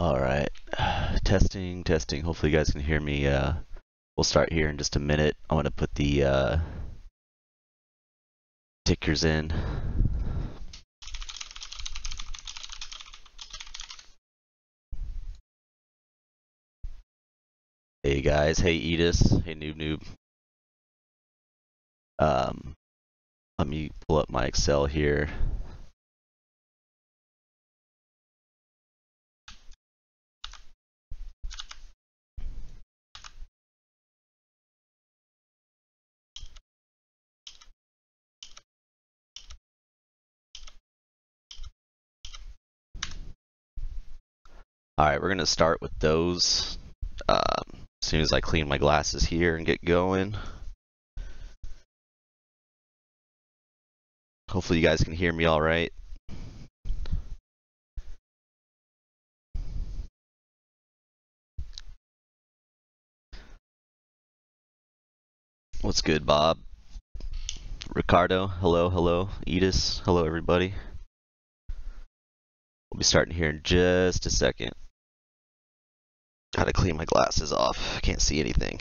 All right, testing. Hopefully you guys can hear me. We'll start here in just a minute. I want to put the tickers in. Hey guys, hey Edis, hey Noob. Let me pull up my Excel here. All right, we're gonna start with those as soon as I clean my glasses here and get going. Hopefully you guys can hear me all right. What's good, Bob? Ricardo, hello. Edis, hello everybody. We'll be starting here in just a second. Gotta clean my glasses off. I can't see anything.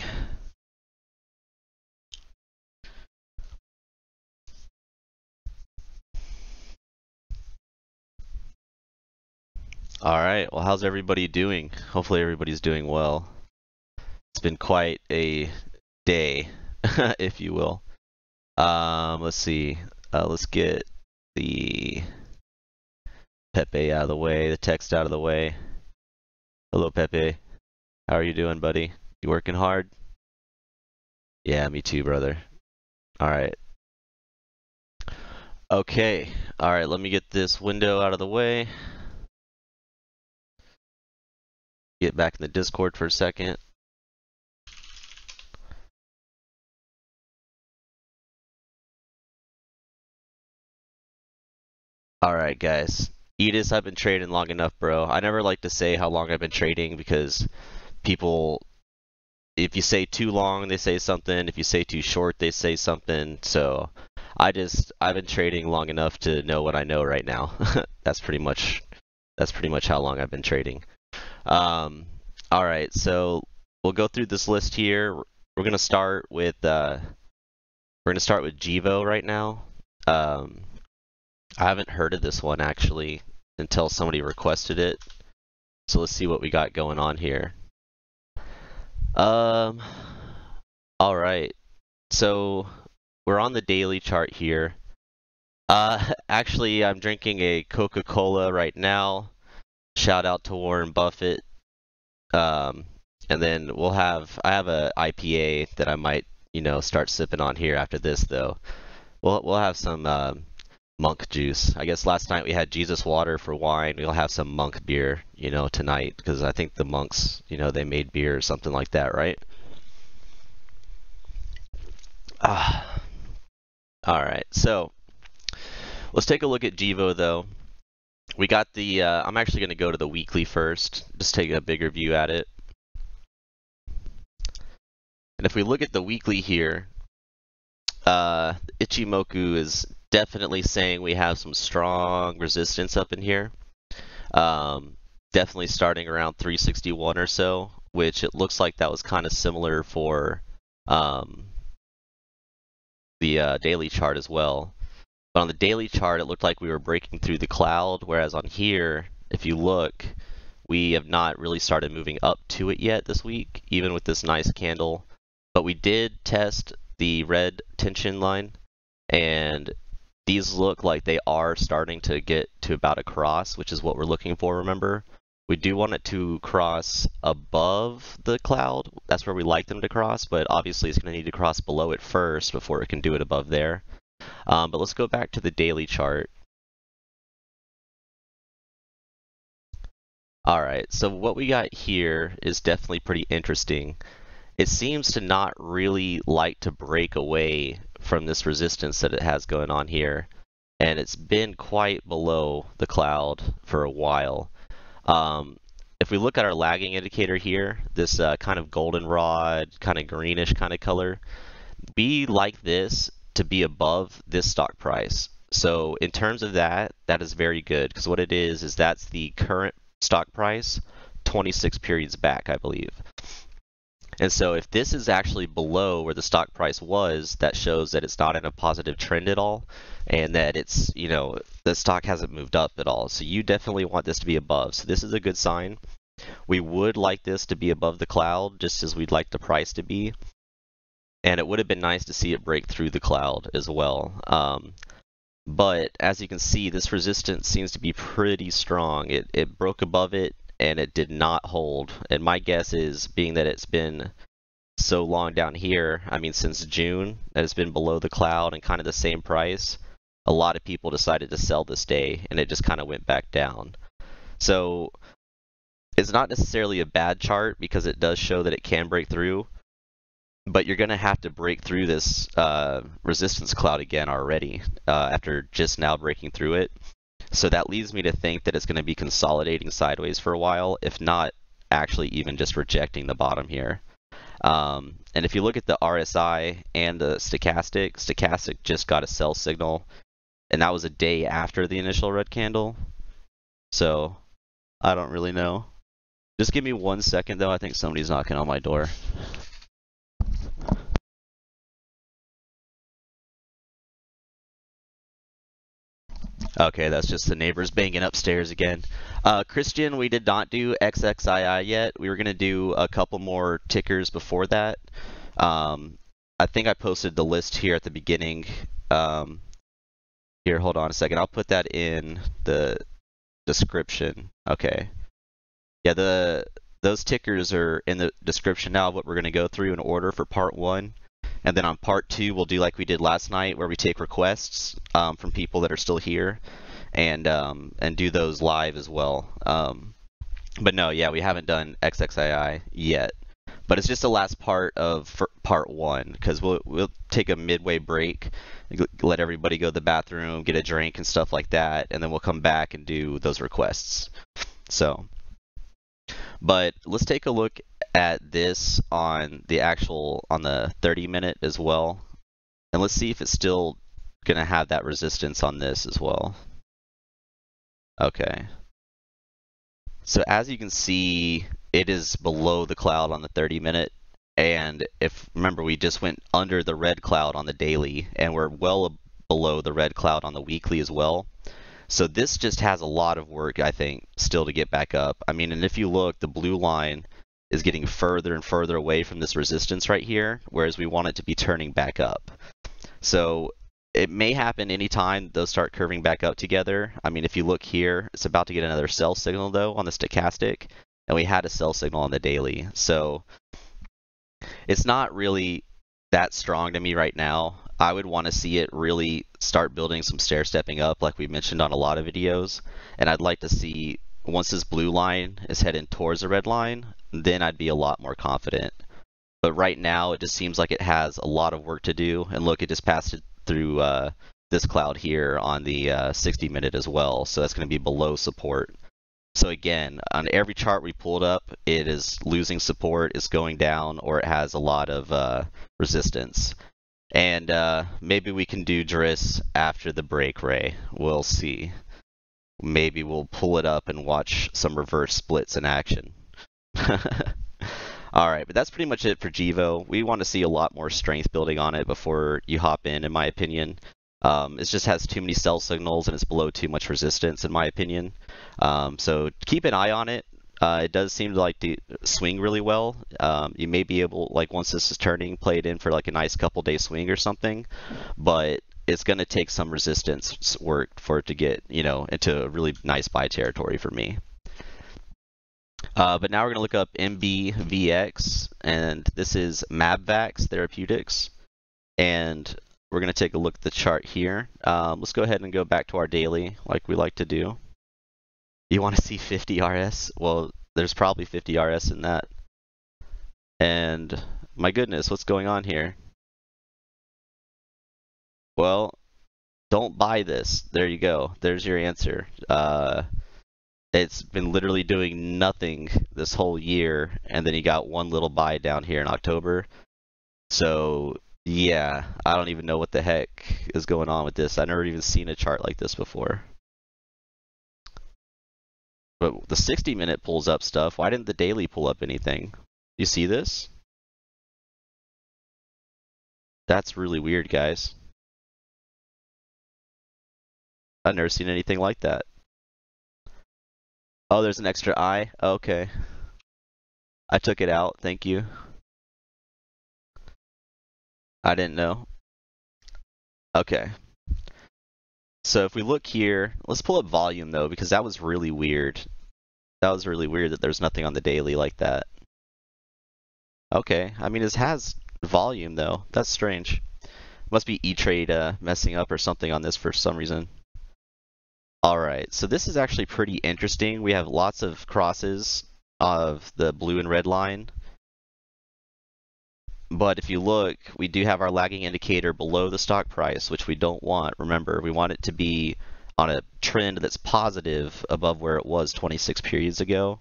Alright, well, how's everybody doing? Hopefully everybody's doing well. It's been quite a day, if you will. Let's see. Let's get the Pepe out of the way, the text out of the way. Hello, Pepe. How are you doing, buddy? You working hard? Yeah, me too, brother. Alright. Okay. Alright, let me get this window out of the way. Get back in the Discord for a second. Alright, guys. Edis, I've been trading long enough, bro. I never like to say how long I've been trading because people, if you say too long, they say something. If you say too short, they say something. So I've been trading long enough to know what I know right now. That's pretty much how long I've been trading. All right, so we'll go through this list here. We're gonna start with Jivo right now. I haven't heard of this one actually until somebody requested it. So let's see what we got going on here. All right, so we're on the daily chart here. Actually, I'm drinking a Coca-Cola right now. Shout out to Warren Buffett. And then I have a IPA that I might, start sipping on here after this though. We'll have some monk juice. I guess last night we had Jesus water for wine. We'll have some monk beer, tonight because I think the monks, they made beer or something like that, right? All right, so let's take a look at Jivo though. We got the, I'm actually going to go to the weekly first, just take a bigger view at it. And if we look at the weekly here, Ichimoku is definitely saying we have some strong resistance up in here. Definitely starting around 361 or so, which it looks like that was kind of similar for the daily chart as well. But on the daily chart, it looked like we were breaking through the cloud, whereas on here, if you look, we have not really started moving up to it yet this week, even with this nice candle. But we did test the red tension line, and these look like they are starting to get to about a cross, which is what we're looking for, remember? We do want it to cross above the cloud. That's where we like them to cross, but obviously it's going to need to cross below it first before it can do it above there. But let's go back to the daily chart. Alright, so what we got here is definitely pretty interesting. It seems to not really like to break away from this resistance that it has going on here. And it's been quite below the cloud for a while. If we look at our lagging indicator here, this kind of goldenrod, kind of greenish kind of color, we like this to be above this stock price. So in terms of that, that is very good because what it is that's the current stock price 26 periods back, I believe. And so if this is actually below where the stock price was, that shows that it's not in a positive trend at all, and that it's, you know, the stock hasn't moved up at all. So you definitely want this to be above. So this is a good sign. We would like this to be above the cloud, just as we'd like the price to be. And it would have been nice to see it break through the cloud as well. But as you can see, this resistance seems to be pretty strong. It broke above it, and it did not hold. And my guess is, being that it's been so long down here, I mean since June, that it's been below the cloud and kind of the same price, a lot of people decided to sell this day, and it just kind of went back down. So it's not necessarily a bad chart because it does show that it can break through, but you're going to have to break through this resistance cloud again already after just now breaking through it. So that leads me to think that it's going to be consolidating sideways for a while, if not actually even just rejecting the bottom here. And if you look at the RSI and the stochastic just got a sell signal, and that was a day after the initial red candle. So I don't really know. Just give me 1 second though, I think somebody's knocking on my door. Okay, that's just the neighbors banging upstairs again. Christian, we did not do XXII yet. We were going to do a couple more tickers before that. I think I posted the list here at the beginning. Here, hold on a second. I'll put that in the description. Okay. Yeah, those tickers are in the description now of what we're going to go through in order for part 1. And then on part 2, we'll do like we did last night, where we take requests from people that are still here, and do those live as well. But no, yeah, we haven't done XXII yet. But it's just the last part of part 1, because we'll take a midway break, let everybody go to the bathroom, get a drink and stuff like that, and then we'll come back and do those requests. So, but let's take a look at this on the 30-minute as well, and let's see if it's still going to have that resistance on this as well. Okay. So as you can see, it is below the cloud on the 30-minute, and remember, we just went under the red cloud on the daily, and we're well below the red cloud on the weekly as well. So this just has a lot of work, I think, still to get back up. I mean, and if you look, the blue line is getting further and further away from this resistance right here, whereas we want it to be turning back up. So it may happen anytime those start curving back up together. I mean, if you look here, it's about to get another sell signal though on the stochastic, and we had a sell signal on the daily. So it's not really that strong to me right now. I would want to see it really start building some stair stepping up like we mentioned on a lot of videos, and I'd like to see, once this blue line is heading towards the red line, then I'd be a lot more confident. But right now, it just seems like it has a lot of work to do. And look, it just passed it through this cloud here on the 60-minute as well. So that's going to be below support. So again, on every chart we pulled up, it is losing support, it's going down, or it has a lot of resistance. And maybe we can do DRIS after the break, Ray. We'll see. Maybe we'll pull it up and watch some reverse splits in action. Alright, but that's pretty much it for GEVO. We want to see a lot more strength building on it before you hop in my opinion. It just has too many sell signals and it's below too much resistance in my opinion. So keep an eye on it. It does seem to like to swing really well. You may be able, like once this is turning, play it in for like a nice couple day swing or something, but it's going to take some resistance work for it to get, into a really nice buy territory for me. But now we're going to look up MBVX, and this is Mabvax Therapeutics, and we're going to take a look at the chart here. Let's go ahead and go back to our daily like we like to do. You want to see 50 RS? Well, there's probably 50 RS in that. And my goodness, what's going on here? Well, don't buy this. There you go. There's your answer. It's been literally doing nothing this whole year, and then you got one little buy down here in October. So yeah, I don't even know what the heck is going on with this. I've never even seen a chart like this before. But the 60-minute pulls up stuff. Why didn't the daily pull up anything? You see this? That's really weird, guys. I've never seen anything like that. Oh, there's an extra eye? Okay. I took it out, thank you. I didn't know. Okay. So if we look here, let's pull up volume though, because that was really weird. That was really weird that there's nothing on the daily like that. Okay, I mean, it has volume though. That's strange. Must be E-Trade messing up or something on this for some reason. Alright, so this is actually pretty interesting. We have lots of crosses of the blue and red line. But if you look, we do have our lagging indicator below the stock price, which we don't want. Remember, we want it to be on a trend that's positive above where it was 26 periods ago.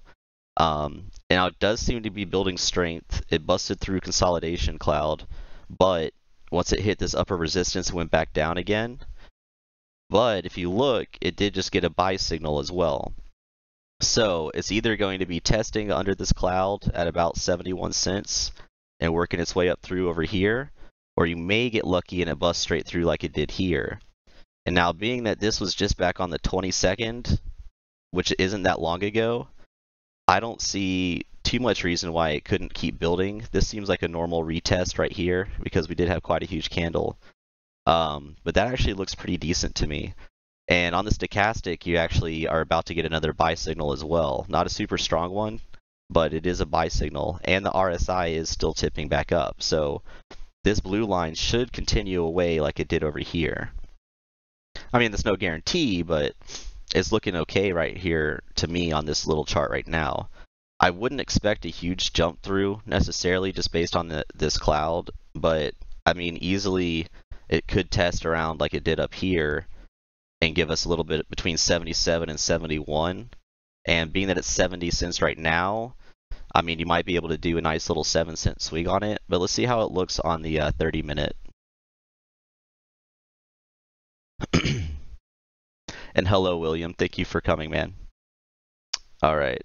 Now it does seem to be building strength. It busted through consolidation cloud, but once it hit this upper resistance, it went back down again. But if you look, it did just get a buy signal as well. So it's either going to be testing under this cloud at about 71 cents and working its way up through over here, or you may get lucky and it busts straight through like it did here. And now being that this was just back on the 22nd, which isn't that long ago, I don't see too much reason why it couldn't keep building. This seems like a normal retest right here because we did have quite a huge candle. But that actually looks pretty decent to me. And on the stochastic, you actually are about to get another buy signal as well. Not a super strong one, but it is a buy signal. And the RSI is still tipping back up. So this blue line should continue away like it did over here. I mean, there's no guarantee, but it's looking okay right here to me on this little chart right now. I wouldn't expect a huge jump through necessarily just based on this cloud, but I mean, easily it could test around like it did up here and give us a little bit between 77 and 71. And being that it's 70 cents right now, I mean, you might be able to do a nice little 7-cent swing on it, but let's see how it looks on the 30-minute. And hello, William. Thank you for coming, man. All right.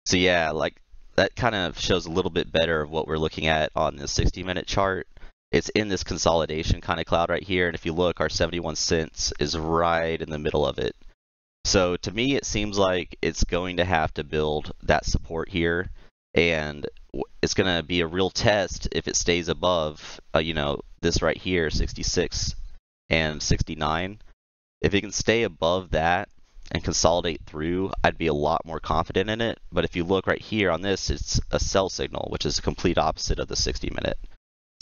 So yeah, like that kind of shows a little bit better of what we're looking at on the 60-minute chart. It's in this consolidation kind of cloud right here, and if you look, our 71 cents is right in the middle of it. So to me, it seems like it's going to have to build that support here, and it's going to be a real test if it stays above, you know, this right here, 66 and 69. If it can stay above that and consolidate through, I'd be a lot more confident in it. But if you look right here on this, it's a sell signal, which is the complete opposite of the 60-minute.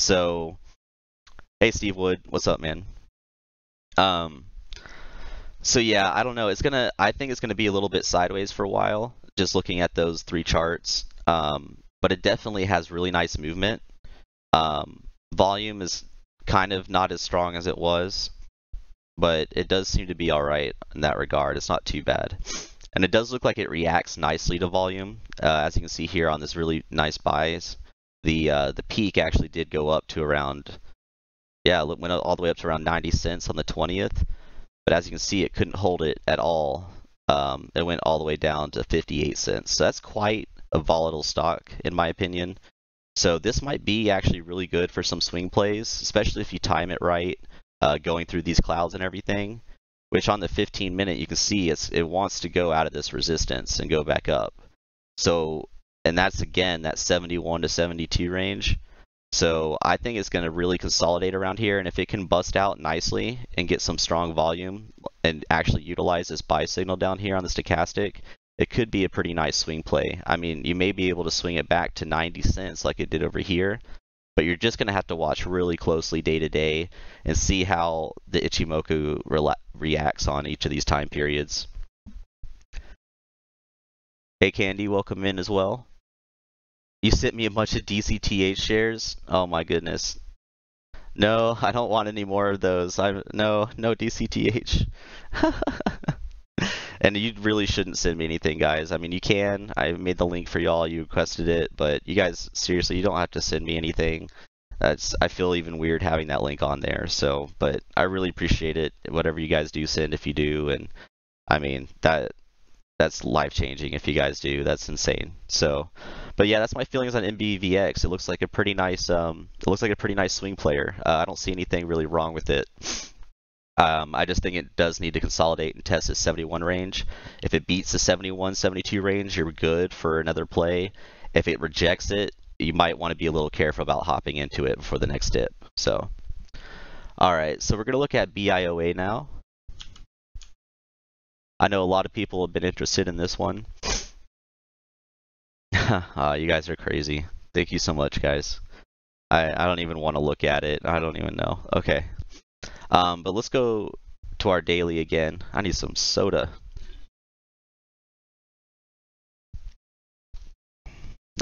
So, hey Steve Wood, what's up, man? So yeah, I don't know. I think it's gonna be a little bit sideways for a while, just looking at those three charts. But it definitely has really nice movement. Volume is kind of not as strong as it was, but it does seem to be all right in that regard. It's not too bad. And it does look like it reacts nicely to volume. As you can see here on this really nice buys, the peak actually did go up to around, yeah, it went all the way up to around 90 cents on the 20th. But as you can see, it couldn't hold it at all. It went all the way down to 58 cents. So that's quite a volatile stock, in my opinion. So this might be actually really good for some swing plays, especially if you time it right, going through these clouds and everything. Which on the 15-minute, you can see it wants to go out of this resistance and go back up. So, and that's again that 71 to 72 range. So I think it's going to really consolidate around here, and if it can bust out nicely and get some strong volume and actually utilize this buy signal down here on the stochastic, it could be a pretty nice swing play. I mean, you may be able to swing it back to 90 cents like it did over here, but you're just going to have to watch really closely day to day and see how the Ichimoku reacts on each of these time periods. Hey Candy, welcome in as well. You sent me a bunch of DCTH shares? Oh my goodness. No, I don't want any more of those. No DCTH. And you really shouldn't send me anything, guys. I mean, you can. I made the link for y'all. You requested it, but you guys, seriously, you don't have to send me anything. I feel even weird having that link on there. So, but I really appreciate it. Whatever you guys do send, if you do, and I mean that that's life-changing if you guys do. That's insane. So, but yeah, that's my feelings on MBVX. It looks like a pretty nice swing player. I don't see anything really wrong with it. I just think it does need to consolidate and test its 71 range. If it beats the 71, 72 range, you're good for another play. If it rejects it, you might want to be a little careful about hopping into it before the next dip. So, all right, so we're going to look at BIOA now. I know a lot of people have been interested in this one. You guys are crazy. Thank you so much, guys. I don't even want to look at it. I don't even know. Okay. But let's go to our daily again. I need some soda.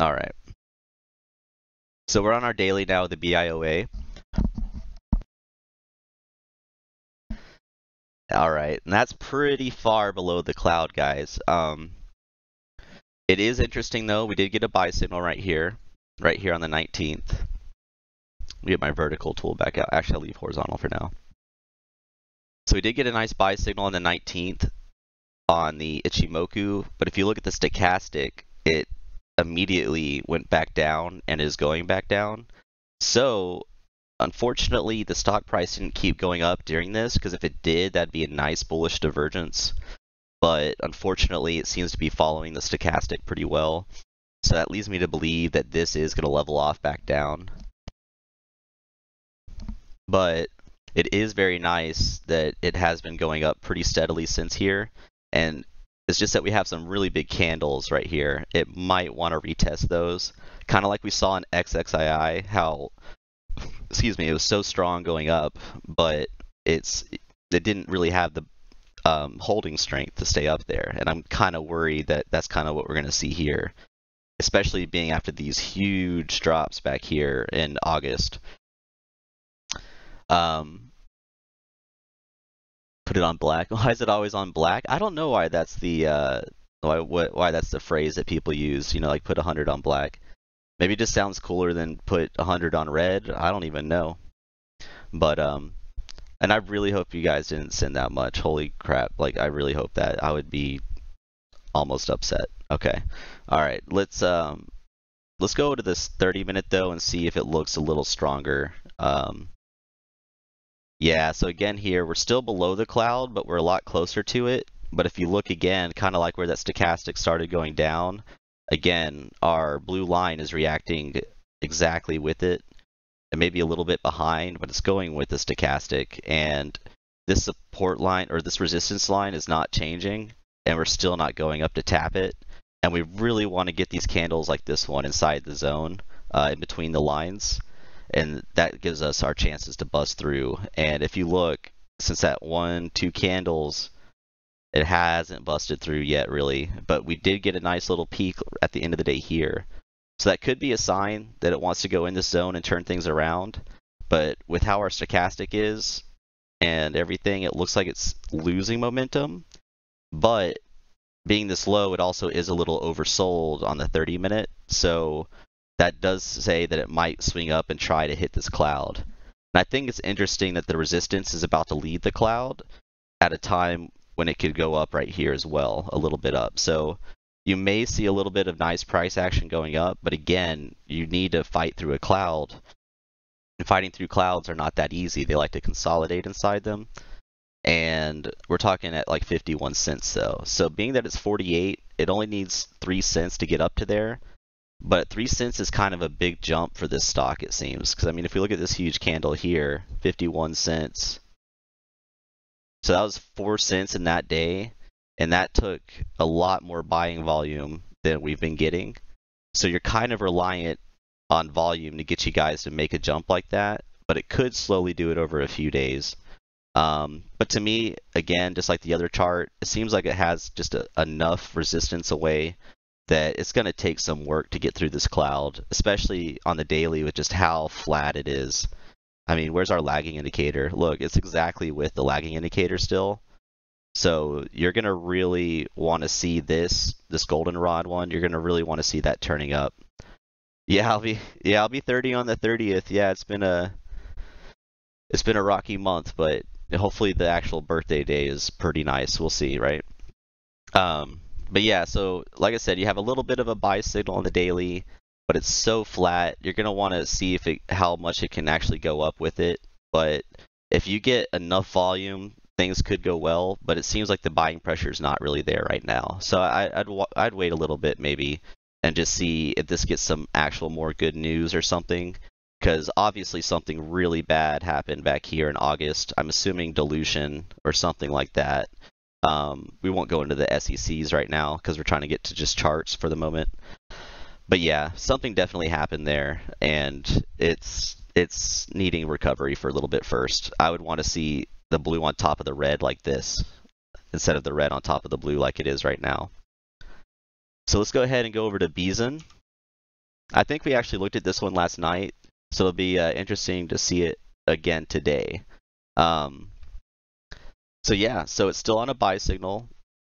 All right. So we're on our daily now with the BIOA. All right, and that's pretty far below the cloud, guys. It is interesting though. We did get a buy signal right here on the 19th. Let me get my vertical tool back out. Actually, I'll leave horizontal for now. So we did get a nice buy signal on the 19th on the Ichimoku, but if you look at the stochastic, it immediately went back down and is going back down. So unfortunately, the stock price didn't keep going up during this, because if it did, that'd be a nice bullish divergence. But unfortunately, it seems to be following the stochastic pretty well. So that leads me to believe that this is going to level off back down. But it is very nice that it has been going up pretty steadily since here. And it's just that we have some really big candles right here. It might want to retest those. Kind of like we saw in XXII, how it was so strong going up, but it didn't really have the holding strength to stay up there. And I'm kind of worried that that's kind of what we're going to see here, especially being after these huge drops back here in August. Put it on black. Why is it always on black? I don't know why that's the why that's the phrase that people use. You know, like put 100 on black. Maybe it just sounds cooler than put 100 on red. I don't even know. But and I really hope you guys didn't send that much. Holy crap! Like I really hope that. I would be almost upset. Okay. All right. Let's go to this 30-minute though and see if it looks a little stronger. Yeah. So again here we're still below the cloud, but we're a lot closer to it. But if you look again, kind of like where that stochastic started going down. Again, our blue line is reacting exactly with it. It may be a little bit behind, but it's going with the stochastic. And this support line, or this resistance line, is not changing, and we're still not going up to tap it. And we really want to get these candles like this one inside the zone, in between the lines. And that gives us our chances to bust through. And if you look, since that 1-2 candles, it hasn't busted through yet, really, but we did get a nice little peak at the end of the day here. So that could be a sign that it wants to go in this zone and turn things around. But with how our stochastic is and everything, it looks like it's losing momentum. But being this low, it also is a little oversold on the 30-minute. So that does say that it might swing up and try to hit this cloud. And I think it's interesting that the resistance is about to lead the cloud at a time when it could go up right here as well, a little bit up. So you may see a little bit of nice price action going up, but again, you need to fight through a cloud. And fighting through clouds are not that easy. They like to consolidate inside them. And we're talking at like 51 cents though. So being that it's 48, it only needs 3 cents to get up to there. But 3 cents is kind of a big jump for this stock, it seems. Because I mean, if we look at this huge candle here, 51 cents. So that was 4 cents in that day, and that took a lot more buying volume than we've been getting. So you're kind of reliant on volume to get you guys to make a jump like that, but it could slowly do it over a few days. But to me, again, just like the other chart, it seems like it has just enough resistance away that it's going to take some work to get through this cloud, especially on the daily with just how flat it is. I mean, where's our lagging indicator? Look, it's exactly with the lagging indicator still. So you're going to really want to see this goldenrod one. You're going to really want to see that turning up. Yeah, I'll be 30 on the 30th. Yeah, it's been a rocky month, but hopefully the actual birthday day is pretty nice. We'll see, right? But yeah, so like I said, you have a little bit of a buy signal on the daily, but it's so flat. You're gonna want to see if how much it can actually go up with it. But if you get enough volume, things could go well. But it seems like the buying pressure is not really there right now. So I'd wait a little bit maybe and just see if this gets some actual more good news or something. Because obviously something really bad happened back here in August. I'm assuming dilution or something like that. We won't go into the SECs right now because we're trying to get to just charts for the moment. But yeah, something definitely happened there, and it's needing recovery for a little bit first. I would want to see the blue on top of the red like this instead of the red on top of the blue like it is right now. So let's go ahead and go over to Bison. I think we actually looked at this one last night, so it'll be interesting to see it again today. So yeah, so it's still on a buy signal,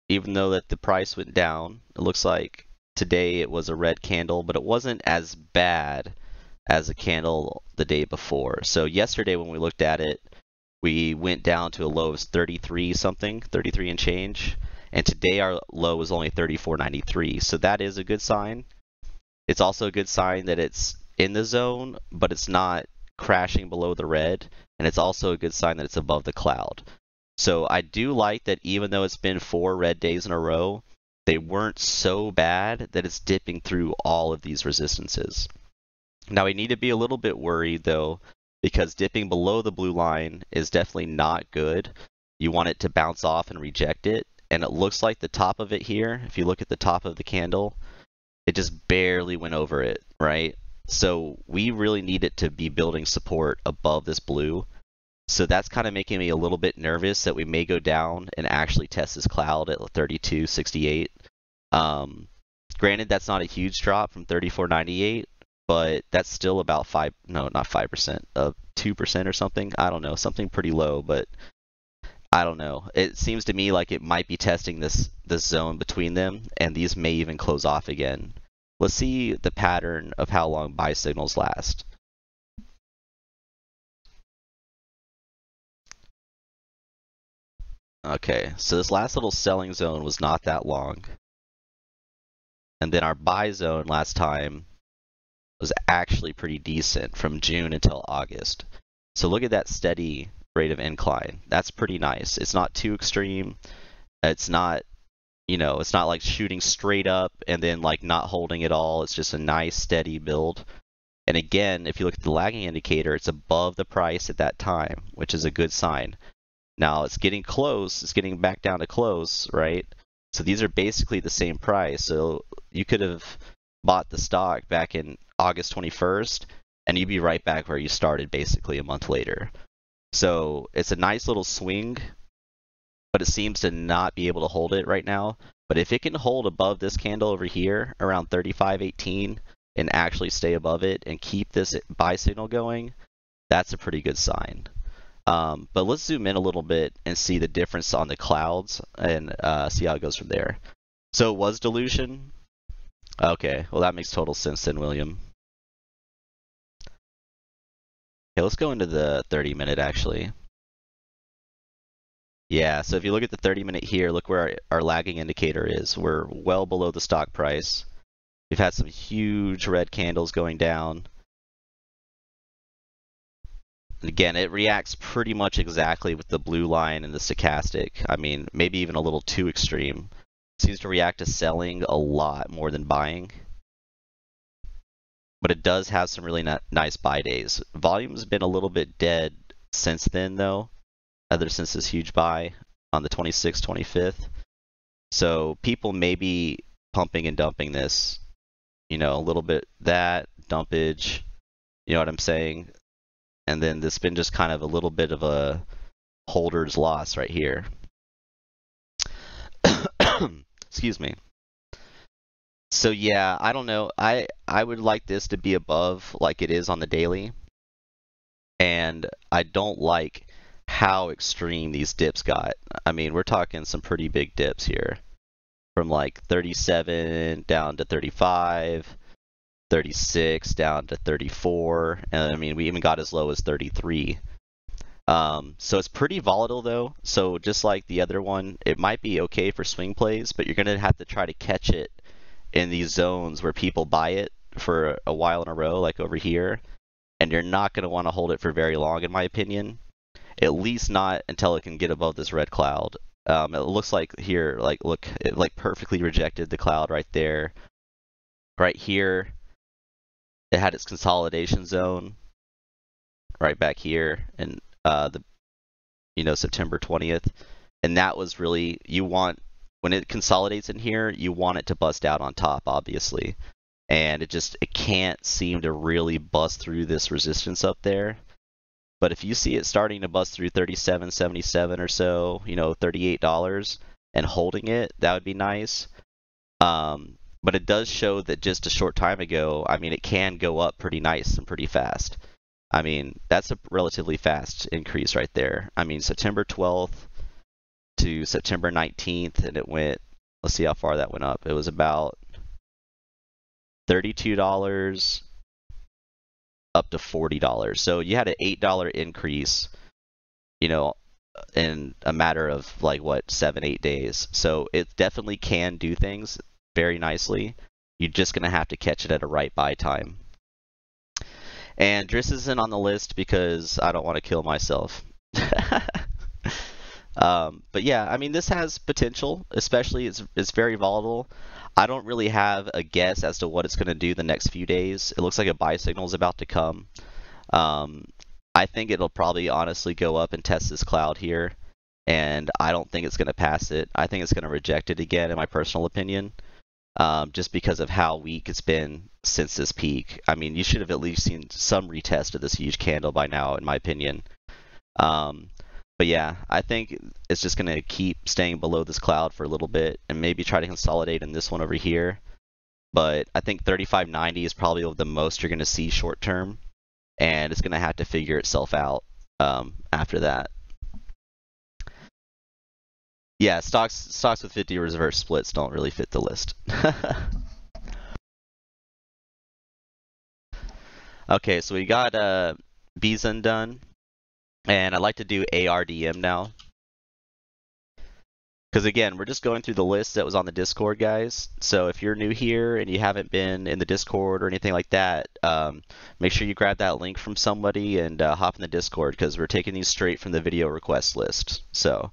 even though that the price went down. It looks like today it was a red candle, but it wasn't as bad as a candle the day before. So yesterday when we looked at it, we went down to a low of 33 something, 33 and change, and today our low was only 34.93. So that is a good sign. It's also a good sign that it's in the zone, but it's not crashing below the red, and it's also a good sign that it's above the cloud. So I do like that even though it's been 4 red days in a row, they weren't so bad that it's dipping through all of these resistances. Now we need to be a little bit worried though, because dipping below the blue line is definitely not good. You want it to bounce off and reject it, and it looks like the top of it here, if you look at the top of the candle, it just barely went over it, right? So we really need it to be building support above this blue. So that's kind of making me a little bit nervous that we may go down and actually test this cloud at 32.68. Granted, that's not a huge drop from 34.98, but that's still about 5, no, not 5%, 2% or something. I don't know, something pretty low, but I don't know. It seems to me like it might be testing this zone between them, and these may even close off again. Let's see the pattern of how long buy signals last. Okay, so this last little selling zone was not that long. And then our buy zone last time was actually pretty decent from June until August. So look at that steady rate of incline. That's pretty nice. It's not too extreme. It's not, it's not like shooting straight up and then like not holding at all. It's just a nice steady build. And again, if you look at the lagging indicator, it's above the price at that time, which is a good sign. Now it's getting close, it's getting back down to close, right? So these are basically the same price. So you could have bought the stock back in August 21st, and you'd be right back where you started basically a month later. So it's a nice little swing, but it seems to not be able to hold it right now. But if it can hold above this candle over here, around 35.18, and actually stay above it and keep this buy signal going, that's a pretty good sign. But let's zoom in a little bit and see the difference on the clouds and see how it goes from there. So it was dilution? Okay, well that makes total sense then, William. Okay, let's go into the 30-minute actually. Yeah, so if you look at the 30-minute here, look where our lagging indicator is. We're well below the stock price. We've had some huge red candles going down. Again, it reacts pretty much exactly with the blue line and the stochastic. I mean, maybe even a little too extreme. It seems to react to selling a lot more than buying. But it does have some really nice buy days. Volume's been a little bit dead since then, though, other since this huge buy on the 26th, 25th. So people may be pumping and dumping this, a little bit that, dumpage, you know what I'm saying? And then this has been just kind of a little bit of a holder's loss right here. Excuse me. So yeah, I don't know. I would like this to be above like it is on the daily. And I don't like how extreme these dips got. I mean, we're talking some pretty big dips here. From like 37 down to 35. 36 down to 34, and I mean we even got as low as 33. So it's pretty volatile though. So just like the other one, it might be okay for swing plays, but you're going to have to try to catch it in these zones where people buy it for a while in a row, like over here. And you're not going to want to hold it for very long, in my opinion. At least not until it can get above this red cloud. It looks like here, like look, it like perfectly rejected the cloud right there. Right here, it had its consolidation zone right back here, and September 20th, and that was really, you want, when it consolidates in here, you want it to bust out on top, obviously, and it can't seem to really bust through this resistance up there. But if you see it starting to bust through 37.77 or so, $38 and holding it, that would be nice. But it does show that just a short time ago, I mean, it can go up pretty nice and pretty fast. I mean, that's a relatively fast increase right there. I mean, September 12th to September 19th, and it went, let's see how far that went up. It was about $32 up to $40. So you had an $8 increase, in a matter of like, 7-8 days. So it definitely can do things very nicely. You're just going to have to catch it at a right buy time. And Driss isn't on the list because I don't want to kill myself. But yeah, I mean, this has potential, especially it's very volatile. I don't really have a guess as to what it's going to do the next few days. It looks like a buy signal is about to come. I think it'll probably honestly go up and test this cloud here, and I don't think it's going to pass it. I think it's going to reject it again, in my personal opinion. Just because of how weak it's been since this peak. I mean, you should have at least seen some retest of this huge candle by now, in my opinion. But yeah, I think it's just going to keep staying below this cloud for a little bit and maybe try to consolidate in this one over here. But I think 35.90 is probably the most you're going to see short term, and it's going to have to figure itself out after that. Yeah, stocks with 50 reverse splits don't really fit the list. Okay, so we got Bison done, and I'd like to do ARDM now. Because again, we're just going through the list that was on the Discord, guys. So if you're new here and you haven't been in the Discord or anything like that, make sure you grab that link from somebody and hop in the Discord, because we're taking these straight from the video request list. So.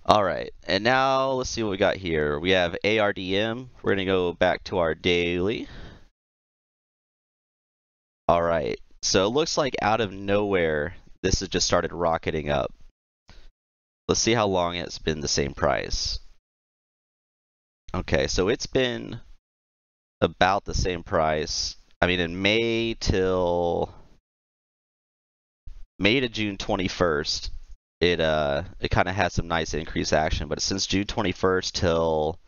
Alright, and now let's see what we got here. We have ARDM. We're going to go back to our daily. Alright, so it looks like out of nowhere, this has just started rocketing up. Let's see how long it's been the same price. Okay, so it's been about the same price. I mean, in May to June 21st. It kind of had some nice increased action, but since June 21st till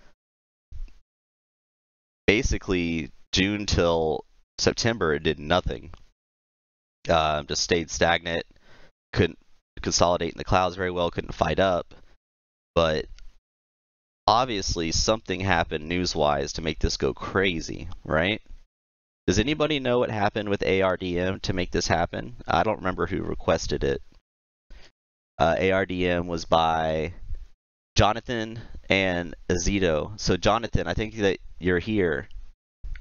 basically June till September, it did nothing. Just stayed stagnant, couldn't consolidate in the clouds very well, couldn't fight up. But obviously something happened news-wise to make this go crazy, right? Does anybody know what happened with ARDM to make this happen? I don't remember who requested it. ARDM was by Jonathan and Azito. So Jonathan, I think that you're here.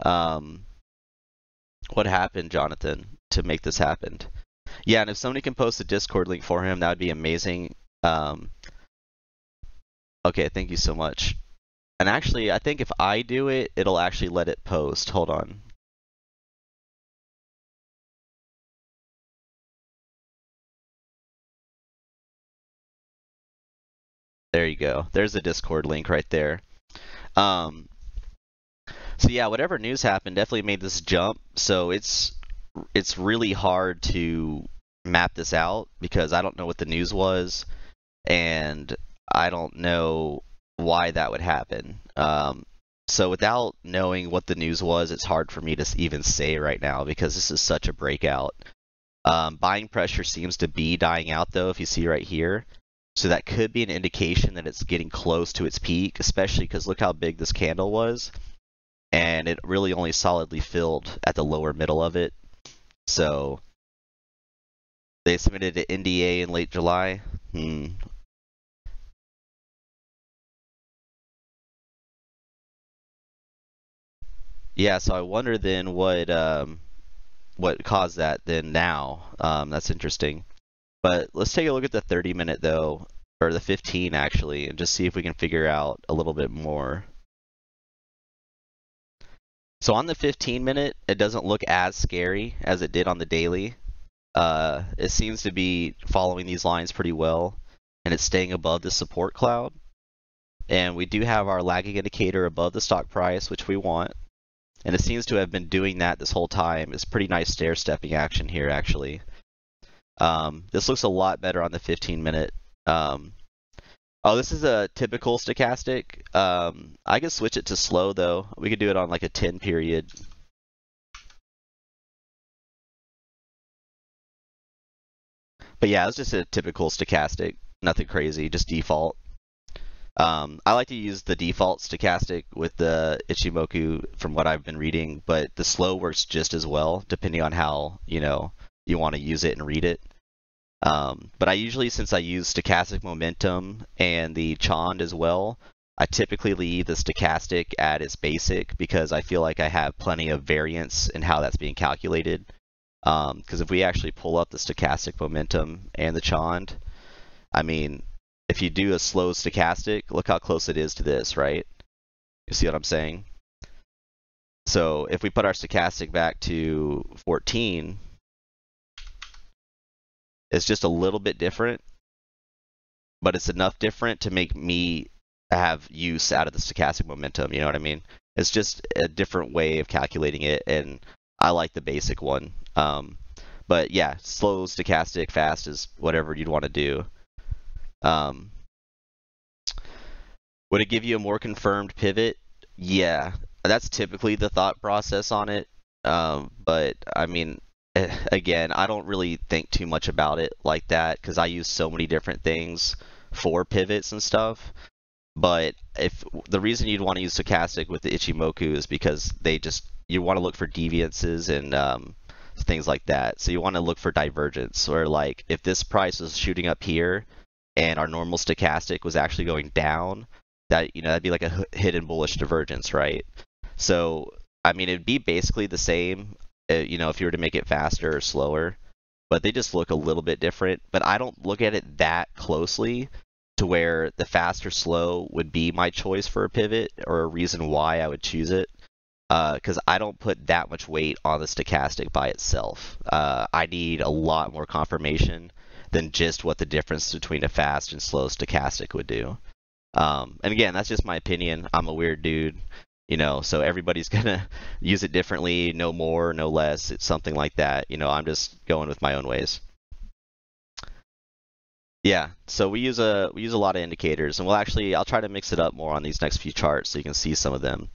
What happened, Jonathan, to make this happen? Yeah, and if somebody can post a Discord link for him, that would be amazing. Okay, thank you so much. And actually, I think if I do it, it'll actually let it post. Hold on. There you go. There's the Discord link right there. So yeah, whatever news happened definitely made this jump. So it's really hard to map this out because I don't know what the news was, and I don't know why that would happen. So without knowing what the news was, it's hard for me to even say right now because this is such a breakout. Buying pressure seems to be dying out though, if you see right here. So that could be an indication that it's getting close to its peak, especially because look how big this candle was. And it really only solidly filled at the lower middle of it. So They submitted an NDA in late July. Yeah, so I wonder then what caused that then now. That's interesting. But let's take a look at the 30-minute though, or the 15 actually, and just see if we can figure out a little bit more. So on the 15-minute, it doesn't look as scary as it did on the daily. It seems to be following these lines pretty well, and it's staying above the support cloud. And we do have our lagging indicator above the stock price, which we want. And it seems to have been doing that this whole time. It's pretty nice stair-stepping action here, actually. This looks a lot better on the 15-minute. Oh, this is a typical stochastic. I could switch it to slow, though. We could do it on like a 10 period. But yeah, it's just a typical stochastic. Nothing crazy, just default. I like to use the default stochastic with the Ichimoku from what I've been reading, but the slow works just as well, depending on how, you want to use it and read it. But I usually, since I use stochastic momentum and the Chond as well, I typically leave the stochastic at its basic because I feel like I have plenty of variance in how that's being calculated. Because if we actually pull up the stochastic momentum and the Chond, I mean, if you do a slow stochastic, look how close it is to this, right? You see what I'm saying? So if we put our stochastic back to 14, it's just a little bit different, but it's enough different to make me have use out of the stochastic momentum, you know what I mean? It's just a different way of calculating it, and I like the basic one. But yeah, slow, stochastic, fast is whatever you'd want to do. Would it give you a more confirmed pivot? Yeah, that's typically the thought process on it. But I mean, again, I don't really think too much about it like that because I use so many different things for pivots and stuff. But if the reason you'd want to use stochastic with the Ichimoku is because you want to look for deviances and things like that. So you want to look for divergence, or like if this price was shooting up here and our normal stochastic was actually going down, that'd be like a hidden bullish divergence, right? So I mean, it'd be basically the same, if you were to make it faster or slower, but they just look a little bit different. But I don't look at it that closely to where the fast or slow would be my choice for a pivot or a reason why I would choose it. Because I don't put that much weight on the stochastic by itself. I need a lot more confirmation than just what the difference between a fast and slow stochastic would do. And again, that's just my opinion. I'm a weird dude, so everybody's gonna use it differently, no more, no less. It's something like that. I'm just going with my own ways. Yeah, so we use a lot of indicators, and I'll try to mix it up more on these next few charts so you can see some of them.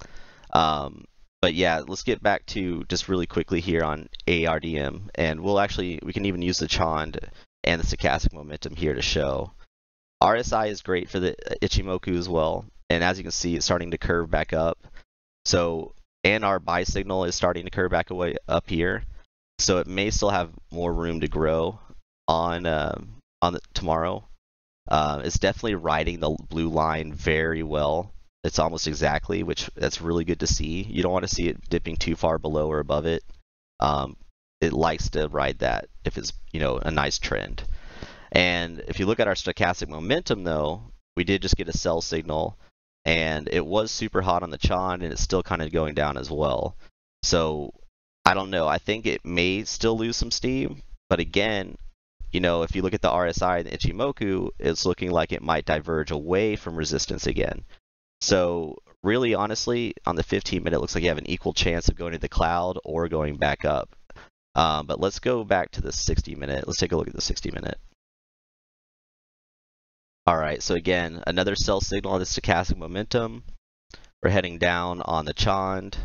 But yeah, let's get back to just really quickly here on ARDM, and we can even use the Chond and the stochastic momentum here to show. RSI is great for the Ichimoku as well, and as you can see, it's starting to curve back up. So, and our buy signal is starting to curve back away up here, so it may still have more room to grow on tomorrow. It's definitely riding the blue line very well. It's almost exactly, that's really good to see. You don't want to see it dipping too far below or above it. It likes to ride that if it's a nice trend. And if you look at our stochastic momentum, though, we did just get a sell signal, and it was super hot on the Chond, and it's still kind of going down as well. So I don't know. I think it may still lose some steam, but again, if you look at the RSI and the Ichimoku, it's looking like it might diverge away from resistance again. So really, honestly, on the 15-minute, it looks like you have an equal chance of going to the cloud or going back up. But let's go back to the 60-minute. Let's take a look at the 60-minute. All right, so again, another sell signal on the stochastic momentum. We're heading down on the Chond.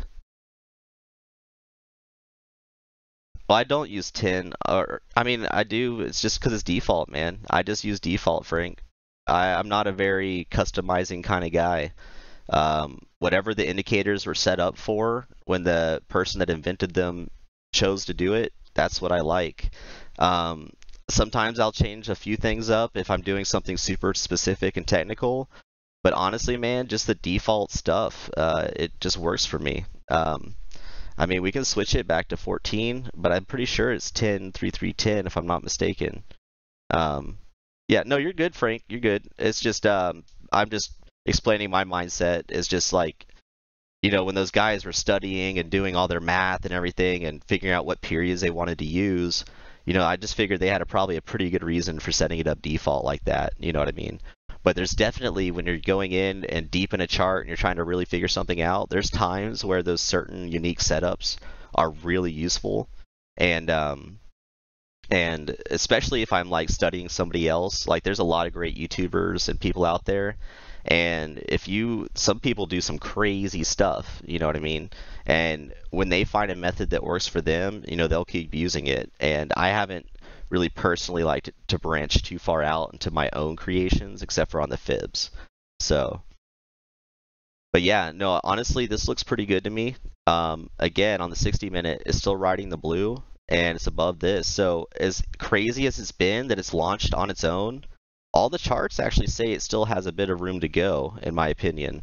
Well, I don't use 10, I do, it's just because it's default, man. I just use default, Frank. I'm not a very customizing kind of guy. Whatever the indicators were set up for when the person that invented them chose to do it, that's what I like. Sometimes I'll change a few things up if I'm doing something super specific and technical. But honestly, man, just the default stuff, it just works for me. I mean, we can switch it back to 14, but I'm pretty sure it's 10, 3, 3, 10 if I'm not mistaken. Um, yeah, no, you're good, Frank. You're good. It's just I'm just explaining my mindset. Is just like, when those guys were studying and doing all their math and everything and figuring out what periods they wanted to use, I just figured they had probably a pretty good reason for setting it up default like that. You know what I mean? But there's definitely, when you're going in and deep in a chart and you're trying to really figure something out, there's times where those certain unique setups are really useful. And especially if I'm like studying somebody else, like there's a lot of great YouTubers and people out there. And some people do some crazy stuff, you know what I mean? And when they find a method that works for them, they'll keep using it. And I haven't really personally liked to branch too far out into my own creations, except for on the fibs. So, but yeah, no, honestly, this looks pretty good to me. Again, on the 60 minute, it's still riding the blue and it's above this. So as crazy as it's been that it's launched on its own, all the charts actually say it still has a bit of room to go, in my opinion.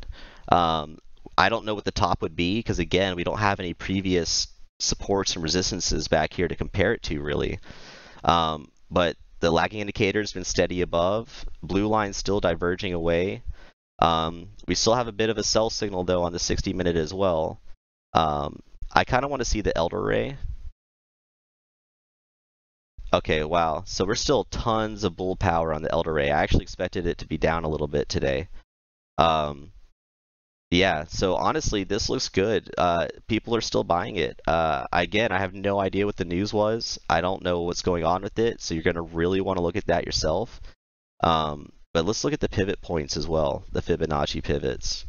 I don't know what the top would be because, again, we don't have any previous supports and resistances back here to compare it to, really. But the lagging indicator has been steady above. Blue line still diverging away. We still have a bit of a sell signal, though, on the 60 minute as well. I kind of want to see the elder ray. Okay, wow. So we're still tons of bull power on the elder ray. I actually expected it to be down a little bit today. Yeah, so honestly, this looks good. People are still buying it. Again, I have no idea what the news was. I don't know what's going on with it, so you're going to really want to look at that yourself. But let's look at the pivot points as well, the Fibonacci pivots.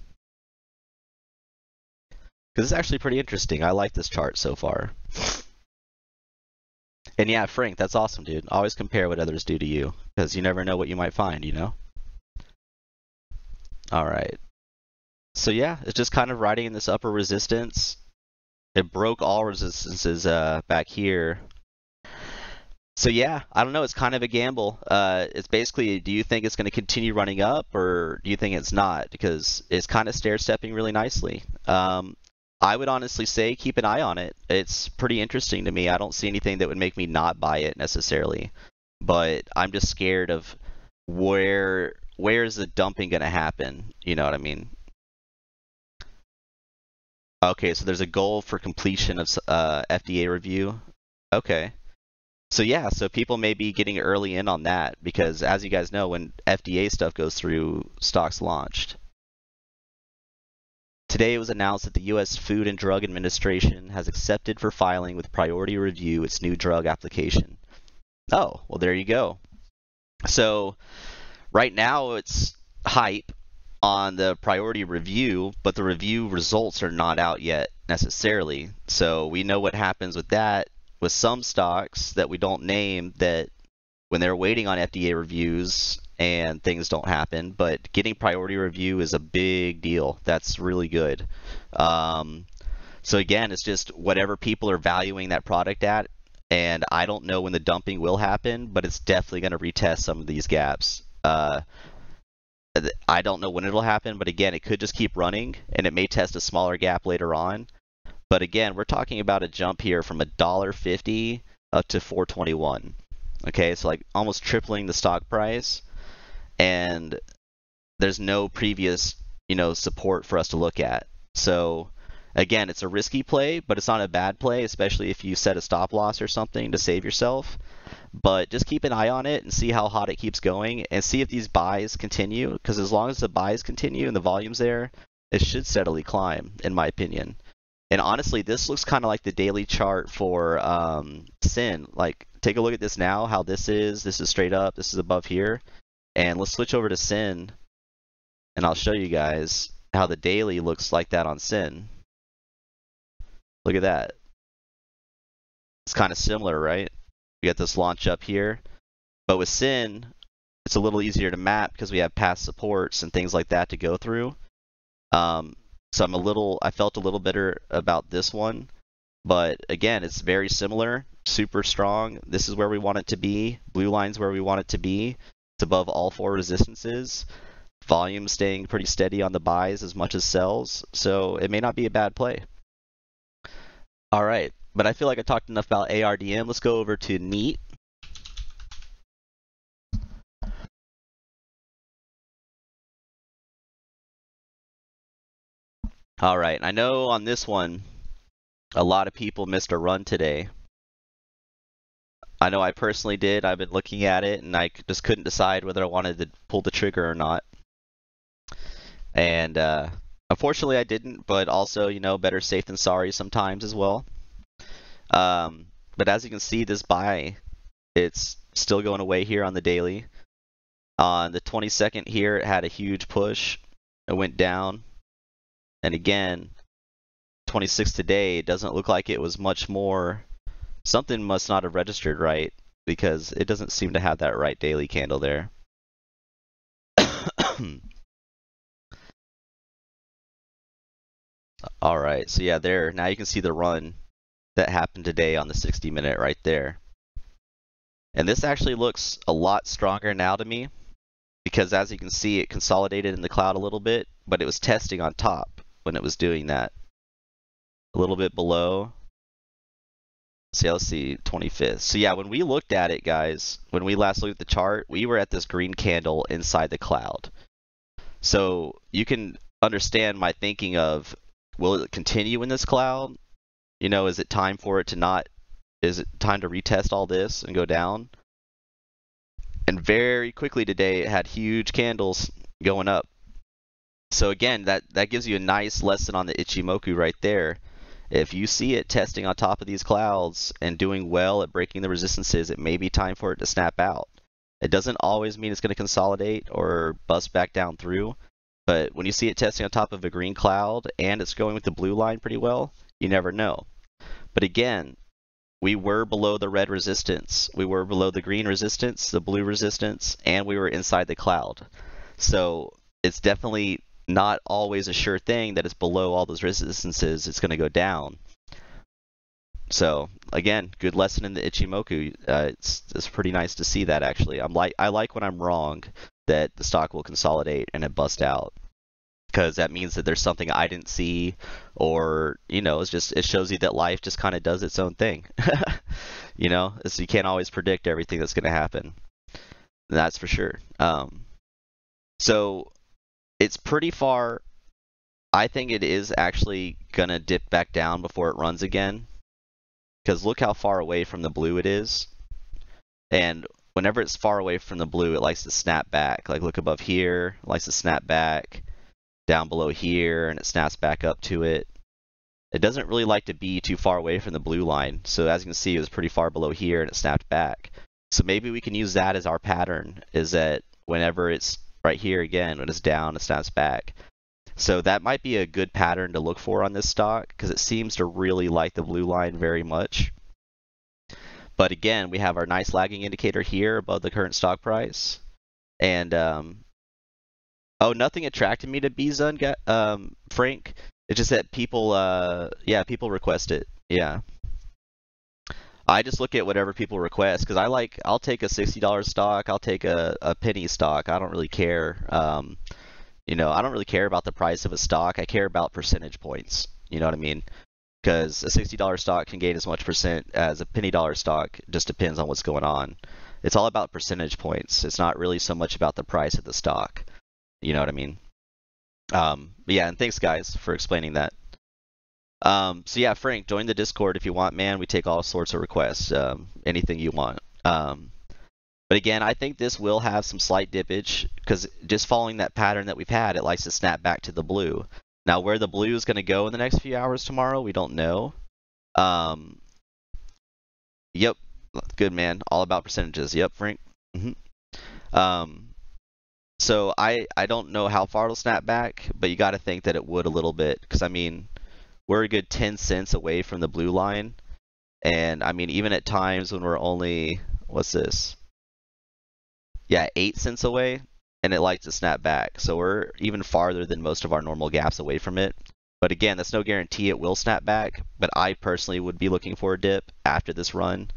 Because it's actually pretty interesting. I like this chart so far. And yeah, Frank, that's awesome, dude. Always compare what others do to you, because you never know what you might find, All right. So yeah, it's just kind of riding in this upper resistance. It broke all resistances back here. So yeah, I don't know. It's kind of a gamble. It's basically, do you think it's going to continue running up, or do you think it's not? Because it's kind of stair-stepping really nicely. I would honestly say keep an eye on it. It's pretty interesting to me. I don't see anything that would make me not buy it necessarily, but I'm just scared of where is the dumping going to happen? You know what I mean? Okay, so there's a goal for completion of FDA review. Okay. So yeah, so people may be getting early in on that because, as you guys know, when FDA stuff goes through, stocks launched. Today it was announced that the U.S. Food and Drug Administration has accepted for filing with priority review its new drug application. Oh, well, there you go. So right now it's hype on the priority review, but the review results are not out yet necessarily. So we know what happens with that with some stocks that we don't name, that when they're waiting on FDA reviews and things don't happen, but getting priority review is a big deal. That's really good. So again, it's just whatever people are valuing that product at, and I don't know when the dumping will happen, but it's definitely going to retest some of these gaps. I don't know when it'll happen, but again, it could just keep running, and it may test a smaller gap later on. But again, we're talking about a jump here from $1.50 up to $4.21. Okay, so like almost tripling the stock price, and there's no previous, support for us to look at. So again, it's a risky play, but it's not a bad play, especially if you set a stop loss or something to save yourself. But just keep an eye on it and see how hot it keeps going and see if these buys continue, because as long as the buys continue and the volume's there, it should steadily climb, in my opinion. And honestly, this looks kind of like the daily chart for SIN. Like, take a look at this now, how this is. This is straight up. This is above here. And let's switch over to SIN, and I'll show you guys how the daily looks like that on SIN. Look at that. It's kind of similar, right? We got this launch up here. But with SIN, it's a little easier to map because we have past supports and things like that to go through. So I felt a little better about this one. But again, it's very similar, super strong. This is where we want it to be. Blue line's where we want it to be. It's above all four resistances. Volume staying pretty steady on the buys as much as sells, so it may not be a bad play. All right, but I feel like I talked enough about ARDM. Let's go over to NEAT. All right, I know on this one, a lot of people missed a run today. I know I personally did. I've been looking at it, and I just couldn't decide whether I wanted to pull the trigger or not. And unfortunately, I didn't, but also, you know, better safe than sorry sometimes as well. But as you can see, this buy, it's still going away here on the daily. On the 22nd here, it had a huge push. It went down. And again, 26 today, it doesn't look like it was much more. Something must not have registered right, because it doesn't seem to have that right daily candle there. All right, so yeah, there. Now you can see the run that happened today on the 60-minute right there. And this actually looks a lot stronger now to me, because as you can see, it consolidated in the cloud a little bit, but it was testing on top when it was doing that. A little bit below. So yeah, let's see, 25th. So yeah, when we looked at it, guys, when we last looked at the chart, we were at this green candle inside the cloud. So you can understand my thinking of, will it continue in this cloud? You know, is it time for it to not, is it time to retest all this and go down? And very quickly today, it had huge candles going up. So again, that gives you a nice lesson on the Ichimoku right there. If you see it testing on top of these clouds and doing well at breaking the resistances, it may be time for it to snap out. It doesn't always mean it's going to consolidate or bust back down through, but when you see it testing on top of a green cloud and it's going with the blue line pretty well, you never know. But again, we were below the red resistance, we were below the green resistance, the blue resistance, and we were inside the cloud. So it's definitely not always a sure thing that it's below all those resistances, it's going to go down. So again, good lesson in the Ichimoku. It's pretty nice to see that actually. I like when I'm wrong that the stock will consolidate and it bust out, because that means that there's something I didn't see, or you know, it shows you that life just kind of does its own thing. You know, so you can't always predict everything that's going to happen. That's for sure. So it's pretty far. I think it is actually going to dip back down before it runs again, because look how far away from the blue it is. And whenever it's far away from the blue, it likes to snap back. Like look above here, it likes to snap back. Down below here, and it snaps back up to it. It doesn't really like to be too far away from the blue line. So as you can see, it was pretty far below here and it snapped back. So maybe we can use that as our pattern, is that whenever it's right here again, when it's down, it snaps back. So that might be a good pattern to look for on this stock, because it seems to really like the blue line very much. But again, we have our nice lagging indicator here above the current stock price. And oh, nothing attracted me to BZUN, Frank. It's just that people, people request it. Yeah. I just look at whatever people request, because I'll take a $60 stock, I'll take a penny stock. I don't really care. You know, I don't really care about the price of a stock. I care about percentage points. You know what I mean? Because a $60 stock can gain as much percent as a penny dollar stock. It just depends on what's going on. It's all about percentage points. It's not really so much about the price of the stock. You know what I mean? But yeah, and thanks guys for explaining that. So yeah, Frank, join the Discord if you want, man. We take all sorts of requests, anything you want. But again, I think this will have some slight dippage, because just following that pattern that we've had, it likes to snap back to the blue. Now, where the blue is going to go in the next few hours tomorrow, we don't know. Yep, good man. All about percentages. Yep, Frank. So I don't know how far it'll snap back, but you got to think that it would a little bit, because I mean, we're a good 10 cents away from the blue line. And I mean, even at times when we're only, what's this? Yeah, 8 cents away, and it likes to snap back. So we're even farther than most of our normal gaps away from it. But again, that's no guarantee it will snap back. But I personally would be looking for a dip after this run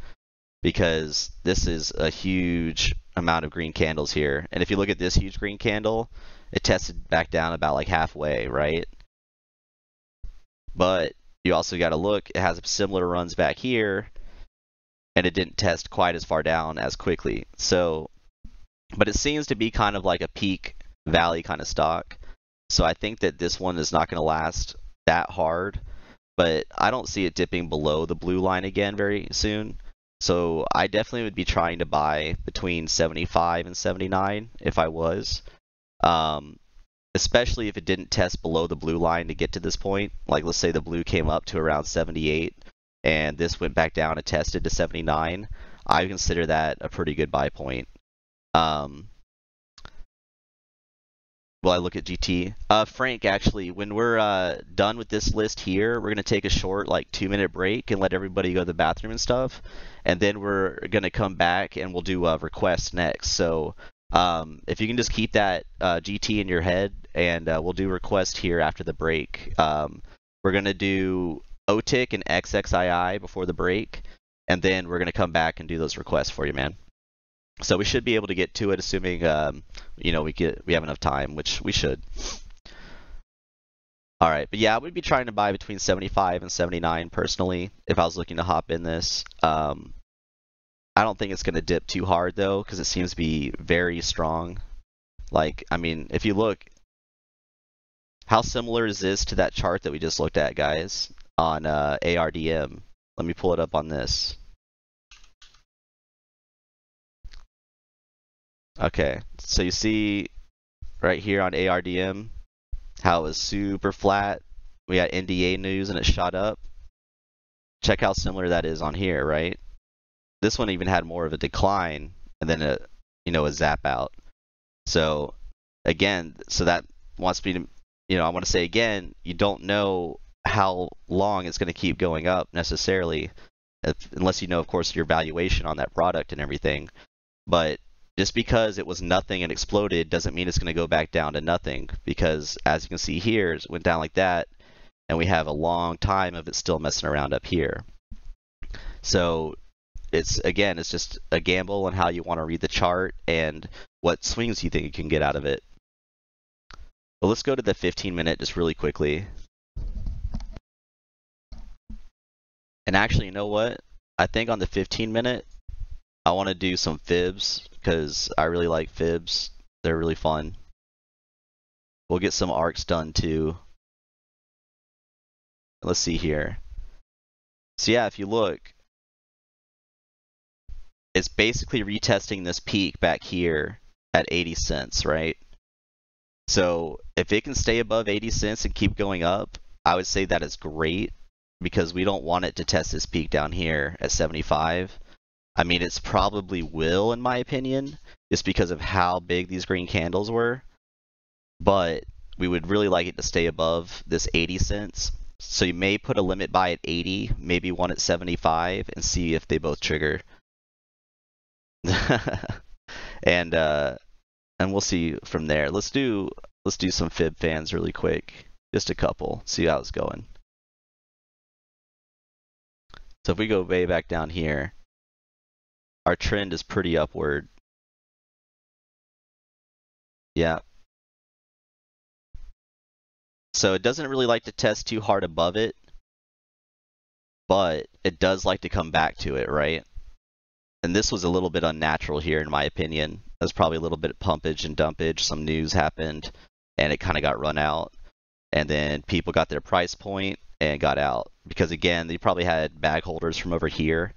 because this is a huge amount of green candles here. And if you look at this huge green candle, it tested back down about like halfway, right? But you also got to look, it has similar runs back here, and it didn't test quite as far down as quickly. So, but it seems to be kind of like a peak valley kind of stock. So I think that this one is not going to last that hard, but I don't see it dipping below the blue line again very soon. So I definitely would be trying to buy between 75 and 79 if I was. Especially if it didn't test below the blue line to get to this point. Like let's say the blue came up to around 78 and this went back down and tested to 79. I consider that a pretty good buy point. Will I look at GT? Frank, actually, when we're done with this list here, we're going to take a short, like, 2-minute break and let everybody go to the bathroom and stuff. And then we're going to come back and we'll do requests next. So if you can just keep that GT in your head, and we'll do request here after the break. We're going to do OTIC and XXII before the break, and then we're going to come back and do those requests for you, man. So we should be able to get to it, assuming you know we have enough time, which we should. All right, but yeah, I would be trying to buy between 75 and 79 personally if I was looking to hop in this. I don't think it's going to dip too hard though, because it seems to be very strong. Like, I mean, if you look, how similar is this to that chart that we just looked at, guys, on ARDM? Let me pull it up on this. Okay, so you see right here on ARDM how it was super flat. We had NDA news and it shot up. Check how similar that is on here, right? This one even had more of a decline and then a zap out. So again, so that wants me to, I want to say again, you don't know how long it's going to keep going up necessarily, unless you know, of course, your valuation on that product and everything. But just because it was nothing and exploded doesn't mean it's going to go back down to nothing, because as you can see here, it went down like that, and we have a long time of it still messing around up here. So it's just a gamble on how you want to read the chart and what swings you think you can get out of it. But let's go to the 15-minute just really quickly. And actually, you know what? I think on the 15-minute, I want to do some fibs because I really like fibs. They're really fun. We'll get some arcs done too. Let's see here. So yeah, if you look, it's basically retesting this peak back here at 80 cents, right? So if it can stay above 80 cents and keep going up, I would say that is great, because we don't want it to test this peak down here at 75. I mean, it's probably will, in my opinion, just because of how big these green candles were. But we would really like it to stay above this 80 cents. So you may put a limit buy at 80, maybe one at 75, and see if they both trigger. and we'll see from there. Let's do some fib fans really quick, just a couple. See how it's going. So if we go way back down here, our trend is pretty upward. Yeah. So it doesn't really like to test too hard above it, but it does like to come back to it, right? And this was a little bit unnatural here, in my opinion. There's probably a little bit of pumpage and dumpage. Some news happened, and it kind of got run out. And then people got their price point and got out. Because again, they probably had bag holders from over here,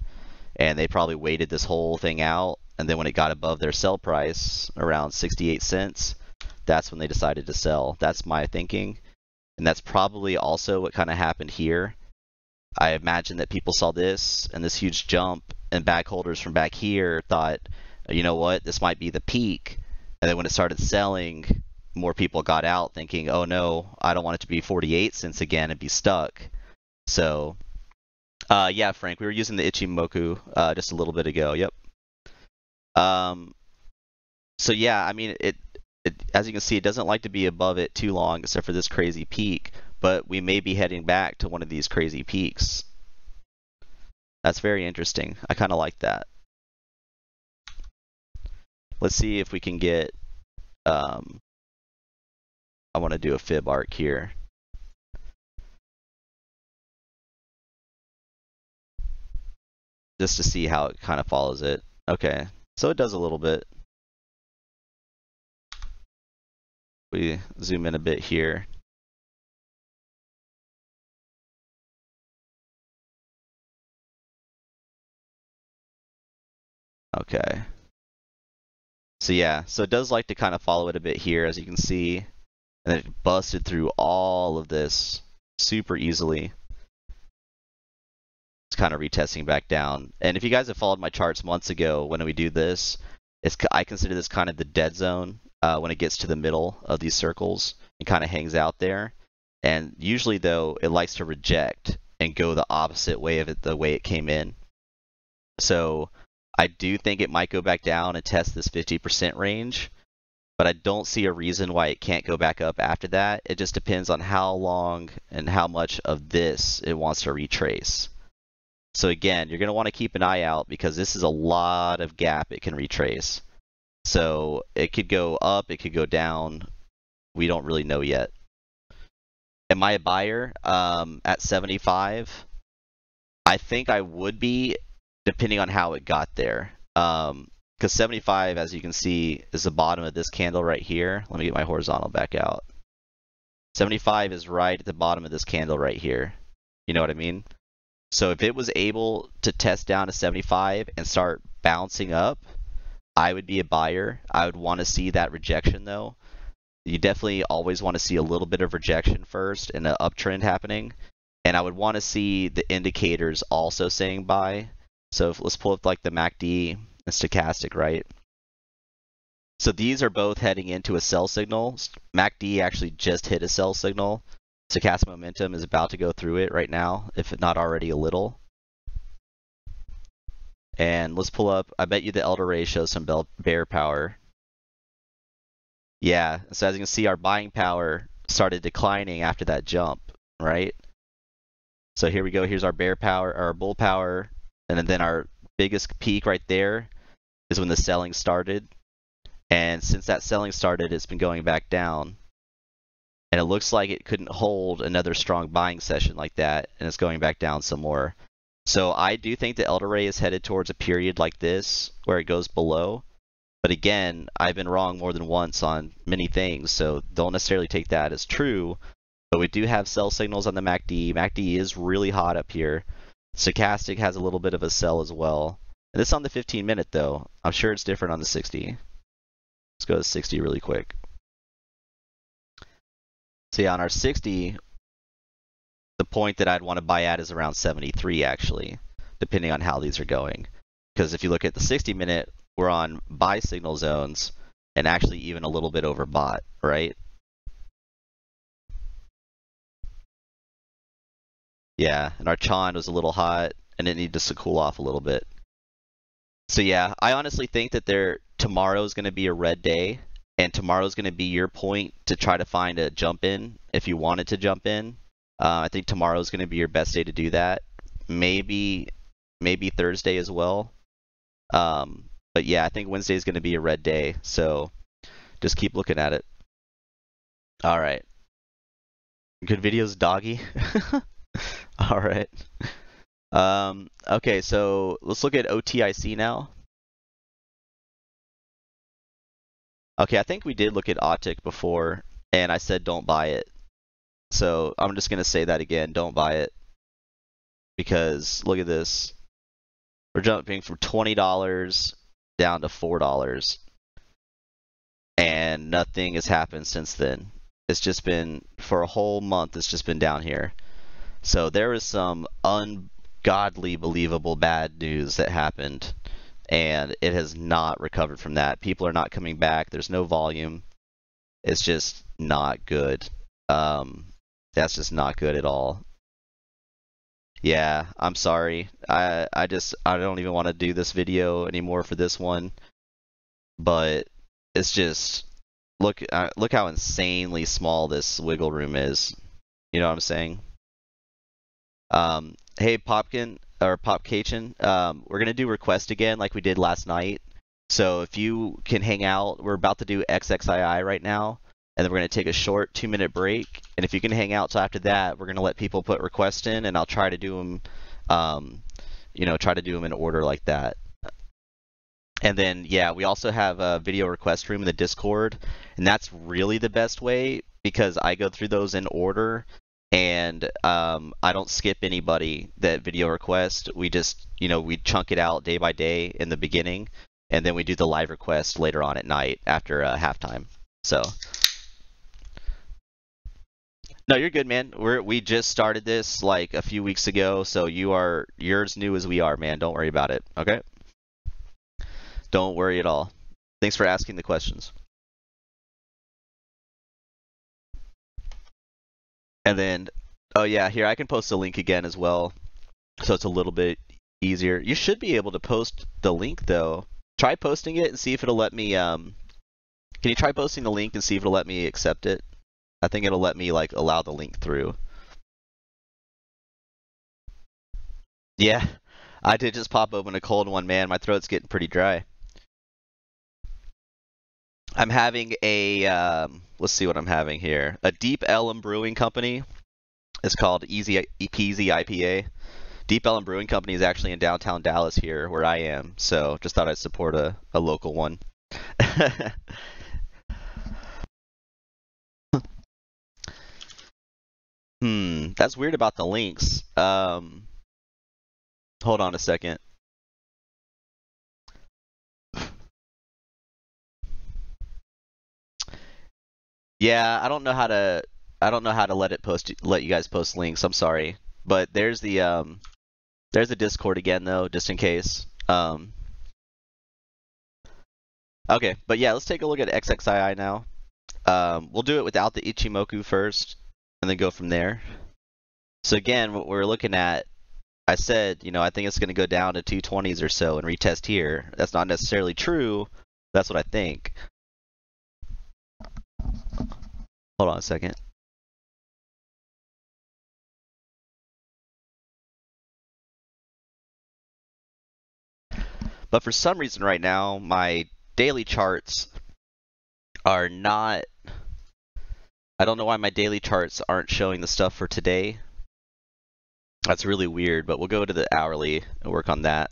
and they probably waited this whole thing out. And then when it got above their sell price, around 68 cents, that's when they decided to sell. That's my thinking. And that's probably also what kind of happened here. I imagine that people saw this and this huge jump, and bag holders from back here thought, you know what, this might be the peak. And then when it started selling, more people got out thinking, oh no, I don't want it to be 48 cents again and be stuck. So yeah, Frank, we were using the Ichimoku just a little bit ago. Yep. So yeah, I mean, it as you can see, it doesn't like to be above it too long, except for this crazy peak. but we may be heading back to one of these crazy peaks. That's very interesting. I kind of like that. Let's see if we can get, I want to do a fib arc here. Just to see how it kind of follows it. Okay, so it does a little bit. We zoom in a bit here. Okay. So yeah, so it does like to kind of follow it a bit here, as you can see. And it busted through all of this super easily. It's kind of retesting back down. And if you guys have followed my charts months ago, when we do this, I consider this kind of the dead zone when it gets to the middle of these circles. It kind of hangs out there. And usually, though, it likes to reject and go the opposite way of it, the way it came in. So I do think it might go back down and test this 50% range, but I don't see a reason why it can't go back up after that. It just depends on how long and how much of this it wants to retrace. So again, you're going to want to keep an eye out because this is a lot of gap it can retrace. So it could go up, it could go down. We don't really know yet. Am I a buyer at 75? I think I would be, depending on how it got there. Because 75, as you can see, is the bottom of this candle right here. Let me get my horizontal back out. 75 is right at the bottom of this candle right here. You know what I mean? So if it was able to test down to 75 and start bouncing up, I would be a buyer. I would want to see that rejection though. You definitely always want to see a little bit of rejection first and an uptrend happening. And I would want to see the indicators also saying buy. So let's pull up like the MACD and stochastic, right? So these are both heading into a sell signal. MACD actually just hit a sell signal. Stochastic momentum is about to go through it right now, if not already a little. And let's pull up, I bet you the elder ray shows some bear power. Yeah, so as you can see, our buying power started declining after that jump, right? So here we go, here's our bear power, our bull power, and then our biggest peak right there is when the selling started. And since that selling started, it's been going back down. And it looks like it couldn't hold another strong buying session like that, and it's going back down some more. So I do think the elder ray is headed towards a period like this where it goes below. But again, I've been wrong more than once on many things, so don't necessarily take that as true. But we do have sell signals on the MACD. MACD is really hot up here. Stochastic has a little bit of a sell as well. And this on the 15-minute though. I'm sure it's different on the 60. Let's go to 60 really quick. So yeah, on our 60, the point that I'd want to buy at is around 73 actually, depending on how these are going. Because if you look at the 60-minute, we're on buy signal zones and actually even a little bit overbought, right? Yeah, and our Chan was a little hot and it needed to cool off a little bit. So yeah, I honestly think that tomorrow is going to be a red day. And tomorrow is going to be your point to try to find a jump in if you wanted to jump in. I think tomorrow is going to be your best day to do that. Maybe Thursday as well. But yeah, I think Wednesday is going to be a red day. So just keep looking at it. All right. Good videos, doggy. All right. Okay, so let's look at OTIC now. Okay, I think we did look at OTIC before, and I said don't buy it. So I'm just going to say that again, don't buy it. Because look at this. We're jumping from $20 down to $4. And nothing has happened since then. It's just been, for a whole month, it's just been down here. So there was some ungodly, believable bad news that happened. And it has not recovered from that. People are not coming back. There's no volume. It's just not good. That's just not good at all. Yeah, I'm sorry. I don't even want to do this video anymore for this one. But it's just look how insanely small this wiggle room is. You know what I'm saying? Hey, Popkin or Popcation, we're gonna do request again like we did last night. So if you can hang out, we're about to do XXII right now, and then we're gonna take a short 2-minute break. And if you can hang out till after that, we're gonna let people put requests in, and I'll try to do them, try to do them in order like that. And then, yeah, we also have a video request room in the Discord, and that's really the best way because I go through those in order, and I don't skip anybody that video request. We just, we chunk it out day by day in the beginning, and then we do the live request later on at night after halftime. So, no, you're good, man. We just started this like a few weeks ago, so you're as new as we are, man. Don't worry about it, okay? Don't worry at all. Thanks for asking the questions. And then, oh yeah, here I can post a link again as well, so it's a little bit easier. You should be able to post the link though. Try posting it and see if it'll let me. Can you try posting the link and see if it'll let me accept it? I think it'll let me like allow the link through. Yeah, I did just pop open a cold one, man. My throat's getting pretty dry. I'm having a, let's see what I'm having here. A Deep Ellum Brewing Company. It's called Easy Peasy IPA. Deep Ellum Brewing Company is actually in downtown Dallas here, where I am. So just thought I'd support a local one. That's weird about the links. Hold on a second. Yeah, I don't know how to let you guys post links. I'm sorry. But there's the Discord again though, just in case. Okay, but yeah, let's take a look at XXII now. We'll do it without the Ichimoku first, and then go from there. So again, what we're looking at, I said, I think it's going to go down to 220s or so and retest here. That's not necessarily true. That's what I think. Hold on a second. But for some reason right now, my daily charts are not. I don't know why my daily charts aren't showing the stuff for today. That's really weird, but we'll go to the hourly and work on that.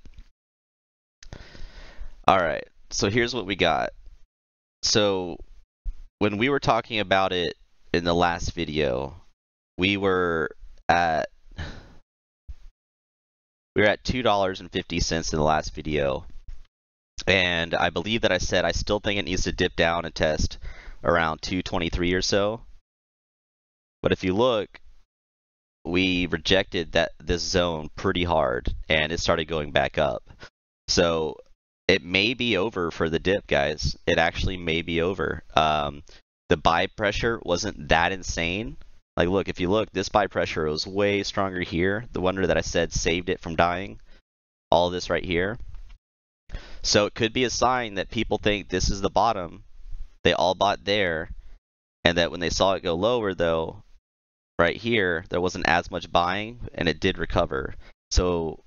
Alright, so here's what we got. So when we were talking about it in the last video, we were at $2.50 in the last video. And I believe that I said I still think it needs to dip down and test around 223 or so. But if you look, we rejected this zone pretty hard and it started going back up. So it may be over for the dip, guys. It actually may be over. The buy pressure wasn't that insane. Like, look, if you look, this buy pressure was way stronger here. The wonder that I said saved it from dying. All of this right here. So it could be a sign that people think this is the bottom. They all bought there. And that when they saw it go lower, though, right here, there wasn't as much buying, and it did recover. So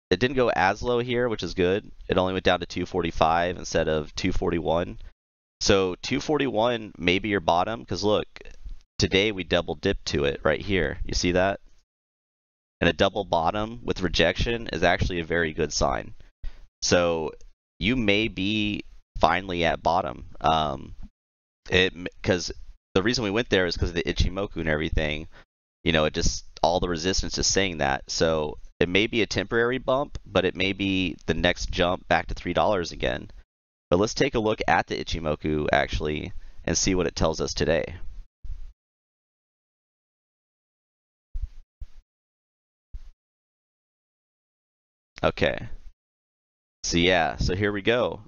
it didn't go as low here, which is good. It only went down to 245 instead of 241. So 241 may be your bottom, because look, today we double dipped to it right here. You see that? And a double bottom with rejection is actually a very good sign. So you may be finally at bottom. Because the reason we went there is because of the Ichimoku and everything. It just, all the resistance is saying that. So it may be a temporary bump, but it may be the next jump back to $3 again. But let's take a look at the Ichimoku actually and see what it tells us today. Okay. So yeah, so here we go.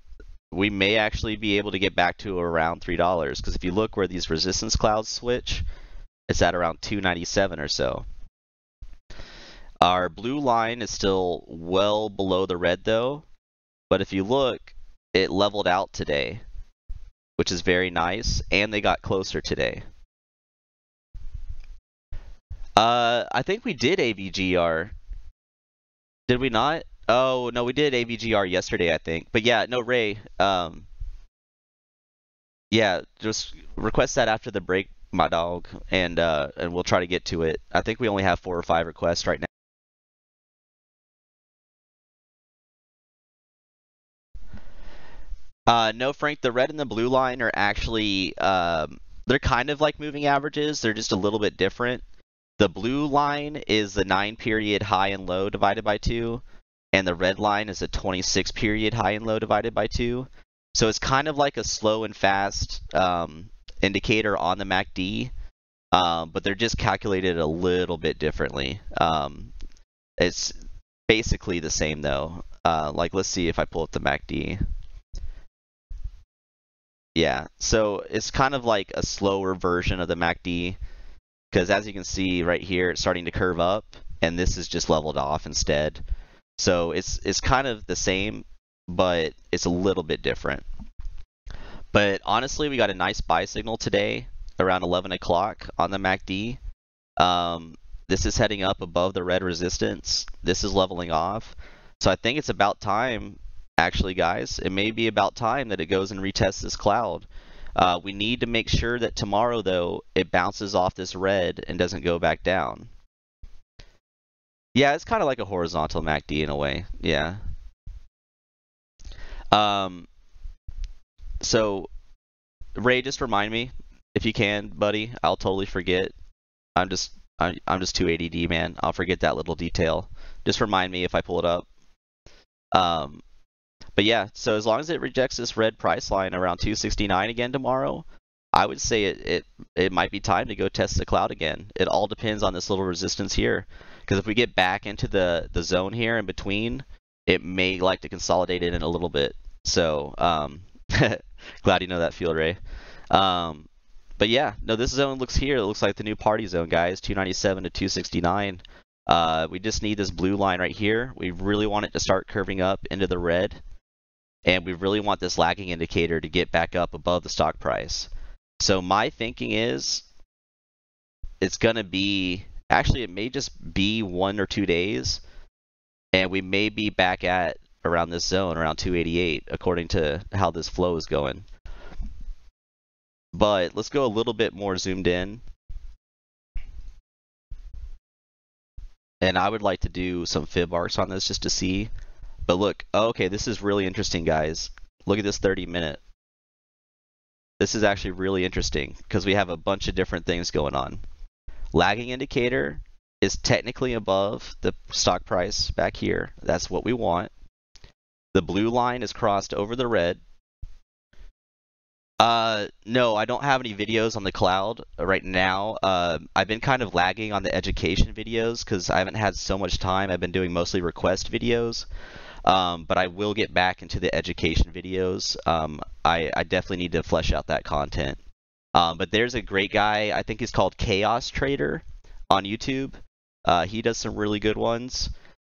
We may actually be able to get back to around $3 because if you look where these resistance clouds switch, it's at around 297 or so. Our blue line is still well below the red though, but if you look, it leveled out today, which is very nice, and they got closer today. I think we did AVGR. Did we not? Oh, no, we did AVGR yesterday, I think. But yeah, no, Ray, yeah, just request that after the break, my dog, and we'll try to get to it. I think we only have 4 or 5 requests right now. No, Frank, the red and the blue line are actually they're kind of like moving averages. They're just a little bit different. The blue line is the 9-period high and low divided by 2, and the red line is a 26-period high and low divided by 2. So it's kind of like a slow and fast indicator on the MACD, but they're just calculated a little bit differently. It's basically the same though. Like, let's see if I pull up the MACD. Yeah, so it's kind of like a slower version of the MACD, because as you can see right here, it's starting to curve up, and this is just leveled off instead. So it's kind of the same, but it's a little bit different. But honestly, we got a nice buy signal today around 11 o'clock on the MACD. This is heading up above the red resistance. This is leveling off. So I think it's about time, actually, guys. It may be about time that it goes and retests this cloud. We need to make sure that tomorrow, though, it bounces off this red and doesn't go back down. Yeah, it's kind of like a horizontal MACD in a way. Yeah. So, Ray, just remind me if you can, buddy. I'll totally forget. I'm just too ADD, man. I'll forget that little detail. Just remind me if I pull it up. But yeah, so as long as it rejects this red price line around 269 again tomorrow, I would say it might be time to go test the cloud again. It all depends on this little resistance here, because if we get back into the zone here in between, it may like to consolidate it in a little bit. So glad you know that field, Ray. But yeah, no, this zone looks here. It looks like the new party zone, guys, 297 to 269. We just need this blue line right here. We really want it to start curving up into the red. And we really want this lagging indicator to get back up above the stock price. So my thinking is it's going to be, actually it may just be 1 or 2 days, and we may be back at around this zone, around 288, according to how this flow is going. But let's go a little bit more zoomed in. And I would like to do some fib arcs on this just to see. But look, okay, this is really interesting, guys. Look at this 30-minute. This is actually really interesting because we have a bunch of different things going on. Lagging indicator is technically above the stock price back here. That's what we want. The blue line is crossed over the red. No, I don't have any videos on the cloud right now. I've been kind of lagging on the education videos because I haven't had so much time. I've been doing mostly request videos. But I will get back into the education videos. I definitely need to flesh out that content. But there's a great guy, I think he's called Chaos Trader on YouTube. He does some really good ones.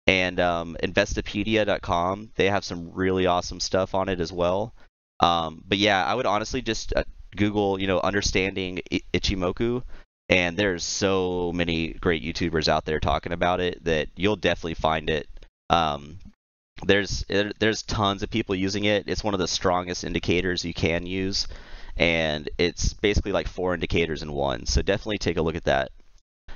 And Investopedia.com, they have some really awesome stuff on it as well. But yeah, I would honestly just Google, understanding Ichimoku. And there's so many great YouTubers out there talking about it that you'll definitely find it. There's tons of people using it. It's one of the strongest indicators you can use, and it's basically like 4 indicators in one. So definitely take a look at that.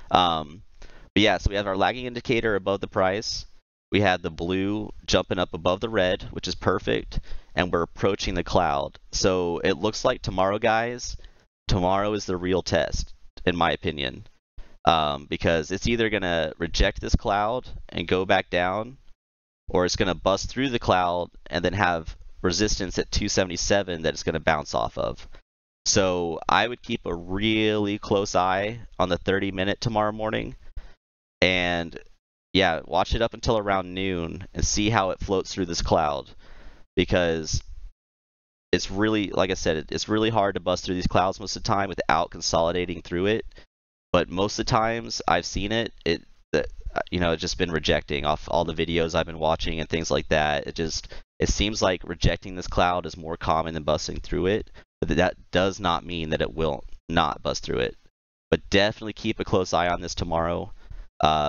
But yeah, so we have our lagging indicator above the price. We had the blue jumping up above the red, which is perfect, and we're approaching the cloud. So it looks like tomorrow, guys, tomorrow is the real test, in my opinion, because it's either going to reject this cloud and go back down, or it's going to bust through the cloud and then have resistance at 277 that it's going to bounce off of. So I would keep a really close eye on the 30-minute tomorrow morning, and yeah, watch it up until around noon and see how it floats through this cloud, because it's really, like I said, it's really hard to bust through these clouds most of the time without consolidating through it. But most of the times I've seen it, it's just been rejecting off all the videos I've been watching and things like that. It seems like rejecting this cloud is more common than busting through it, but that does not mean that it will not bust through it. but definitely keep a close eye on this tomorrow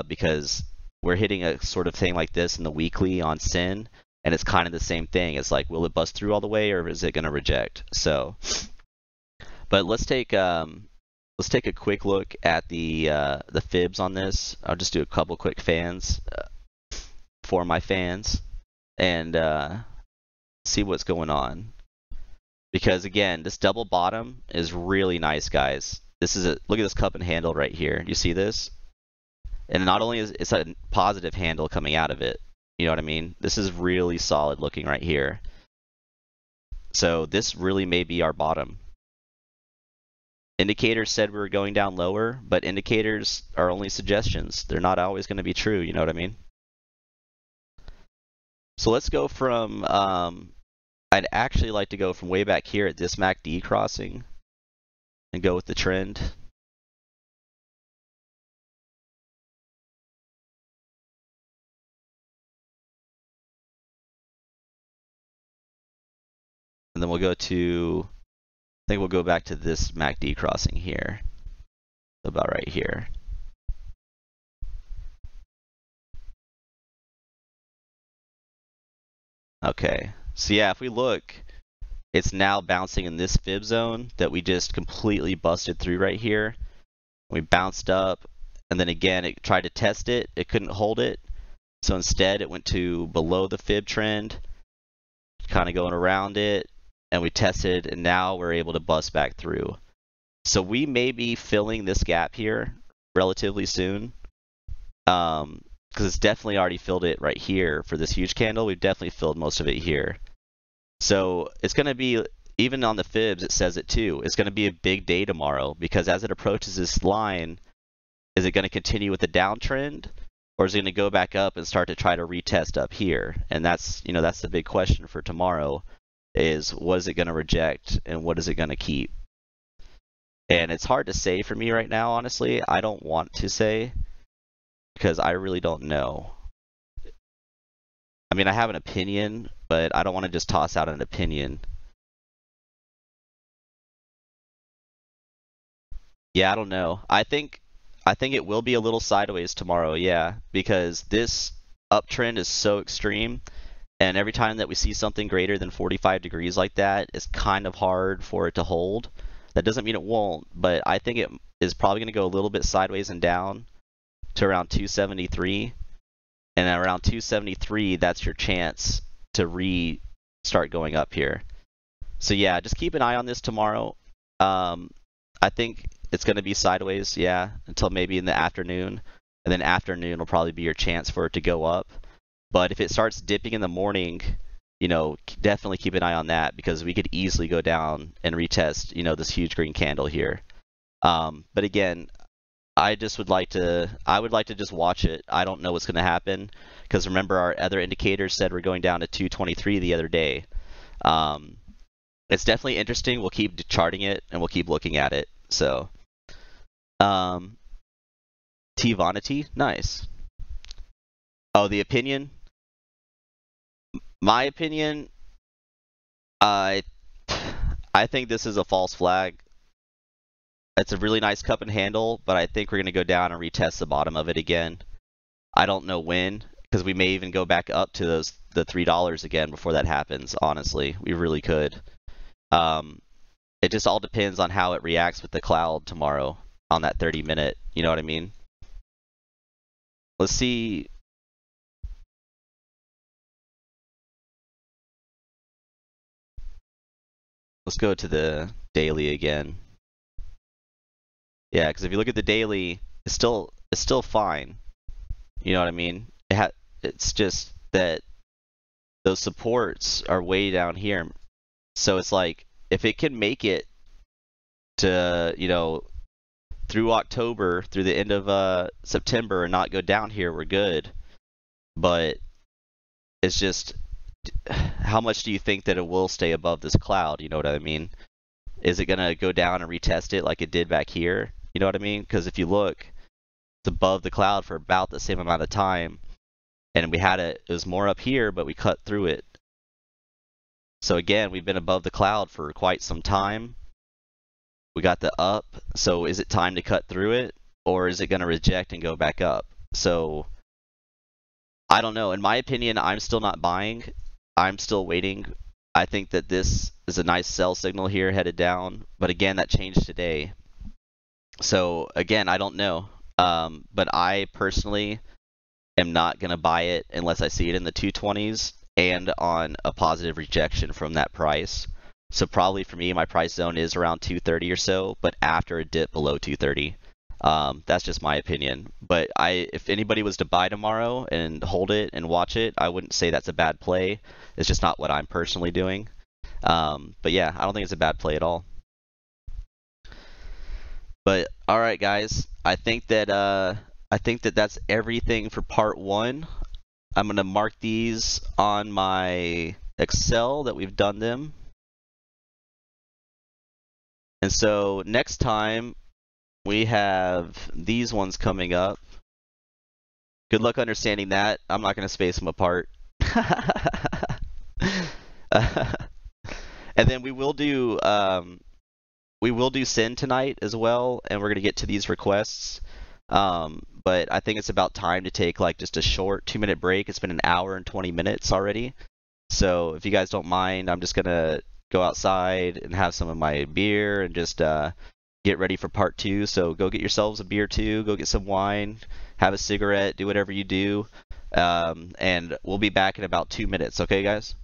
because we're hitting a sort of thing like this in the weekly on Sin, and it's kind of the same thing. It's like, will it bust through all the way, or is it going to reject? So, but let's take a quick look at the fibs on this. I'll just do a couple quick fans for my fans and see what's going on. Because again, this double bottom is really nice, guys. This is look at this cup and handle right here. You see this? And not only is it's a positive handle coming out of it, you know what I mean? This is really solid looking right here. So this really may be our bottom. Indicators said we were going down lower, but indicators are only suggestions. They're not always going to be true, you know what I mean? So let's go from, I'd actually like to go from way back here at this MACD crossing and go with the trend. And then we'll go to, I think we'll go back to this MACD crossing here, about right here. Okay, so yeah, if we look, it's now bouncing in this fib zone that we just completely busted through right here. We bounced up, and then again, it tried to test it. It couldn't hold it. So instead, it went to below the fib trend, kind of going around it, and we tested, and now we're able to bust back through. So we may be filling this gap here relatively soon, because it's definitely already filled it right here for this huge candle. We've definitely filled most of it here. So it's going to be, even on the fibs, it says it too. It's going to be a big day tomorrow, because as it approaches this line, is it going to continue with the downtrend, or is it going to go back up and start to try to retest up here? And that's, you know, that's the big question for tomorrow, is what is it going to reject and what is it going to keep? And it's hard to say for me right now, honestly. I don't want to say, because I really don't know. I mean, I have an opinion, but I don't want to just toss out an opinion. Yeah, I don't know. I think it will be a little sideways tomorrow, yeah, because this uptrend is so extreme, and every time that we see something greater than 45 degrees like that, it's kind of hard for it to hold. That doesn't mean it won't, but I think it is probably going to go a little bit sideways and down to around 273. And at around 273, that's your chance to restart going up here. So yeah, just keep an eye on this tomorrow. I think it's going to be sideways, yeah, until maybe in the afternoon. And then afternoon will probably be your chance for it to go up. But if it starts dipping in the morning, you know, definitely keep an eye on that, because we could easily go down and retest, you know, this huge green candle here. But again, I would like to just watch it. I don't know what's going to happen, because remember, our other indicators said we're going down to 223 the other day. It's definitely interesting. We'll keep charting it and we'll keep looking at it. So, T Vonity, nice. Oh, the opinion. My opinion, I think this is a false flag. It's a really nice cup and handle, but I think we're going to go down and retest the bottom of it again. I don't know when, because we may even go back up to the $3 again before that happens, honestly. We really could. It just all depends on how it reacts with the cloud tomorrow on that 30-minute, you know what I mean? Let's see. Let's go to the daily again. Yeah, because if you look at the daily, it's still fine. You know what I mean? It's just that those supports are way down here. So it's like, if it can make it to, you know, through October, through the end of September, and not go down here, we're good. But it's just, how much do you think that it will stay above this cloud? You know what I mean? Is it going to go down and retest it like it did back here? You know what I mean? Because if you look, it's above the cloud for about the same amount of time. And it was more up here, but we cut through it. So again, we've been above the cloud for quite some time. We got the up, so is it time to cut through it, or is it going to reject and go back up? So I don't know. In my opinion, I'm still not buying. I'm still waiting. I think that this is a nice sell signal here headed down, but again, that changed today. So again, I don't know. But I personally am not going to buy it unless I see it in the 220s and on a positive rejection from that price. So probably for me, my price zone is around 230 or so, but after a dip below 230. That's just my opinion. But if anybody was to buy tomorrow and hold it and watch it, I wouldn't say that's a bad play. It's just not what I'm personally doing. But yeah, I don't think it's a bad play at all. But all right, guys, I think that that's everything for part one. I'm gonna mark these on my Excel that we've done them. And so next time we have these ones coming up. Good luck understanding that. I'm not gonna space them apart. And then we will do sin tonight as well, and we're gonna get to these requests. But I think it's about time to take like just a short 2-minute break. It's been an hour and 20 minutes already. So if you guys don't mind, I'm just gonna go outside and have some of my beer and just get ready for part two. So go get yourselves a beer too. Go get some wine, have a cigarette, do whatever you do, and we'll be back in about 2 minutes. Okay, guys?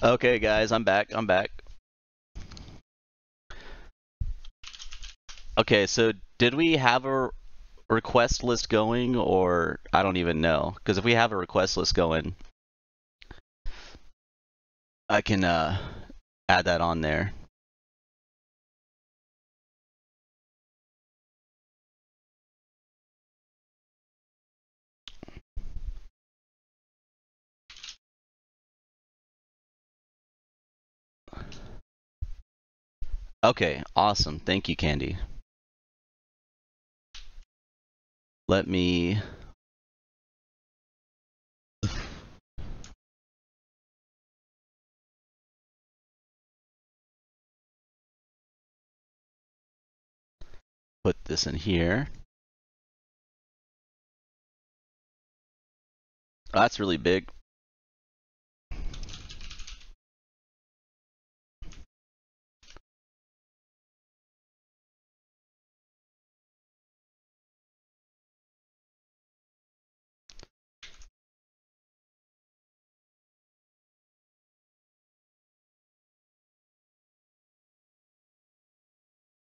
Okay, guys, I'm back. Okay, so did we have a request list going, or I don't even know? Because if we have a request list going, I can add that on there. Okay, awesome. Thank you, Candy. Let me... put this in here. Oh, that's really big.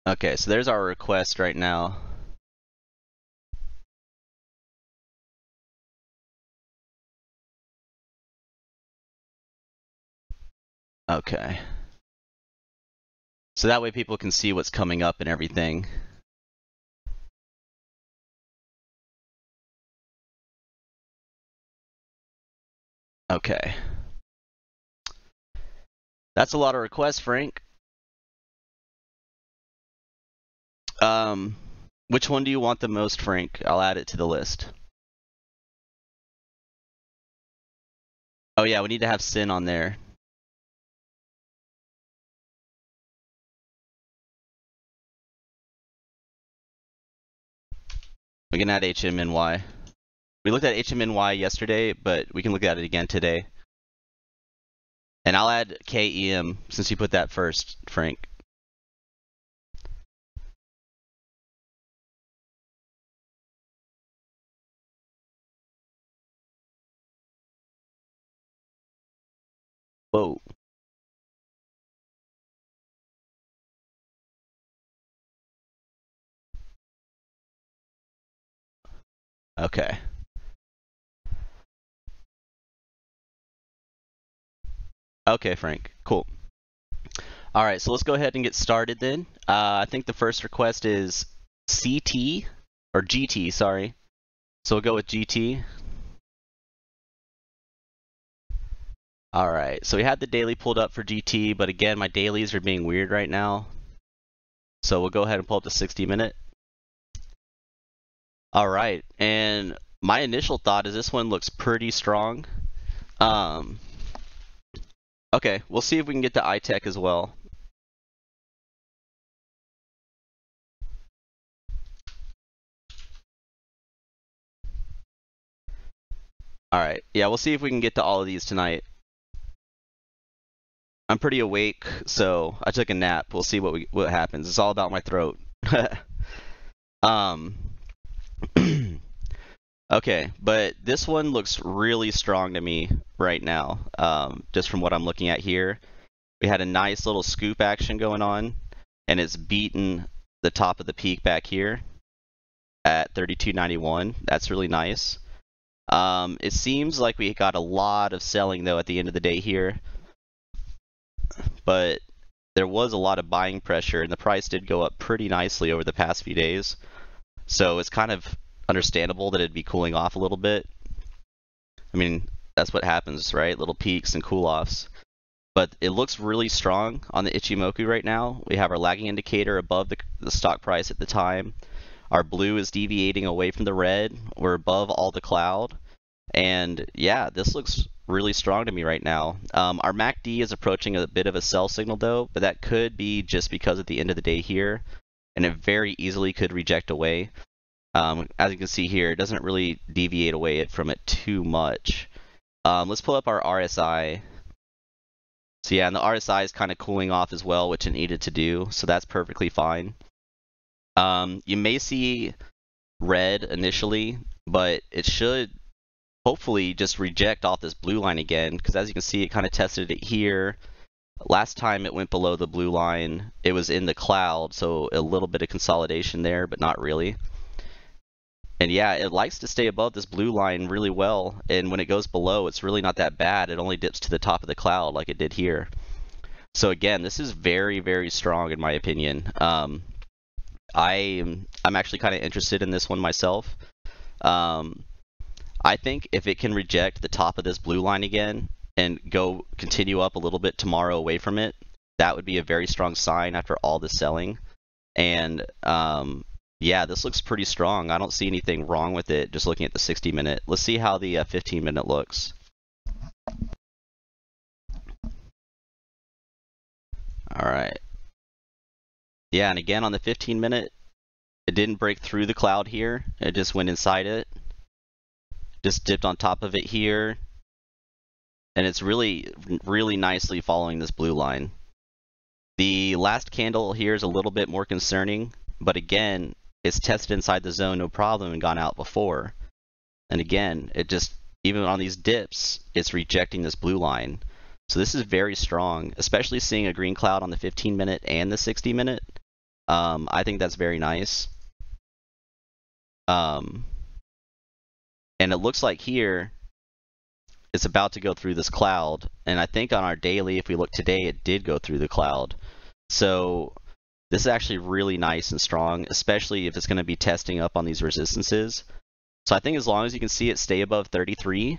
Okay, so there's our request right now. Okay. So that way people can see what's coming up and everything. Okay. That's a lot of requests, Frank. Which one do you want the most, Frank? I'll add it to the list. Oh yeah, we need to have Sin on there. We can add HMNY. We looked at HMNY yesterday, but we can look at it again today. And I'll add KEM since you put that first, Frank. Whoa. Okay. Okay, Frank. Cool. All right, so let's go ahead and get started then. I think the first request is CT, or GT, sorry. So we'll go with GT. All right, so we had the daily pulled up for GT, but again, my dailies are being weird right now. So we'll go ahead and pull up the 60-minute. All right, and my initial thought is this one looks pretty strong. Okay, we'll see if we can get to iTech as well. All right, yeah, we'll see if we can get to all of these tonight. I'm pretty awake, so I took a nap. We'll see what happens. It's all about my throat. Okay, but this one looks really strong to me right now, just from what I'm looking at here. We had a nice little scoop action going on, and it's beaten the top of the peak back here at 32.91. That's really nice. It seems like we got a lot of selling, though, at the end of the day here. But there was a lot of buying pressure, and the price did go up pretty nicely over the past few days. So it's kind of understandable that it'd be cooling off a little bit. I mean, that's what happens, right? Little peaks and cool-offs. But it looks really strong on the Ichimoku right now. We have our lagging indicator above the stock price at the time. Our blue is deviating away from the red. We're above all the cloud. And yeah, this looks really strong to me right now. Our MACD is approaching a bit of a sell signal though, but that could be just because at the end of the day here, and it very easily could reject away. As you can see here, it doesn't really deviate away from it too much. Let's pull up our RSI. So yeah, and the RSI is kind of cooling off as well, which it needed to do, so that's perfectly fine. You may see red initially, but it should hopefully just reject off this blue line again, because as you can see, it kind of tested it here. Last time it went below the blue line, it was in the cloud, so a little bit of consolidation there, but not really. And yeah, it likes to stay above this blue line really well, and when it goes below, it's really not that bad. It only dips to the top of the cloud like it did here. So again, this is very, very strong in my opinion. I'm actually kind of interested in this one myself. I think if it can reject the top of this blue line again and continue up a little bit tomorrow away from it, that would be a very strong sign after all the selling. And yeah, this looks pretty strong. I don't see anything wrong with it just looking at the 60-minute. Let's see how the 15-minute looks. All right. Yeah, and again on the 15-minute, it didn't break through the cloud here. It just went inside it. Just dipped on top of it here. And it's really, really nicely following this blue line. The last candle here is a little bit more concerning, but again, it's tested inside the zone no problem and gone out before. And again, it just, even on these dips, it's rejecting this blue line. So this is very strong, especially seeing a green cloud on the 15-minute and the 60-minute. I think that's very nice. And it looks like here, it's about to go through this cloud. And I think on our daily, if we look today, it did go through the cloud. So this is actually really nice and strong, especially if it's going to be testing up on these resistances. So I think as long as you can see it stay above 33,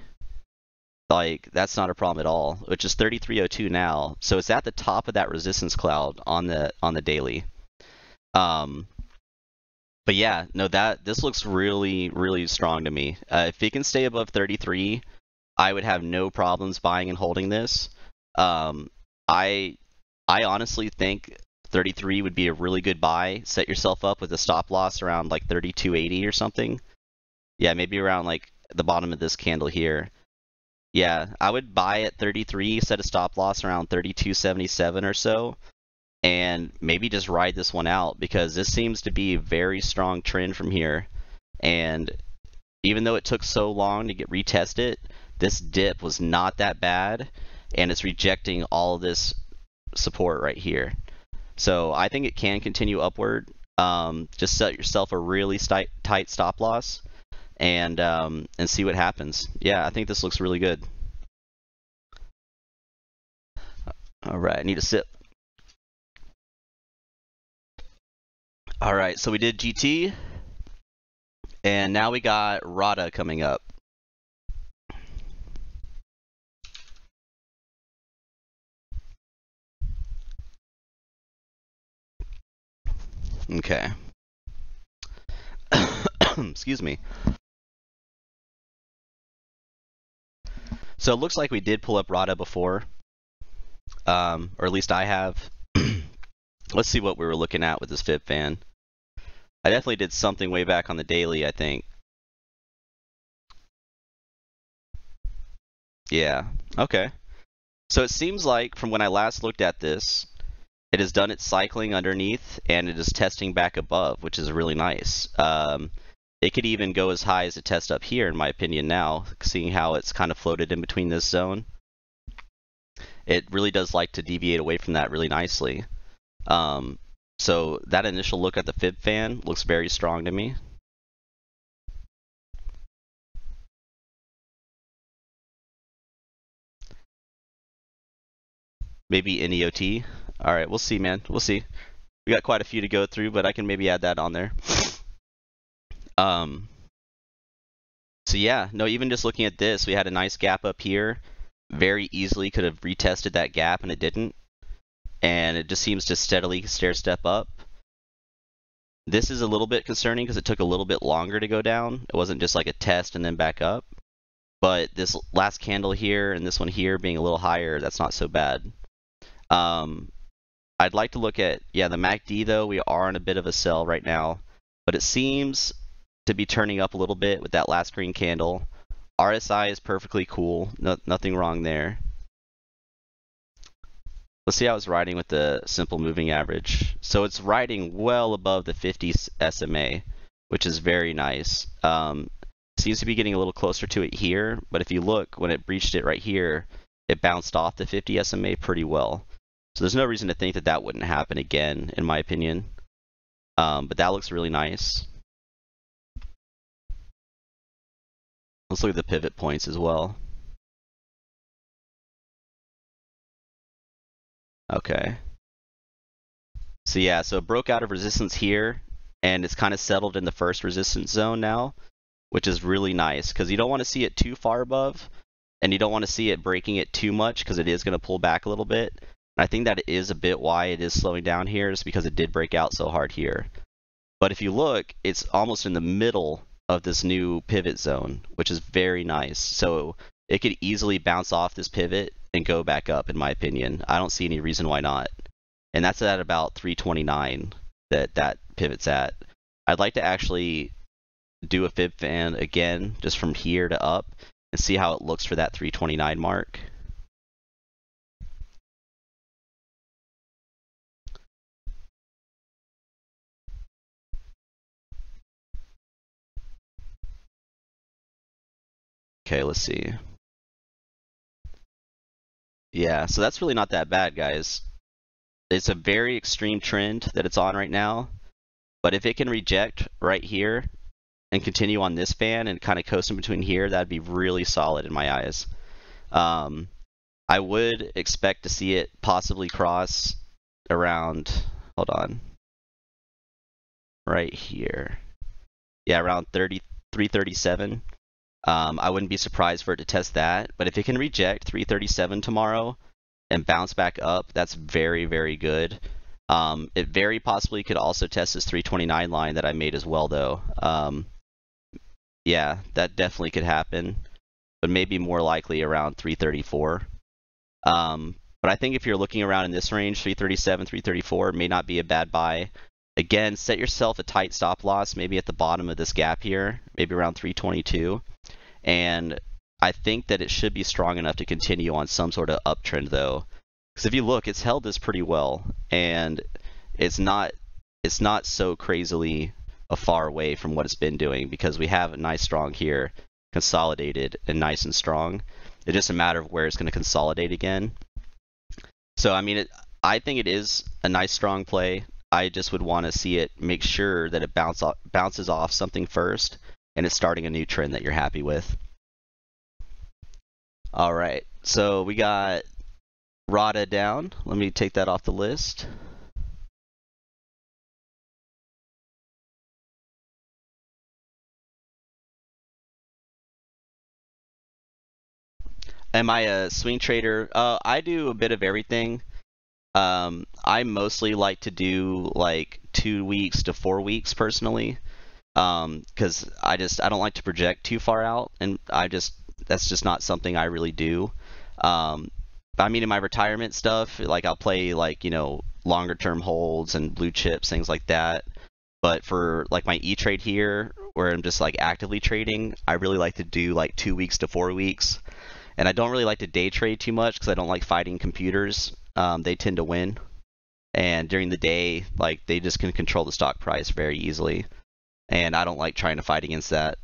like that's not a problem at all, which is 33.02 now. So it's at the top of that resistance cloud on the daily. But yeah, no, this looks really, really strong to me. If it can stay above 33, I would have no problems buying and holding this. I honestly think 33 would be a really good buy. Set yourself up with a stop loss around like 32.80 or something. Yeah, maybe around like the bottom of this candle here. Yeah, I would buy at 33, set a stop loss around 32.77 or so, and maybe just ride this one out because this seems to be a very strong trend from here. And even though it took so long to get retested, this dip was not that bad, and it's rejecting all of this support right here. So I think it can continue upward. Just set yourself a really tight stop loss and see what happens. Yeah, I think this looks really good. All right, I need a sip. All right, so we did GT, and now we got RADA coming up. Okay. Excuse me. So it looks like we did pull up RADA before, or at least I have. Let's see what we were looking at with this fib fan. I definitely did something way back on the daily, I think. Yeah, okay. So it seems like from when I last looked at this, it has done its cycling underneath and it is testing back above, which is really nice. It could even go as high as a test up here, in my opinion now, seeing how it's kind of floated in between this zone. It really does like to deviate away from that really nicely. So that initial look at the fib fan looks very strong to me. Maybe NEOT. All right, we'll see, man. We'll see. We got quite a few to go through, but I can maybe add that on there. So yeah, no, even just looking at this, we had a nice gap up here. Very easily could have retested that gap, and it didn't. And it just seems to steadily stair-step up. This is a little bit concerning because it took a little bit longer to go down. It wasn't just like a test and then back up. But this last candle here and this one here being a little higher, that's not so bad. I'd like to look at, yeah, the MACD though. We are in a bit of a sell right now, but it seems to be turning up a little bit with that last green candle. RSI is perfectly cool, nothing wrong there. Let's see how it's riding with the simple moving average. So it's riding well above the 50 SMA, which is very nice. seems to be getting a little closer to it here, but if you look, when it breached it right here, it bounced off the 50 SMA pretty well. So there's no reason to think that that wouldn't happen again, in my opinion. But that looks really nice. Let's look at the pivot points as well. Okay. So yeah, so it broke out of resistance here, and it's kind of settled in the first resistance zone now, which is really nice because you don't want to see it too far above, and you don't want to see it breaking it too much because it is going to pull back a little bit. And I think that is a bit why it is slowing down here, is because it did break out so hard here. But if you look, it's almost in the middle of this new pivot zone, which is very nice. So it could easily bounce off this pivot and go back up, in my opinion. I don't see any reason why not. And that's at about 329 that pivot's at. I'd like to actually do a fib fan again, just from here to up, and see how it looks for that 329 mark. Okay, let's see. Yeah, so that's really not that bad, guys. It's a very extreme trend that it's on right now, but if it can reject right here and continue on this fan and kind of coast in between here, that'd be really solid in my eyes. I would expect to see it possibly cross around, hold on, right here. Yeah, around 337. I wouldn't be surprised for it to test that, but if it can reject 337 tomorrow and bounce back up, that's very, very good. It very possibly could also test this 329 line that I made as well, though. Yeah, that definitely could happen, but maybe more likely around 334. But I think if you're looking around in this range, 337, 334 may not be a bad buy. Again, set yourself a tight stop loss, maybe at the bottom of this gap here, maybe around 322. And I think that it should be strong enough to continue on some sort of uptrend, though. Because if you look, it's held this pretty well, and it's not so crazily far away from what it's been doing, because we have a nice strong here, consolidated and nice and strong. It's just a matter of where it's going to consolidate again. So I mean, I think it is a nice strong play. I just would want to see it, make sure that it bounces off something first, and it's starting a new trend that you're happy with. All right, so we got RADA down. Let me take that off the list. Am I a swing trader? I do a bit of everything. I mostly like to do like 2 weeks to 4 weeks personally, because I don't like to project too far out, and that's just not something I really do. I mean, in my retirement stuff, like I'll play like, longer term holds and blue chips, things like that. But for like my E-Trade here, where I'm just like actively trading, I really like to do like 2 weeks to 4 weeks. And I don't really like to day trade too much because I don't like fighting computers. They tend to win. And during the day, like they just can control the stock price very easily. And I don't like trying to fight against that.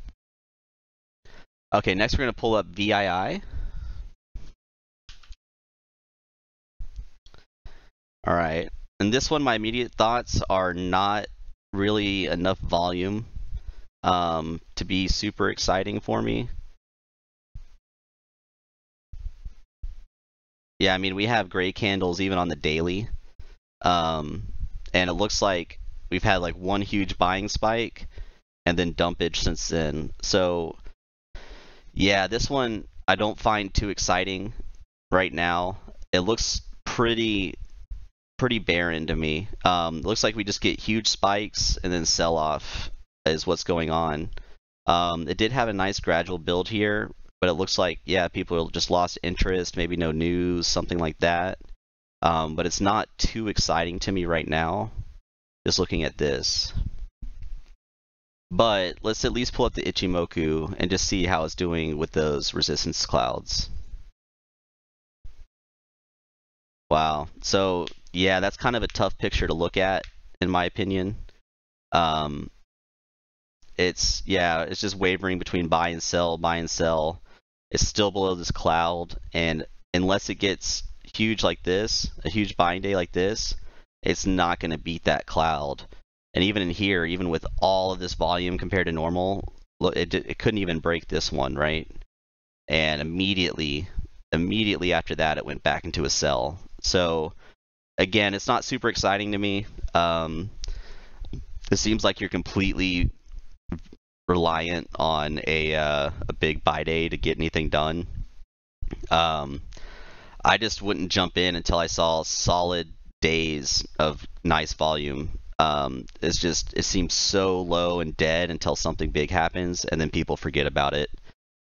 Okay, next we're going to pull up VII. All right. And this one, my immediate thoughts are not really enough volume to be super exciting for me. Yeah, I mean, we have gray candles even on the daily. And it looks like we've had like one huge buying spike and then dumpage since then. So yeah, this one I don't find too exciting right now. It looks pretty barren to me. Looks like we just get huge spikes and then sell off is what's going on. It did have a nice gradual build here, but it looks like, yeah, people just lost interest, maybe no news, something like that. But it's not too exciting to me right now, just looking at this. But let's at least pull up the Ichimoku and just see how it's doing with those resistance clouds. Wow. So yeah, that's kind of a tough picture to look at, in my opinion. yeah, it's just wavering between buy and sell, buy and sell. It's still below this cloud, and unless it gets huge like this, a huge buying day like this, it's not going to beat that cloud. And even in here, even with all of this volume compared to normal, look, it couldn't even break this one, right? And immediately after that, it went back into a sell. So again, it's not super exciting to me. It seems like you're completely reliant on a big buy day to get anything done. I just wouldn't jump in until I saw solid days of nice volume. It seems so low and dead until something big happens, and then people forget about it.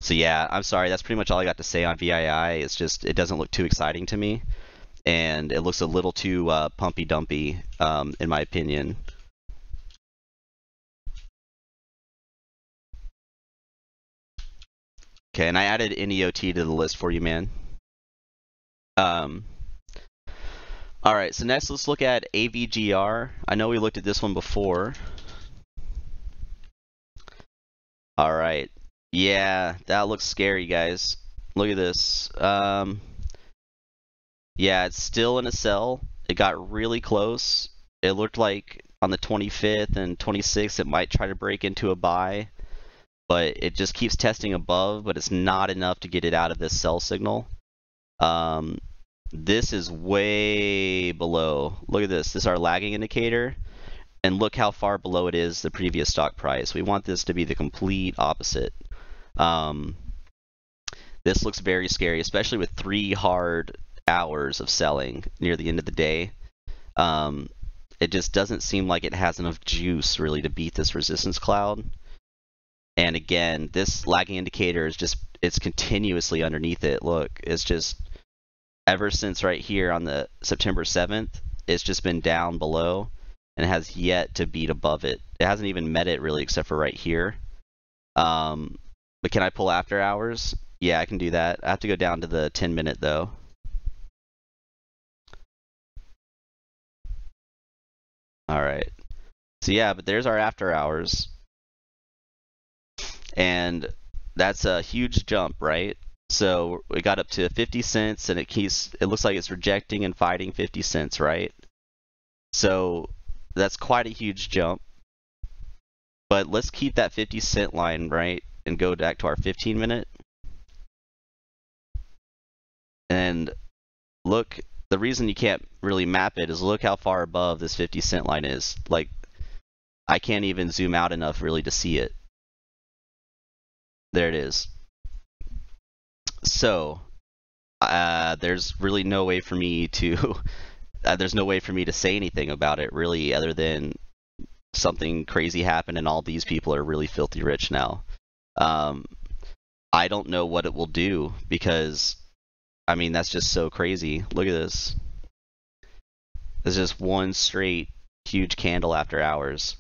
So yeah, I'm sorry. That's pretty much all I got to say on VII. It's just it doesn't look too exciting to me, and it looks a little too pumpy dumpy, in my opinion. Okay, and I added NEOT to the list for you, man. All right, so next let's look at AVGR. I know we looked at this one before. All right. Yeah, that looks scary, guys. Look at this. Yeah, it's still in a sell. It got really close. It looked like on the 25th and 26th it might try to break into a buy, but it just keeps testing above, but it's not enough to get it out of this sell signal. This is way below. Look at this. This is our lagging indicator, and look how far below it is the previous stock price. We want this to be the complete opposite. This looks very scary, especially with 3 hard hours of selling near the end of the day. It just doesn't seem like it has enough juice really to beat this resistance cloud. And again, this lagging indicator is just, it's continuously underneath it. Look, it's just, ever since right here on the September 7th, it's just been down below and has yet to beat above it. It hasn't even met it really except for right here. But can I pull after hours? Yeah, I can do that. I have to go down to the 10-minute though. All right. So yeah, but there's our after hours. And that's a huge jump, right? So we got up to 50 cents and it looks like it's rejecting and fighting 50 cents, right? So that's quite a huge jump. But let's keep that 50-cent line, right? And go back to our 15-minute. And look, the reason you can't really map it is look how far above this 50-cent line is. Like, I can't even zoom out enough really to see it. There it is. So, there's really no way for me to there's no way for me to say anything about it really, other than something crazy happened and all these people are really filthy rich now. I don't know what it will do because, I mean, that's just so crazy. Look at this. There's just one straight huge candle after hours.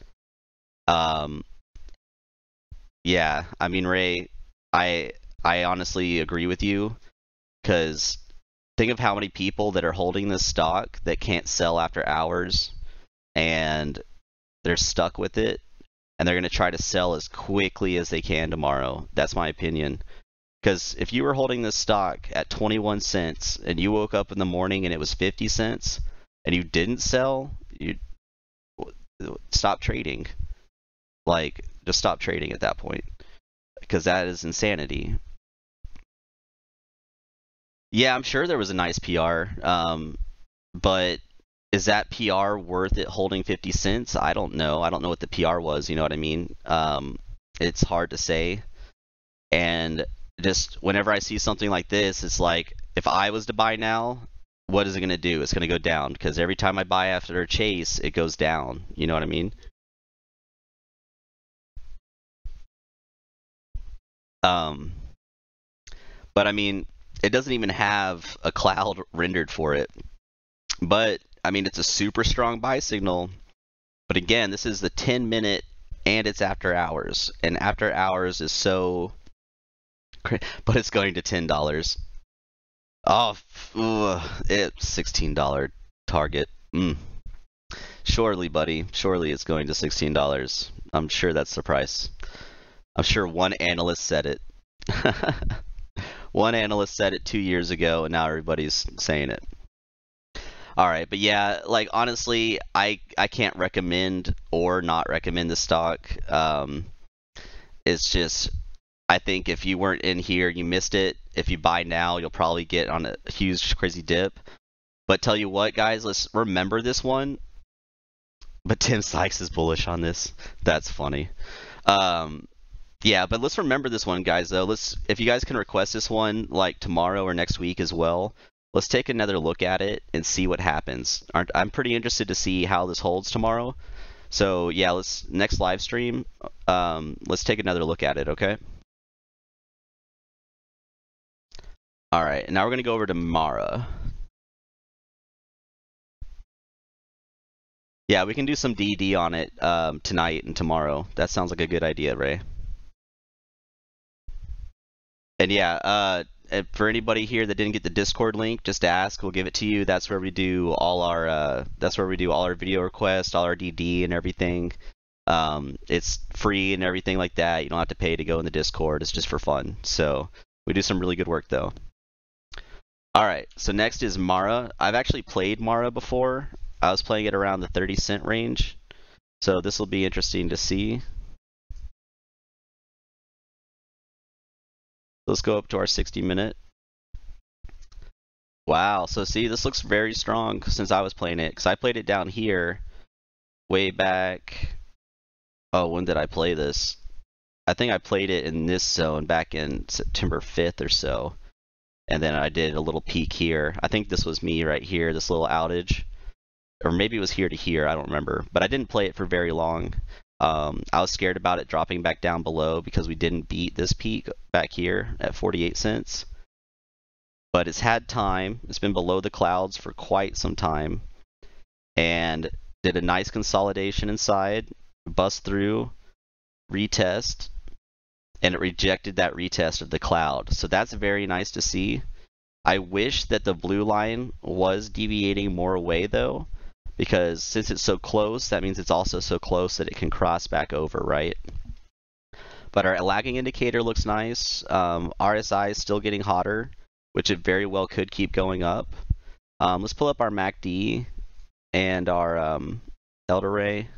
Yeah, I mean, Ray, I honestly agree with you, because think of how many people that are holding this stock that can't sell after hours, and they're stuck with it, and they're going to try to sell as quickly as they can tomorrow. That's my opinion. Because if you were holding this stock at 21 cents and you woke up in the morning and it was 50 cents and you didn't sell, you stop trading. Like, just stop trading at that point, because that is insanity. Yeah, I'm sure there was a nice PR, but is that PR worth it holding 50 cents? I don't know. I don't know what the PR was, you know what I mean? It's hard to say. And just whenever I see something like this, it's like, if I was to buy now, what is it going to do? It's going to go down, because every time I buy after a chase, it goes down. You know what I mean? But I mean, it doesn't even have a cloud rendered for it. But I mean, it's a super strong buy signal. But again, this is the 10-minute and it's after hours. And after hours is so, but it's going to $10. Oh, it's $16 target. Surely, buddy. Surely it's going to $16. I'm sure that's the price. I'm sure one analyst said it. One analyst said it 2 years ago, and now everybody's saying it. All right, but yeah, like honestly, I can't recommend or not recommend the stock. It's just I think if you weren't in here, you missed it. If you buy now, you'll probably get on a huge crazy dip. But tell you what, guys, let's remember this one. But Tim Sykes is bullish on this. That's funny. Yeah, but let's remember this one, guys. Though, if you guys can request this one like tomorrow or next week as well. Let's take another look at it and see what happens. I'm pretty interested to see how this holds tomorrow. So yeah, next live stream. Let's take another look at it. Okay. All right. Now we're gonna go over to Mara. Yeah, we can do some DD on it tonight and tomorrow. That sounds like a good idea, Ray. And yeah, for anybody here that didn't get the Discord link, just ask. We'll give it to you. That's where we do all our video requests, all our DD and everything. It's free and everything like that. You don't have to pay to go in the Discord. It's just for fun. So we do some really good work though. All right. So next is Mara. I've actually played Mara before. I was playing it around the 30-cent range. So this will be interesting to see. Let's go up to our 60-minute. Wow, so see, this looks very strong since I was playing it, because I played it down here way back. Oh, when did I play this? I think I played it in this zone back in September 5th or so. And then I did a little peek here. I think this was me right here, this little outage. Or maybe it was here to here, I don't remember. But I didn't play it for very long. I was scared about it dropping back down below because we didn't beat this peak back here at 48 cents. But it's had time. It's been below the clouds for quite some time. And did a nice consolidation inside, bust through, retest, and it rejected that retest of the cloud. So that's very nice to see. I wish that the blue line was deviating more away though, because since it's so close, that means it's also so close that it can cross back over, right? But our lagging indicator looks nice. RSI is still getting hotter, which it very well could keep going up. Let's pull up our MACD and our elder ray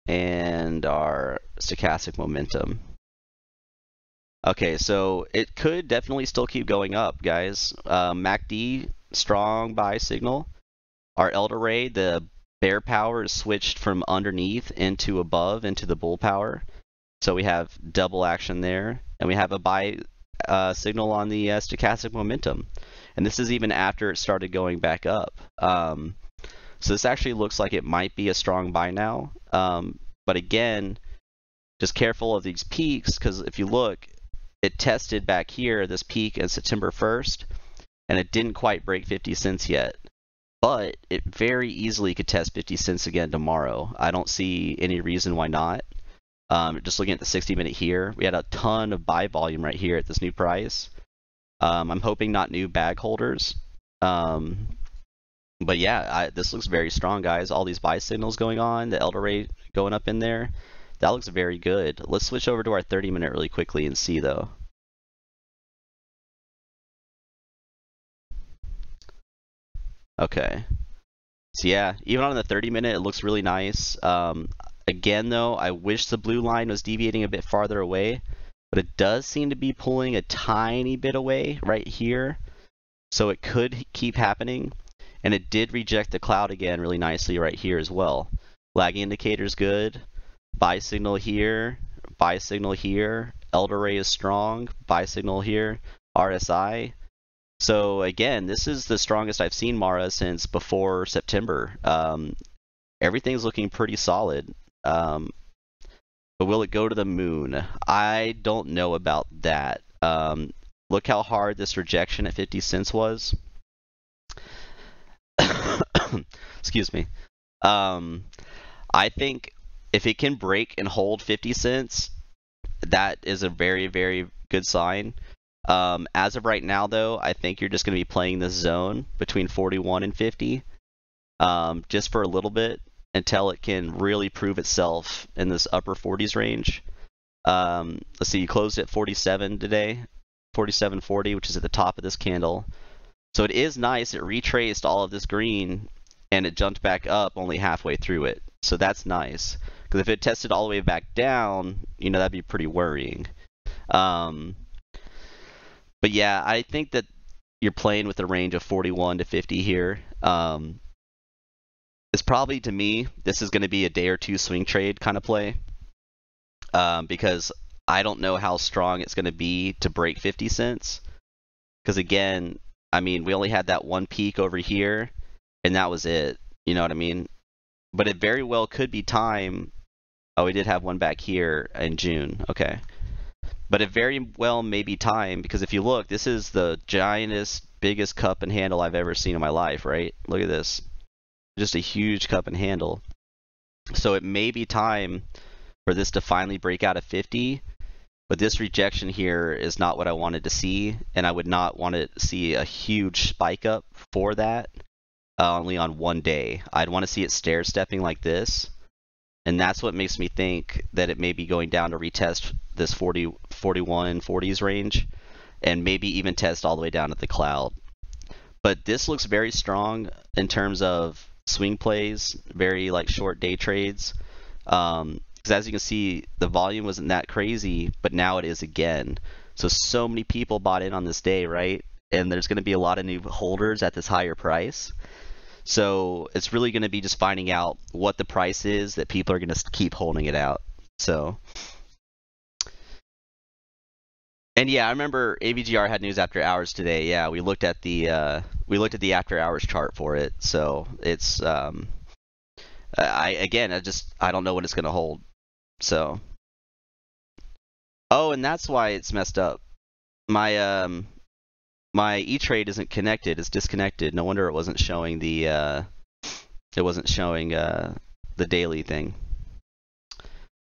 and our stochastic momentum. Okay, so it could definitely still keep going up, guys. MACD, strong buy signal. Our elder ray, the bear power is switched from underneath into above into the bull power. So we have double action there. And we have a buy signal on the stochastic momentum. And this is even after it started going back up. So this actually looks like it might be a strong buy now. But again, just careful of these peaks, because if you look, it tested back here, this peak in September 1st, and it didn't quite break 50 cents yet. But it very easily could test 50 cents again tomorrow. I don't see any reason why not. Just looking at the 60-minute here, we had a ton of buy volume right here at this new price. I'm hoping not new bag holders. But yeah, this looks very strong, guys. All these buy signals going on, the elder rate going up in there. That looks very good. Let's switch over to our 30-minute really quickly and see, though. Okay. So yeah, even on the 30-minute, it looks really nice. Again, though, I wish the blue line was deviating a bit farther away, but it does seem to be pulling a tiny bit away right here. So it could keep happening. And it did reject the cloud again really nicely right here as well. Lagging indicator's good. Buy signal here. Buy signal here. Elder ray is strong. Buy signal here. RSI. So again, this is the strongest I've seen Mara since before September. Everything's looking pretty solid. But will it go to the moon? I don't know about that. Look how hard this rejection at 50 cents was. Excuse me. I think if it can break and hold 50 cents, that is a very, very good sign. As of right now, though, I think you're just going to be playing this zone between 41 and 50, just for a little bit. until it can really prove itself in this upper 40s range. Let's see, you closed at 47 today, 47.40, which is at the top of this candle. So it is nice. It retraced all of this green and it jumped back up only halfway through it. So that's nice. Because if it tested all the way back down, that'd be pretty worrying. But yeah, I think that you're playing with a range of 41 to 50 here. It's probably, to me, this is going to be a day or two swing trade kind of play. Because I don't know how strong it's going to be to break 50 cents. Because again, we only had that one peak over here, and that was it. You know what I mean? But it very well could be time. Oh, we did have one back here in June. Okay. But it very well may be time, because if you look, this is the giantest, biggest cup and handle I've ever seen in my life, right? Look at this. Just a huge cup and handle. So it may be time for this to finally break out of 50. But this rejection here is not what I wanted to see, and I would not want to see a huge spike up for that only on one day. I'd want to see it stair-stepping like this, and that's what makes me think that it may be going down to retest this 41, 40s range, and maybe even test all the way down at the cloud. But this looks very strong in terms of swing plays, very like short day trades. Because as you can see, the volume wasn't that crazy, but now it is again. So many people bought in on this day, right? And there's going to be a lot of new holders at this higher price. So it's really going to be just finding out what the price is that people are going to keep holding it out. So, and yeah, I remember AVGR had news after hours today. Yeah, we looked at the after hours chart for it. So it's I don't know what it's going to hold. So, oh, and that's why it's messed up. My E-Trade isn't connected; it's disconnected. No wonder it wasn't showing the daily thing.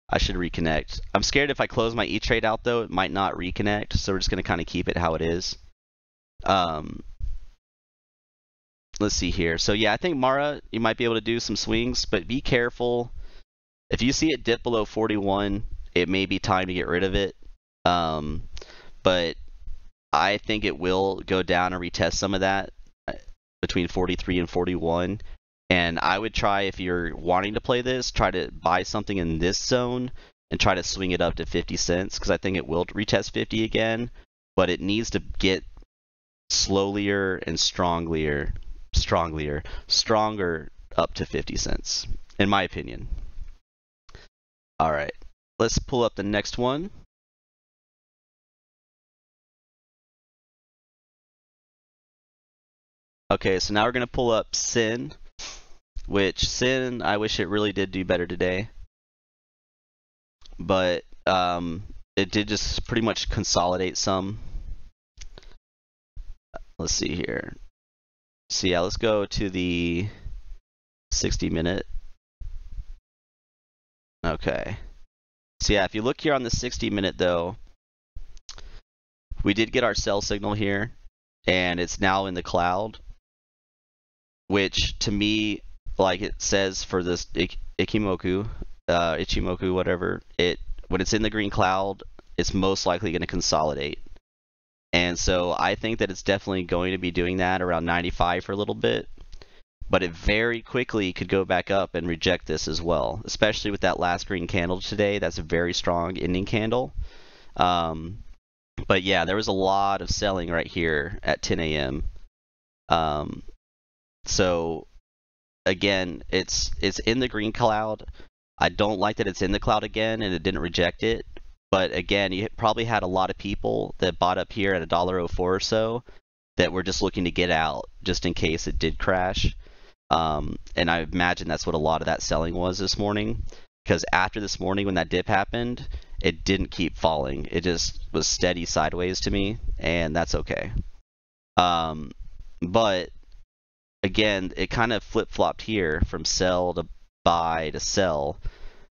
I should reconnect. I'm scared if I close my E-Trade out though, it might not reconnect. So we're just gonna kind of keep it how it is. Let's see here. So yeah, I think Mara, you might be able to do some swings, but be careful. If you see it dip below 41, it may be time to get rid of it. But I think it will go down and retest some of that between 43 and 41. And I would try, if you're wanting to play this, try to buy something in this zone and try to swing it up to 50 cents, because I think it will retest 50 again. But it needs to get stronger up to 50 cents, in my opinion. All right, let's pull up the next one. Okay, so now we're going to pull up Sin, which Sin, I wish it really did do better today. But it did just pretty much consolidate some. Let's see here. So yeah, let's go to the 60-minute. Okay. So yeah, if you look here on the 60-minute though, we did get our sell signal here, and it's now in the cloud, which to me, like it says for this Ichimoku, whatever, when it's in the green cloud, it's most likely going to consolidate. And so I think that it's definitely going to be doing that around 95 for a little bit. But it very quickly could go back up and reject this as well, especially with that last green candle today. That's a very strong ending candle. But yeah, there was a lot of selling right here at 10 a.m. So again, it's in the green cloud. I don't like that it's in the cloud again and it didn't reject it. But again, you probably had a lot of people that bought up here at $1.04 or so that were just looking to get out just in case it did crash. And I imagine that's what a lot of that selling was this morning, because after this morning when that dip happened, it didn't keep falling. It just was steady sideways to me, and that's okay. But again, it kind of flip-flopped here from sell to buy to sell.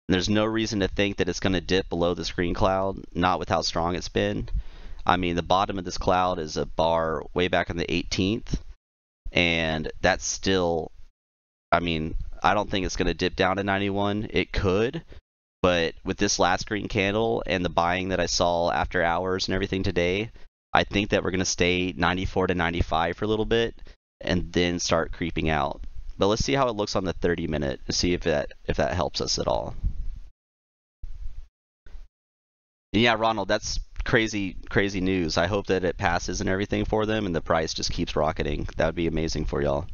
And there's no reason to think that it's going to dip below this green cloud, not with how strong it's been. I mean, the bottom of this cloud is a bar way back on the 18th, and that's still, I mean, I don't think it's going to dip down to 91. It could, but with this last green candle and the buying that I saw after hours and everything today, I think that we're going to stay 94 to 95 for a little bit and then start creeping out. But let's see how it looks on the 30-minute and see if that helps us at all. And yeah, Ronald, that's crazy news. I hope that it passes and everything for them and the price just keeps rocketing. That would be amazing for y'all.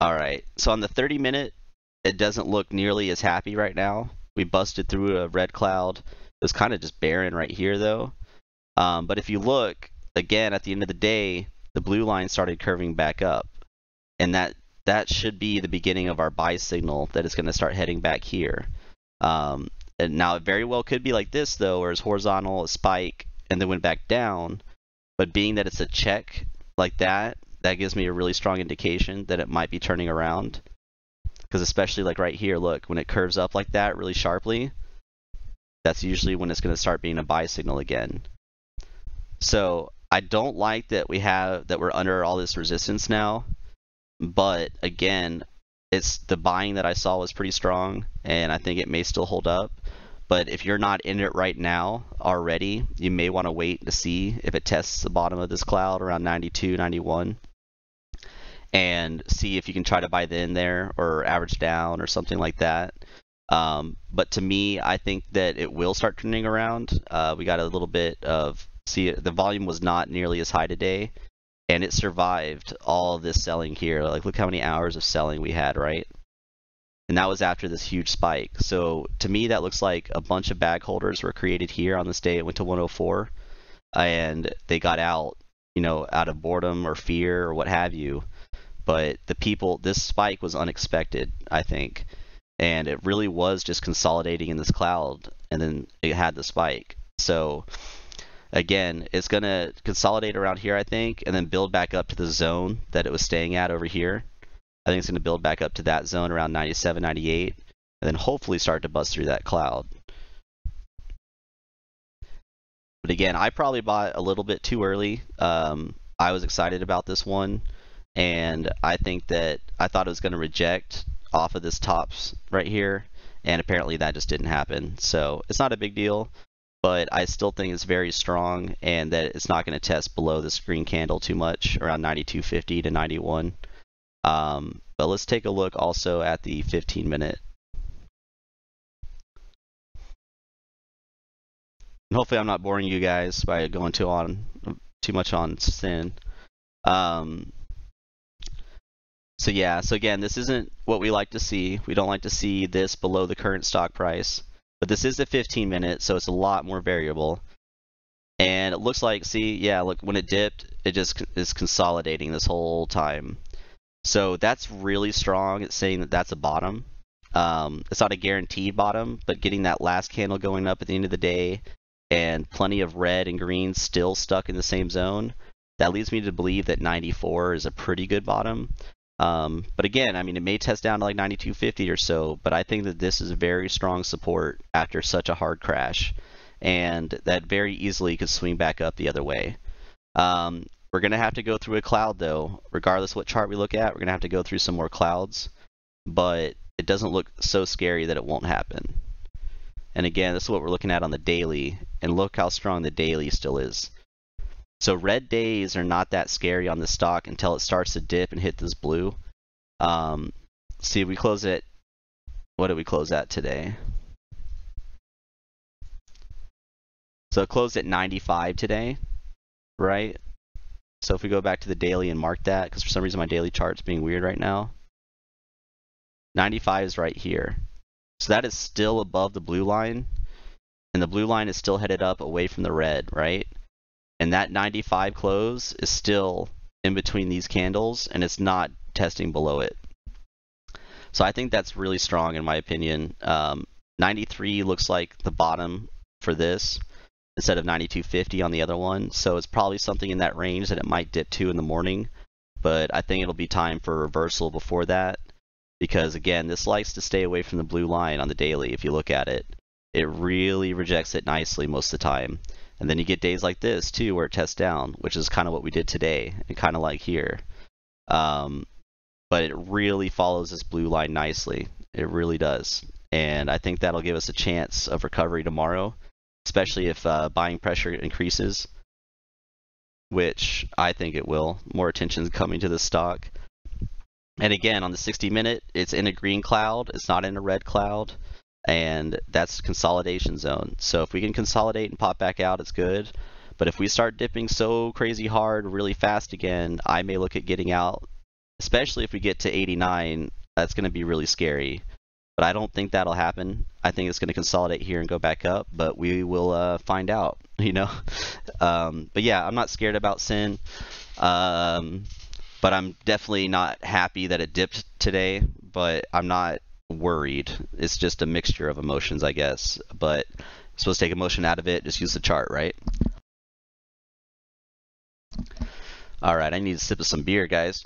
All right, so on the 30-minute, it doesn't look nearly as happy right now. We busted through a red cloud. It was kind of just barren right here though. But if you look, again, at the end of the day, the blue line started curving back up. And that should be the beginning of our buy signal that is going to start heading back here. And now it very well could be like this though, where it's horizontal, a spike, and then went back down. But being that it's a check like that, that gives me a really strong indication that it might be turning around. Because especially like right here, look, when it curves up like that really sharply, that's usually when it's going to start being a buy signal again. So I don't like that we're under all this resistance now, but again, it's the buying that I saw was pretty strong, and I think it may still hold up. But if you're not in it right now already, you may want to wait to see if it tests the bottom of this cloud around 92, 91, and see if you can try to buy the in there or average down or something like that. But to me, I think that it will start turning around. We got a little bit of the volume was not nearly as high today, and it survived all this selling here. Like, look how many hours of selling we had, right? And that was after this huge spike. So to me, that looks like a bunch of bag holders were created here on this day. It went to 104, and they got out, out of boredom or fear or what have you. But this spike was unexpected, I think, and it really was just consolidating in this cloud, and then it had the spike. So again, it's going to consolidate around here, I think, and then build back up to the zone that it was staying at over here. I think it's going to build back up to that zone around 97, 98, and then hopefully start to bust through that cloud. But again, I probably bought a little bit too early. I was excited about this one, and I thought it was going to reject off of this tops right here, and apparently that just didn't happen. So it's not a big deal, but I still think it's very strong and that it's not going to test below this green candle too much, around 92.50 to 91. But let's take a look also at the 15-minute. And hopefully I'm not boring you guys by going too much on sin. So yeah, so again, this isn't what we like to see. We don't like to see this below the current stock price. But this is the 15-minute, so it's a lot more variable. And it looks like, see, yeah, look, when it dipped, it just is consolidating this whole time. So that's really strong. It's saying that that's a bottom. It's not a guaranteed bottom, but getting that last candle going up at the end of the day and plenty of red and green still stuck in the same zone, that leads me to believe that 94 is a pretty good bottom. But again, I mean, it may test down to like 92.50 or so, but I think that this is very strong support after such a hard crash, and that very easily could swing back up the other way. We're going to have to go through a cloud though. Regardless what chart we look at, we're going to have to go through some more clouds, but it doesn't look so scary that it won't happen. And again, this is what we're looking at on the daily, and look how strong the daily still is. So red days are not that scary on the stock until it starts to dip and hit this blue. See, we close at, what did we close at today? So it closed at 95 today, right? So if we go back to the daily and mark that, because for some reason my daily chart's being weird right now, 95 is right here. So that is still above the blue line, and the blue line is still headed up away from the red, right? And that 95 close is still in between these candles, and it's not testing below it. So I think that's really strong in my opinion. 93 looks like the bottom for this instead of 92.50 on the other one. So it's probably something in that range that it might dip to in the morning. But I think it'll be time for a reversal before that. Because again, this likes to stay away from the blue line on the daily. If you look at it, it really rejects it nicely most of the time. And then you get days like this too, where it tests down, which is kind of what we did today, and kind of like here. but it really follows this blue line nicely. It really does. And I think that'll give us a chance of recovery tomorrow, especially if buying pressure increases, which I think it will. More attention is coming to the stock. And again, on the 60-minute, it's in a green cloud. It's not in a red cloud. And that's consolidation zone. So if we can consolidate and pop back out, it's good. But if we start dipping so crazy hard really fast again, I may look at getting out, especially if we get to 89. That's going to be really scary. But I don't think that'll happen. I think it's going to consolidate here and go back up, but we will find out, you know. But yeah, I'm not scared about Sin. But I'm definitely not happy that it dipped today, but I'm not worried. It's just a mixture of emotions, I guess. But I'm supposed to take emotion out of it, just use the chart, right? All right, I need a sip of some beer, guys.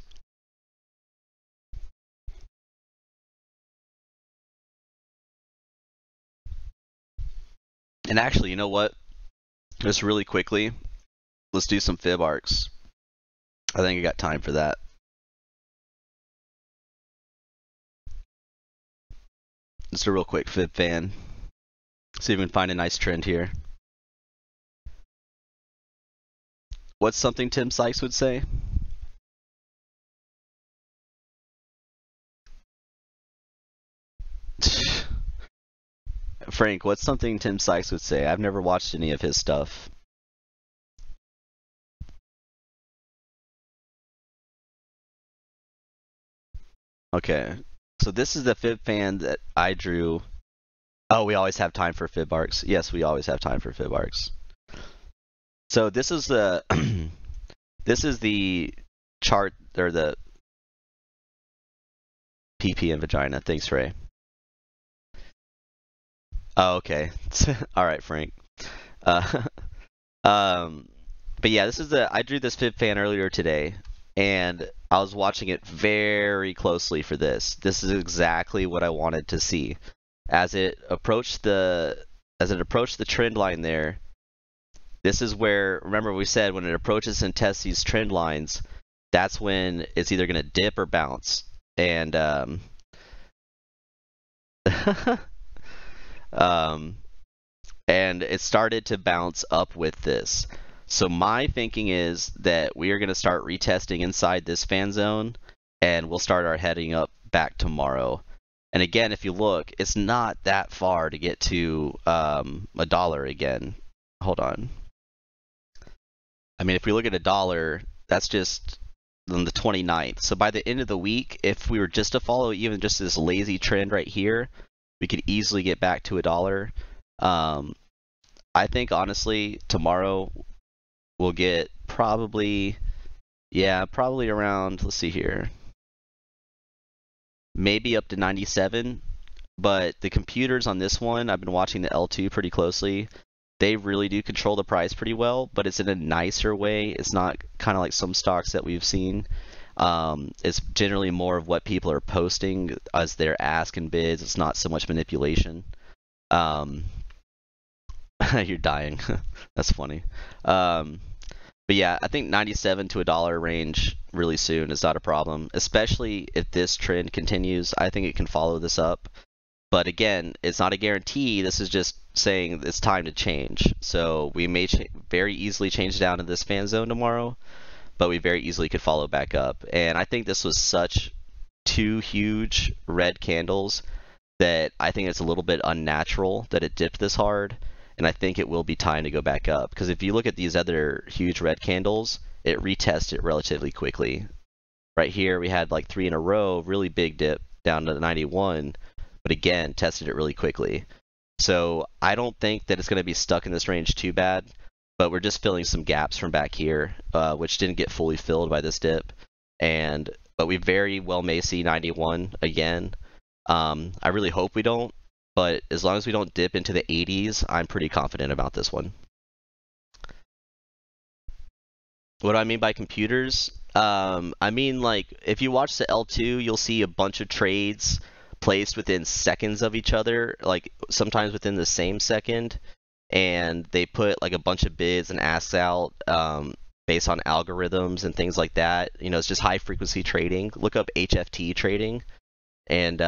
And actually, you know what? Just really quickly, let's do some fib arcs. I think I got time for that. Just a real quick fib fan. See if we can find a nice trend here. What's something Tim Sykes would say? Frank, what's something Tim Sykes would say? I've never watched any of his stuff. Okay, so this is the fib fan that I drew. Oh, we always have time for fib arcs. Yes, we always have time for fib arcs. So this is the this is the chart, or the PP and vagina. Thanks, Ray. Oh, okay. All right, Frank. Uh, but yeah, this is I drew this fib fan earlier today, and I was watching it very closely for this. This is exactly what I wanted to see. As it approached the trend line there, this is where, remember we said when it approaches and tests these trend lines, that's when it's either going to dip or bounce. And and it started to bounce up with this. So my thinking is that we are going to start retesting inside this fan zone, and we'll start our heading up back tomorrow. And again, if you look, it's not that far to get to $1 again. Hold on. I mean, if we look at $1, that's just on the 29th. So by the end of the week, if we were just to follow even just this lazy trend right here, we could easily get back to $1. I think honestly, tomorrow we'll get probably around, let's see here, maybe up to 97. But the computers on this one, I've been watching the L2 pretty closely. They really do control the price pretty well, but it's in a nicer way. It's not kind of like some stocks that we've seen. It's generally more of what people are posting as their ask and bids. It's not so much manipulation. You're dying. That's funny. But yeah, I think 97 to $1 range really soon is not a problem, especially if this trend continues. I think it can follow this up. But again, it's not a guarantee. This is just saying it's time to change. So we may very easily change down to this fan zone tomorrow, but we very easily could follow back up. And I think this was such two huge red candles that I think it's a little bit unnatural that it dipped this hard. And I think it will be time to go back up. Because if you look at these other huge red candles, it retested relatively quickly. Right here, we had like 3 in a row, really big dip down to 91. But again, tested it really quickly. So I don't think that it's going to be stuck in this range too bad. But we're just filling some gaps from back here, which didn't get fully filled by this dip. But we very well may see 91 again. I really hope we don't. But as long as we don't dip into the 80s, I'm pretty confident about this one. What do I mean by computers? I mean, like, if you watch the L2, you'll see a bunch of trades placed within seconds of each other, like sometimes within the same second, and they put like a bunch of bids and asks out based on algorithms and things like that. You know, it's just high frequency trading. Look up HFT trading, and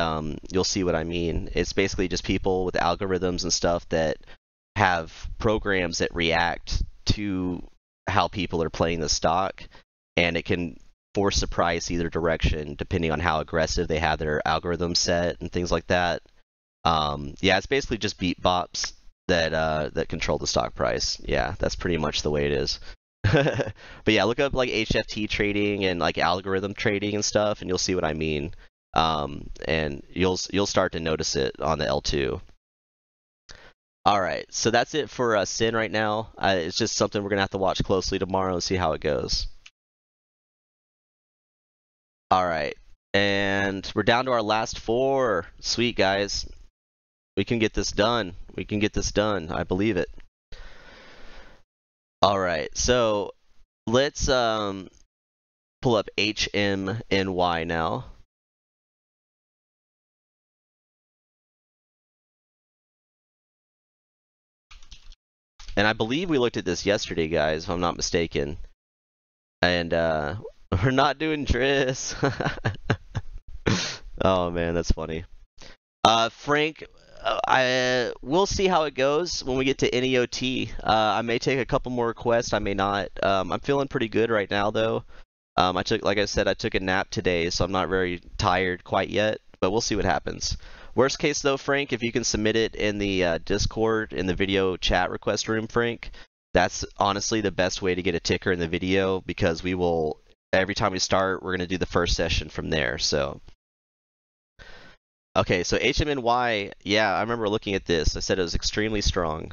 you'll see what I mean. It's basically just people with algorithms and stuff that have programs that react to how people are playing the stock, and it can force the price either direction depending on how aggressive they have their algorithm set and things like that. Yeah, it's basically just beat bops that control the stock price. Yeah, that's pretty much the way it is. But yeah, look up like HFT trading and like algorithm trading and stuff, and you'll see what I mean. And you'll start to notice it on the L2. All right, so that's it for Sin right now. It's just something we're gonna have to watch closely tomorrow and see how it goes. All right, and we're down to our last 4. Sweet, guys. We can get this done. We can get this done. I believe it. All right, so let's pull up HMNY now. And I believe we looked at this yesterday, guys, if I'm not mistaken. And we're not doing Tris. Oh man, that's funny. Frank, we'll see how it goes when we get to NEOT. I may take a couple more requests, I may not. I'm feeling pretty good right now, though. Like I said, I took a nap today, so I'm not very tired quite yet, but we'll see what happens. Worst case, though, Frank, if you can submit it in the Discord, in the video chat request room, Frank, that's honestly the best way to get a ticker in the video, because we will, every time we start, we're going to do the first session from there, so. Okay, so HMNY, yeah, I remember looking at this. I said it was extremely strong.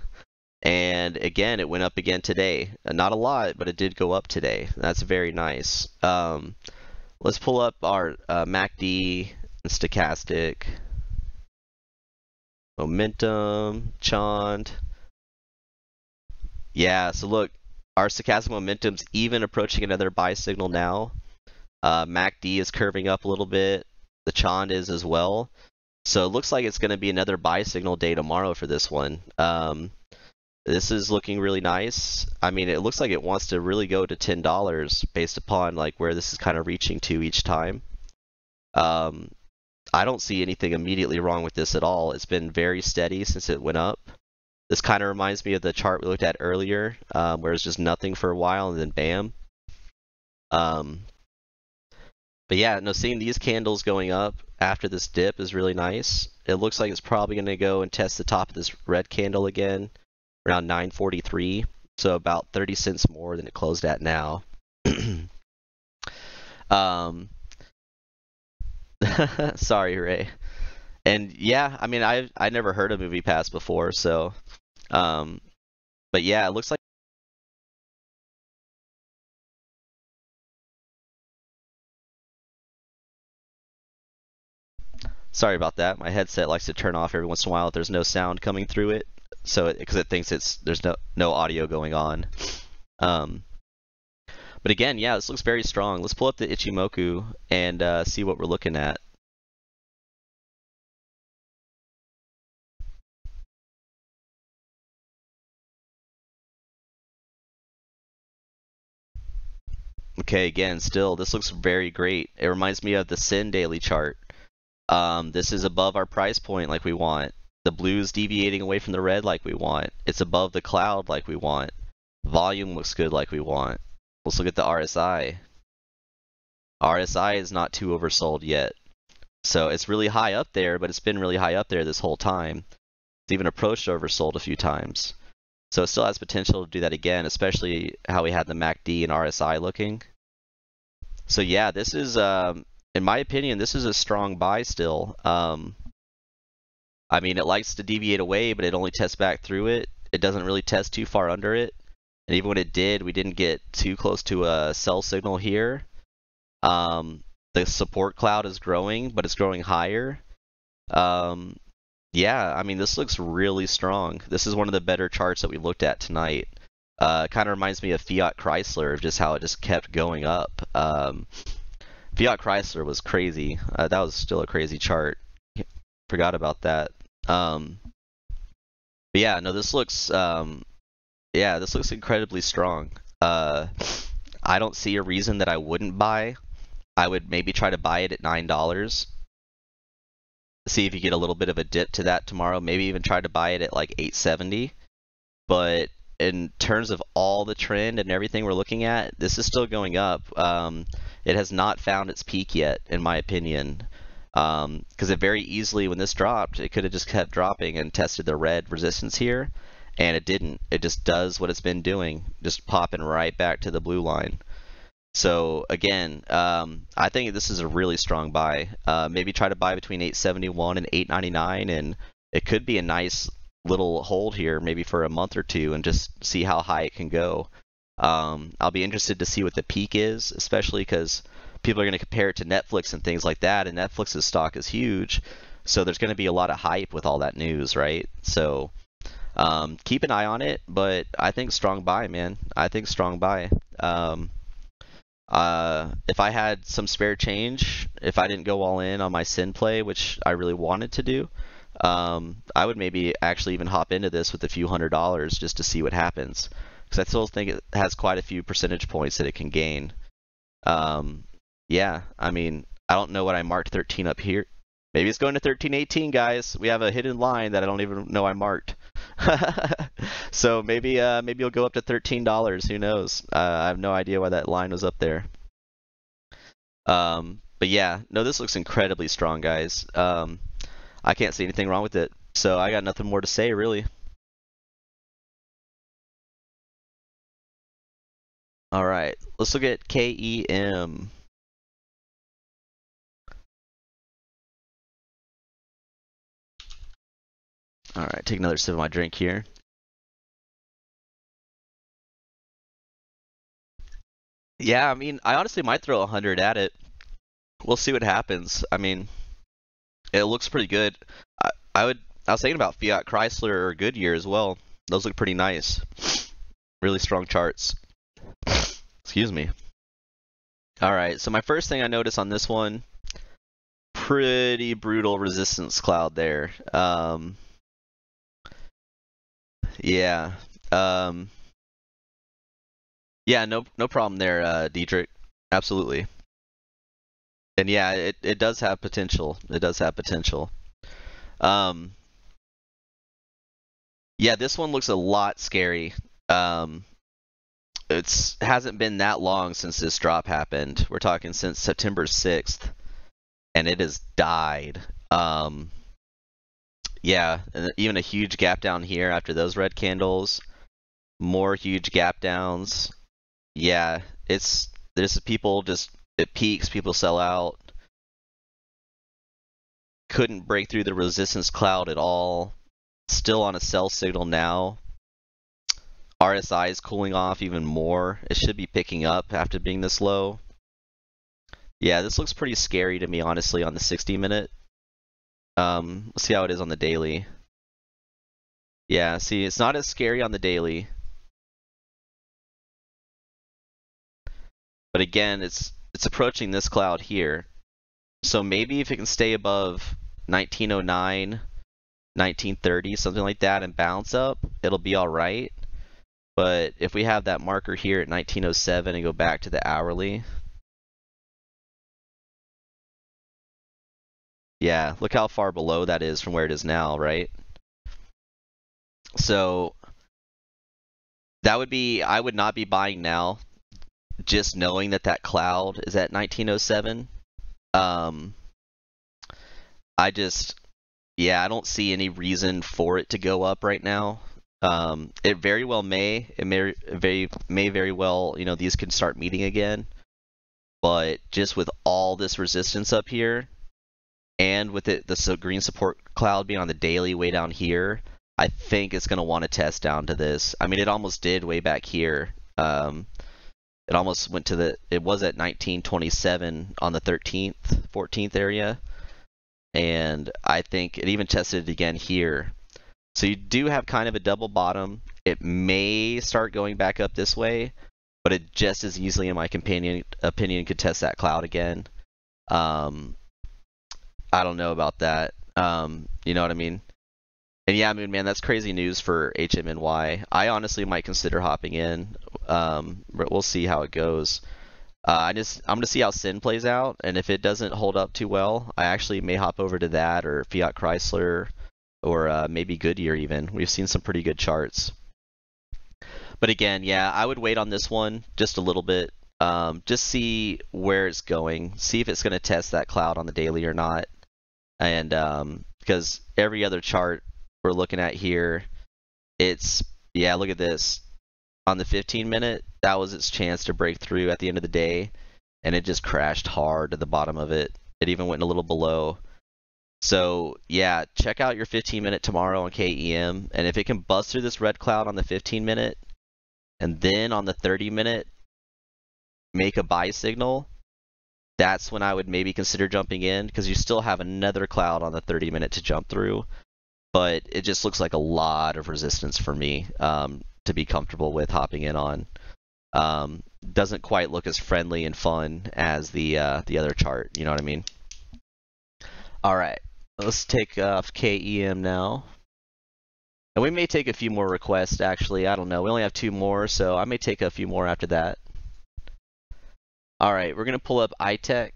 And again, it went up again today. Not a lot, but it did go up today. That's very nice. Let's pull up our MACD and stochastic. Momentum, Chond. Yeah, so look, our stochastic momentum's even approaching another buy signal now. MACD is curving up a little bit. The Chond is as well. So it looks like it's going to be another buy signal day tomorrow for this one. This is looking really nice. I mean, it looks like it wants to really go to $10 based upon like where this is kind of reaching to each time. I don't see anything immediately wrong with this at all. It's been very steady since it went up. This kind of reminds me of the chart we looked at earlier, where it's just nothing for a while and then bam. But yeah, no, seeing these candles going up after this dip is really nice. It looks like it's probably going to go and test the top of this red candle again, around 943, so about 30 cents more than it closed at now. Sorry, Ray. And yeah, I mean, I never heard of MoviePass before, so, but yeah, it looks like. Sorry about that. My headset likes to turn off every once in a while if there's no sound coming through it, so because it thinks there's no audio going on. But again, yeah, this looks very strong. Let's pull up the Ichimoku and see what we're looking at. Okay, again, still, this looks very great. It reminds me of the Sin daily chart. This is above our price point like we want. The blue is deviating away from the red like we want. It's above the cloud like we want. Volume looks good like we want. Let's look at the RSI. RSI is not too oversold yet. So it's really high up there, but it's been really high up there this whole time. It's even approached oversold a few times. So it still has potential to do that again, especially how we had the MACD and RSI looking. So yeah, this is, in my opinion, this is a strong buy still. I mean, it likes to deviate away, but it only tests back through it. It doesn't really test too far under it. And even when it did, we didn't get too close to a sell signal here. The support cloud is growing, but it's growing higher. Yeah, I mean, this looks really strong. This is one of the better charts that we looked at tonight. Kind of reminds me of Fiat Chrysler, of just how it just kept going up. Fiat Chrysler was crazy. That was still a crazy chart. Forgot about that. But yeah, no, this looks, yeah, this looks incredibly strong. I don't see a reason that I wouldn't buy. I would maybe try to buy it at $9. See if you get a little bit of a dip to that tomorrow. Maybe even try to buy it at like 870. But in terms of all the trend and everything we're looking at, this is still going up. It has not found its peak yet, in my opinion. Because it very easily, when this dropped, it could have just kept dropping and tested the red resistance here, and it didn't. It just does what it's been doing, just popping right back to the blue line. So again, I think this is a really strong buy. Maybe try to buy between 871 and 899, and it could be a nice little hold here, maybe for a month or two, and just see how high it can go. I'll be interested to see what the peak is, especially because people are going to compare it to Netflix and things like that, and Netflix's stock is huge, so there's going to be a lot of hype with all that news, right? So keep an eye on it, but I think strong buy, man. I think strong buy. If I had some spare change, if I didn't go all in on my sin play, which I really wanted to do, I would maybe actually even hop into this with a few $100s just to see what happens, because I still think it has quite a few percentage points that it can gain. Yeah, I mean, I don't know what I marked 13 up here. Maybe it's going to 13.18, guys. We have a hidden line that I don't even know I marked. So maybe you'll go up to $13. Who knows? I have no idea why that line was up there. But yeah, no, this looks incredibly strong, guys. I can't see anything wrong with it. So I got nothing more to say, really. All right, let's look at KEM. All right, take another sip of my drink here. Yeah, I mean, I honestly might throw 100 at it. We'll see what happens. I mean, it looks pretty good. I was thinking about Fiat Chrysler or Goodyear as well. Those look pretty nice. Really strong charts. Excuse me. All right, so my first thing I noticed on this one, pretty brutal resistance cloud there. Yeah. Yeah, no problem there, Diedrich. Absolutely. And yeah, it does have potential. It does have potential. Yeah, this one looks a lot scary. It hasn't been that long since this drop happened. We're talking since September 6th, and it has died. Yeah, and even a huge gap down here after those red candles. More huge gap downs. Yeah, there's people just, it peaks, people sell out. Couldn't break through the resistance cloud at all. Still on a sell signal now. RSI is cooling off even more. It should be picking up after being this low. Yeah, this looks pretty scary to me, honestly, on the 60-minute. Let's see how it is on the daily. Yeah, see, it's not as scary on the daily. But again, it's approaching this cloud here. So maybe if it can stay above 1909, 1930, something like that, and bounce up, it'll be all right. But if we have that marker here at 1907 and go back to the hourly, yeah, look how far below that is from where it is now, right? So that would be, I would not be buying now, just knowing that that cloud is at 1907. Yeah, I don't see any reason for it to go up right now. It very well may. It may very well, you know, these can start meeting again. But just with all this resistance up here, and with the green support cloud being on the daily way down here, I think it's going to want to test down to this. I mean, it almost did way back here. It almost went to it was at 1927 on the 13th, 14th area. And I think it even tested it again here. So you do have kind of a double bottom. It may start going back up this way, but it just as easily, in my opinion, could test that cloud again. I don't know about that. You know what I mean? And yeah, Moon Man, that's crazy news for HMNY. I honestly might consider hopping in. But we'll see how it goes. I'm gonna see how Sin plays out, and if it doesn't hold up too well, I actually may hop over to that or Fiat Chrysler or maybe Goodyear even. We've seen some pretty good charts. But again, yeah, I would wait on this one just a little bit. Just see where it's going. See if it's going to test that cloud on the daily or not. And because every other chart we're looking at here, yeah, look at this. On the 15-minute, that was its chance to break through at the end of the day, and it just crashed hard to the bottom of it. It even went a little below. So yeah, check out your 15-minute tomorrow on KEM, and if it can bust through this red cloud on the 15-minute, and then on the 30-minute make a buy signal, that's when I would maybe consider jumping in, because you still have another cloud on the 30-minute to jump through. But it just looks like a lot of resistance for me to be comfortable with hopping in on. Doesn't quite look as friendly and fun as the other chart, you know what I mean? All right, let's take off KEM now. And we may take a few more requests, actually. I don't know. We only have 2 more, so I may take a few more after that. All right, we're going to pull up iTech.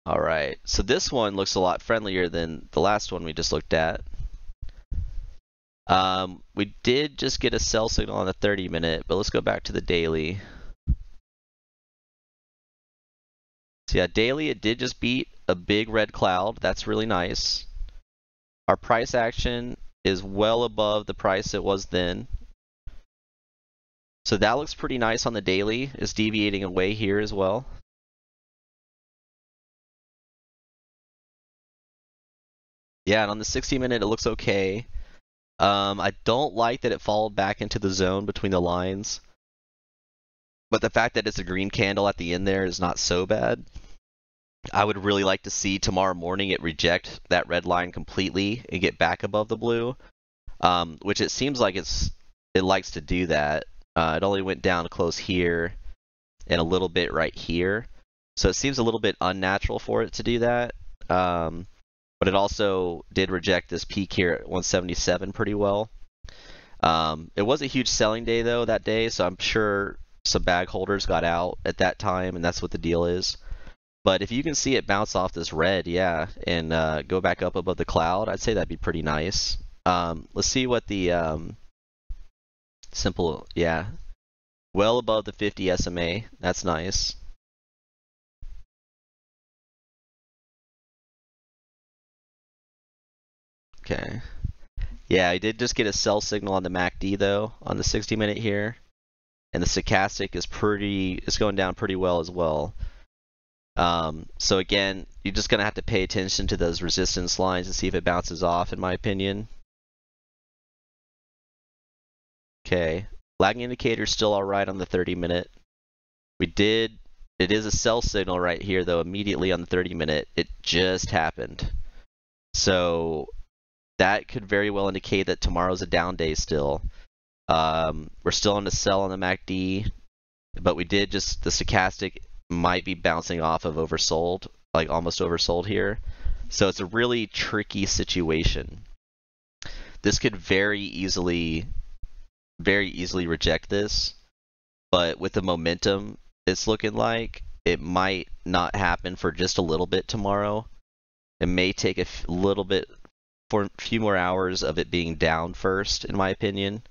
All right, so this one looks a lot friendlier than the last one we just looked at. We did just get a sell signal on the 30-minute, but let's go back to the daily. So yeah, daily, it did just beat a big red cloud. That's really nice. Our price action is well above the price it was then. So that looks pretty nice on the daily. It's deviating away here as well. Yeah, and on the 60-minute, it looks okay. I don't like that it followed back into the zone between the lines. But the fact that it's a green candle at the end there is not so bad. I would really like to see tomorrow morning it reject that red line completely and get back above the blue, which it seems like it likes to do that. It only went down close here and a little bit right here. So it seems a little bit unnatural for it to do that. But it also did reject this peak here at 177 pretty well. It was a huge selling day though that day, so I'm sure some bag holders got out at that time, and that's what the deal is. But if you can see it bounce off this red, yeah, and go back up above the cloud, I'd say that'd be pretty nice. Let's see what the simple, yeah, well above the 50 SMA. That's nice. Okay. Yeah, I did just get a sell signal on the MACD though, on the 60-minute here. And the stochastic is going down pretty well as well. So again, you're just gonna have to pay attention to those resistance lines and see if it bounces off, in my opinion. Okay, lagging indicator still all right on the 30-minute. It is a sell signal right here though, immediately on the 30-minute. It just happened. So that could very well indicate that tomorrow's a down day still. We're still on the sell on the MACD, but the stochastic might be bouncing off of oversold, like almost oversold here. So it's a really tricky situation. This could very easily reject this, but with the momentum it's looking like, it might not happen for just a little bit tomorrow. It may take a little bit, for a few more hours of it being down first, in my opinion.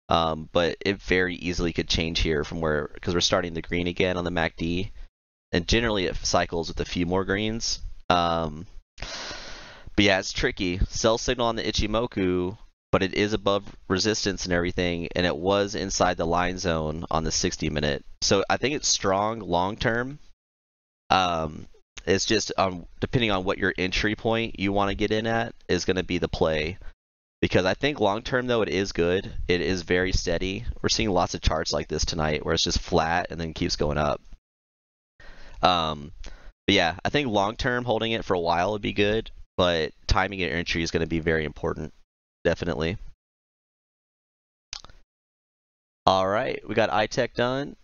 But it very easily could change here from because we're starting the green again on the MACD. And generally it cycles with a few more greens. But yeah, it's tricky. Sell signal on the Ichimoku, but it is above resistance and everything, and it was inside the line zone on the 60-minute. So I think it's strong long term. It's just depending on what your entry point you want to get in at is going to be the play. Because I think long term though, it is good. It is very steady. We're seeing lots of charts like this tonight where it's just flat and then keeps going up. But yeah, I think long term holding it for a while would be good, but timing your entry is going to be very important, definitely. All right, we got iTech done,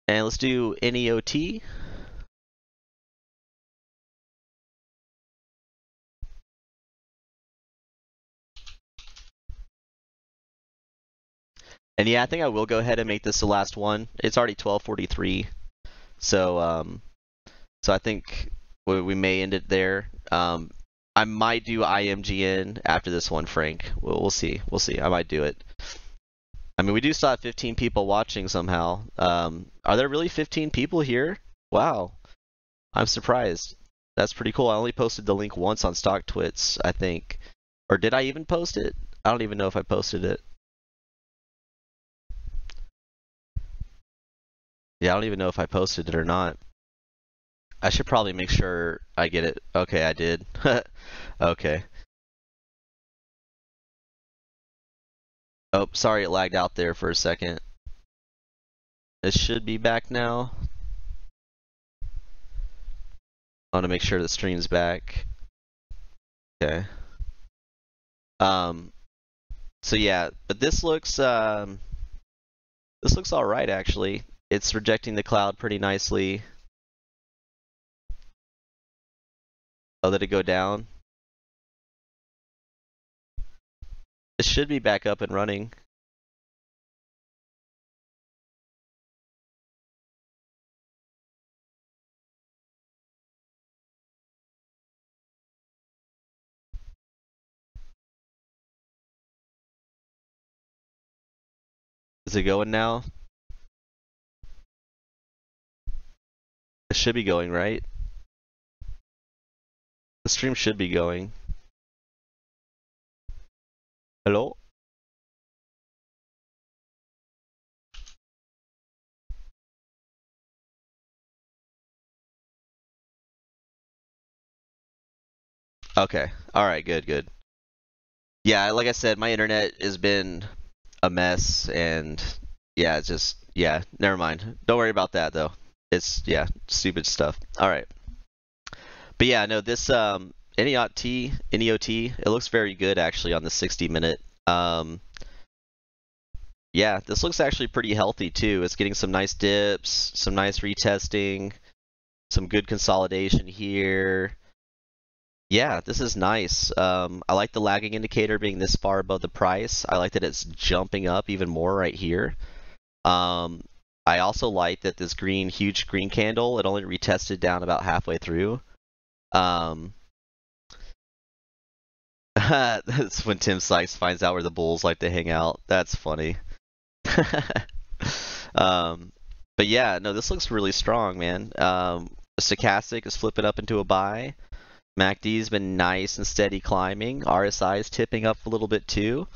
and let's do NEOT. And yeah, I think I will go ahead and make this the last one. It's already 12:43, so so I think we may end it there. I might do IMGN after this one, Frank. We'll see. We'll see. I might do it. I mean, we do still have 15 people watching somehow. Are there really 15 people here? Wow, I'm surprised. That's pretty cool. I only posted the link once on Stocktwits, I think. Or did I even post it? I don't even know if I posted it. Yeah, I don't even know if I posted it or not. I should probably make sure I get it. Okay, I did. Okay. Oh, sorry it lagged out there for a second. It should be back now. I want to make sure the stream's back. Okay. So yeah, but this looks all right actually. It's rejecting the cloud pretty nicely. Oh, did it go down? It should be back up and running. Is it going now? It should be going, right? The stream should be going. Hello? Okay. All right, good, good. Yeah, like I said, my internet has been a mess, and yeah, it's just, yeah, never mind. Don't worry about that though. It's, yeah, stupid stuff. All right. But yeah, no, this NEOT, it looks very good actually on the 60-minute. Yeah, this looks actually pretty healthy too. It's getting some nice dips, some nice retesting, some good consolidation here. Yeah, this is nice. I like the lagging indicator being this far above the price. I like that it's jumping up even more right here. I also like that this huge green candle, it only retested down about halfway through. That's when Tim Sykes finds out where the bulls like to hang out. That's funny. But yeah, no, this looks really strong, man. Stochastic is flipping up into a buy. MACD's been nice and steady climbing. RSI is tipping up a little bit too.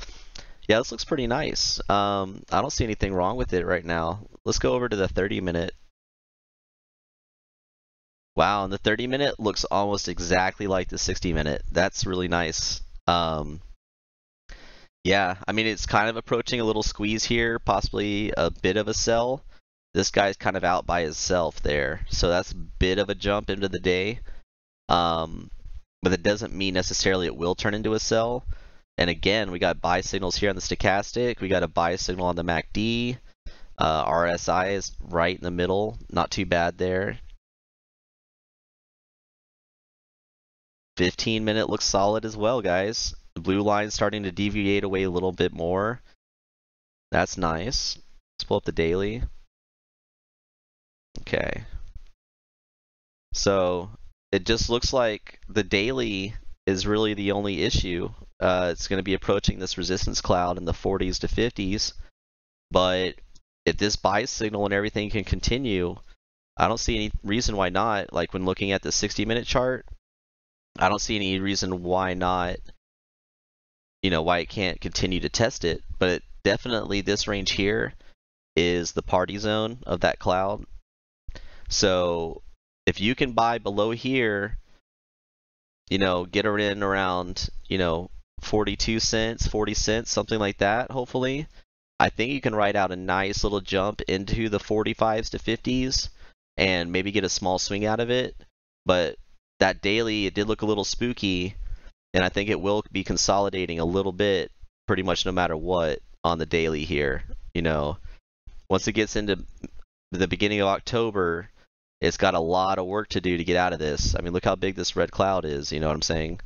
Yeah, this looks pretty nice. I don't see anything wrong with it right now. Let's go over to the 30-minute. Wow, and the 30-minute looks almost exactly like the 60-minute. That's really nice. Yeah, I mean, it's kind of approaching a little squeeze here, possibly a bit of a sell. This guy's kind of out by himself there, so that's a bit of a jump into the day. But it doesn't mean necessarily it will turn into a sell. And again, we got buy signals here on the stochastic. We got a buy signal on the MACD. RSI is right in the middle. Not too bad there. 15-minute looks solid as well, guys. The blue line's starting to deviate away a little bit more. That's nice. Let's pull up the daily. Okay. So it just looks like the daily is really the only issue. It's going to be approaching this resistance cloud in the 40s to 50s. But if this buy signal and everything can continue, I don't see any reason why not. Like when looking at the 60-minute chart, I don't see any reason why not, why it can't continue to test it. But definitely this range here is the party zone of that cloud. So if you can buy below here, get her in around, 42 cents, 40 cents, something like that, hopefully, I think you can ride out a nice little jump into the 45s to 50s and maybe get a small swing out of it. But that daily, it did look a little spooky, and I think it will be consolidating a little bit pretty much no matter what on the daily here. Once it gets into the beginning of October, it's got a lot of work to do to get out of this. I mean, look how big this red cloud is, you know what I'm saying?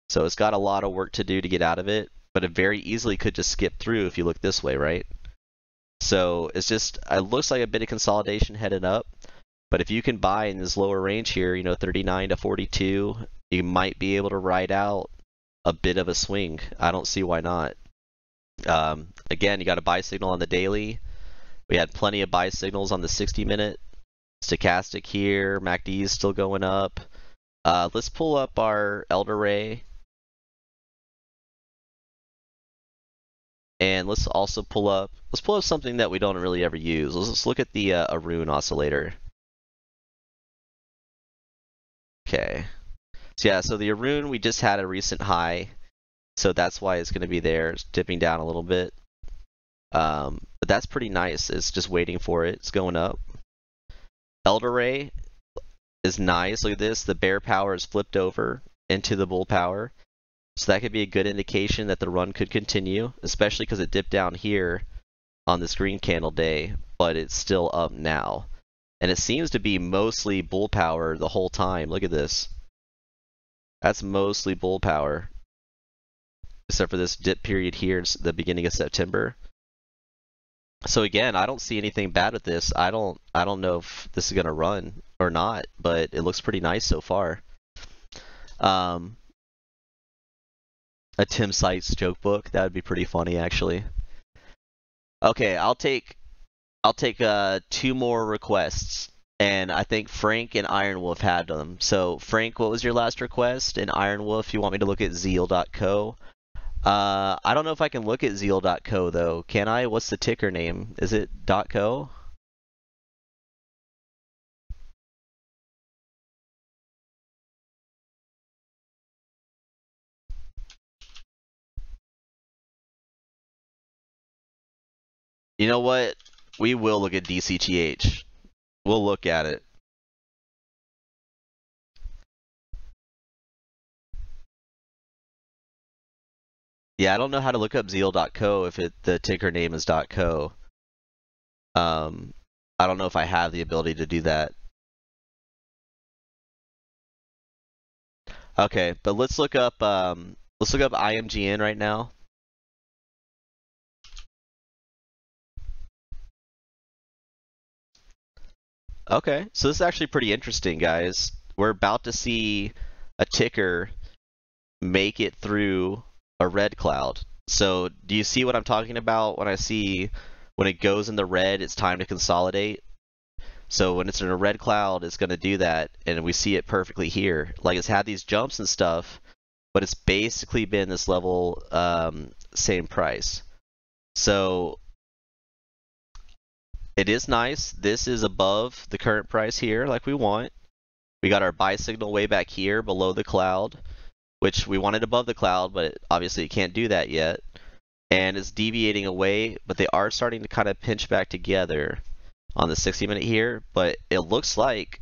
So it's got a lot of work to do to get out of it, but it very easily could just skip through if you look this way, right? So it's just, it looks like a bit of consolidation headed up. But if you can buy in this lower range here, 39 to 42, you might be able to ride out a bit of a swing. I don't see why not. Again, you got a buy signal on the daily. We had plenty of buy signals on the 60-minute. Stochastic here, MACD is still going up. Let's pull up our Elder Ray. And let's also pull up something that we don't really ever use. Let's look at the Arun oscillator. Okay. So yeah, so the Arun, we just had a recent high. So that's why it's going to be there. It's dipping down a little bit. But that's pretty nice. It's just waiting for it. It's going up. Elder Ray is nice. Look at this. The bear power is flipped over into the bull power. So that could be a good indication that the run could continue, especially because it dipped down here on this green candle day, but it's still up now. And it seems to be mostly bull power the whole time. Look at this. That's mostly bull power, except for this dip period here in the beginning of September. So again, I don't see anything bad with this. I don't know if this is going to run or not, but it looks pretty nice so far. A Tim Seitz joke book, that would be pretty funny actually. Okay, I'll take 2 more requests, and I think Frank and Iron Wolf had them. So Frank, what was your last request? And Iron Wolf, you want me to look at zeal.co? I don't know if I can look at zeal.co though. Can I? What's the ticker name? Is it .co? You know what? We will look at DCTH. We'll look at it. Yeah, I don't know how to look up zeal.co if the ticker name is .co. I don't know if I have the ability to do that. Okay, but let's look up IMGN right now. Okay, so this is actually pretty interesting, guys. We're about to see a ticker make it through a red cloud. So do you see what I'm talking about when I see when it goes in the red, it's time to consolidate? So when it's in a red cloud, it's going to do that, and we see it perfectly here. Like, it's had these jumps and stuff, but it's basically been this level, same price. So it is nice. This is above the current price here, like we want. We got our buy signal way back here below the cloud, which we wanted above the cloud, but obviously it can't do that yet. And it's deviating away, but they are starting to kind of pinch back together on the 60-minute here. But it looks like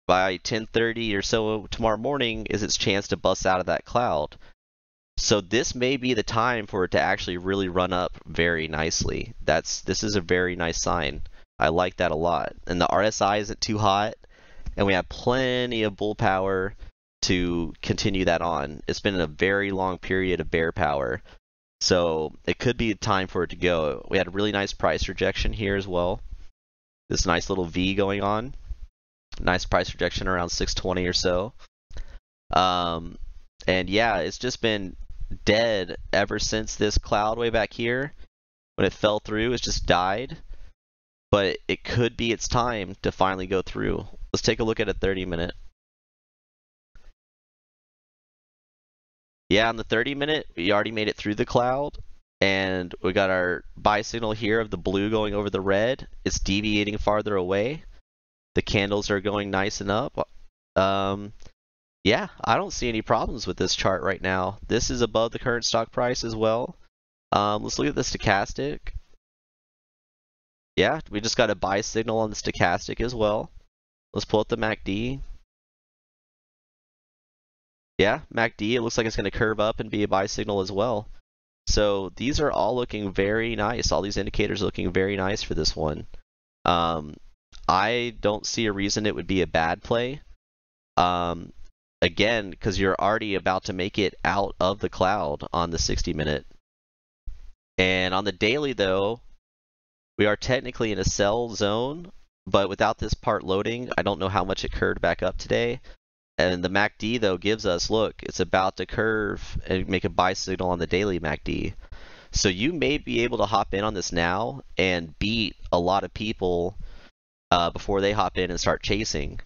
by 10:30 or so tomorrow morning is its chance to bust out of that cloud. So this may be the time for it to actually really run up very nicely. This is a very nice sign. I like that a lot. And the RSI isn't too hot, and we have plenty of bull power to continue that on. It's been a very long period of bear power. So it could be time for it to go. We had a really nice price rejection here as well. This nice little V going on. Nice price rejection around 620 or so. And yeah, it's just been dead ever since this cloud way back here. When it fell through, it's just died. But it could be its time to finally go through. Let's take a look at a 30-minute. Yeah, on the 30-minute, we already made it through the cloud, and we got our buy signal here of the blue going over the red. It's deviating farther away. The candles are going nice and up. Yeah, I don't see any problems with this chart right now. This is above the current stock price as well. Let's look at the stochastic. Yeah, we just got a buy signal on the stochastic as well. Let's pull up the MACD. Yeah, MACD, it looks like it's going to curve up and be a buy signal as well. So these are all looking very nice. All these indicators are looking very nice for this one. I don't see a reason it would be a bad play. Again, because you're already about to make it out of the cloud on the 60-minute. And on the daily, though, We are technically in a sell zone, but without this part loading, I don't know how much it curved back up today. And the MACD though gives us, look, it's about to curve and make a buy signal on the daily MACD. So you may be able to hop in on this now and beat a lot of people before they hop in and start chasing.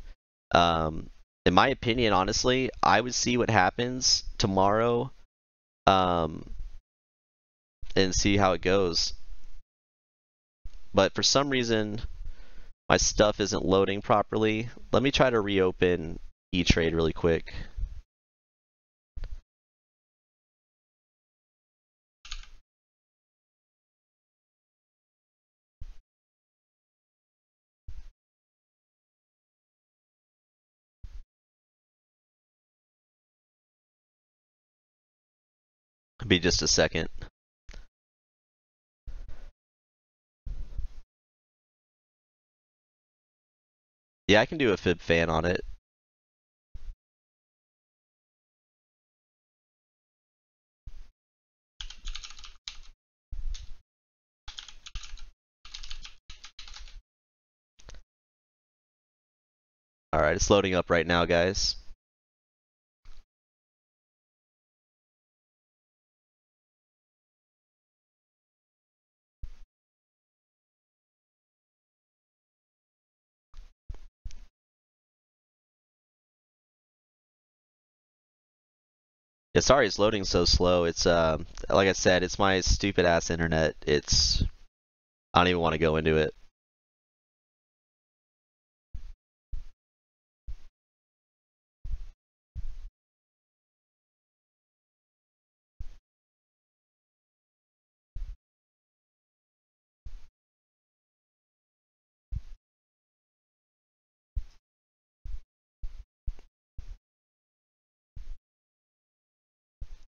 In my opinion, honestly, I would see what happens tomorrow and see how it goes. But for some reason, my stuff isn't loading properly. Let me try to reopen E-Trade really quick. It'll be just a second. Yeah, I can do a fib fan on it. Alright, it's loading up right now, guys. Yeah, sorry it's loading so slow. It's like I said, it's my stupid ass internet. I don't even want to go into it.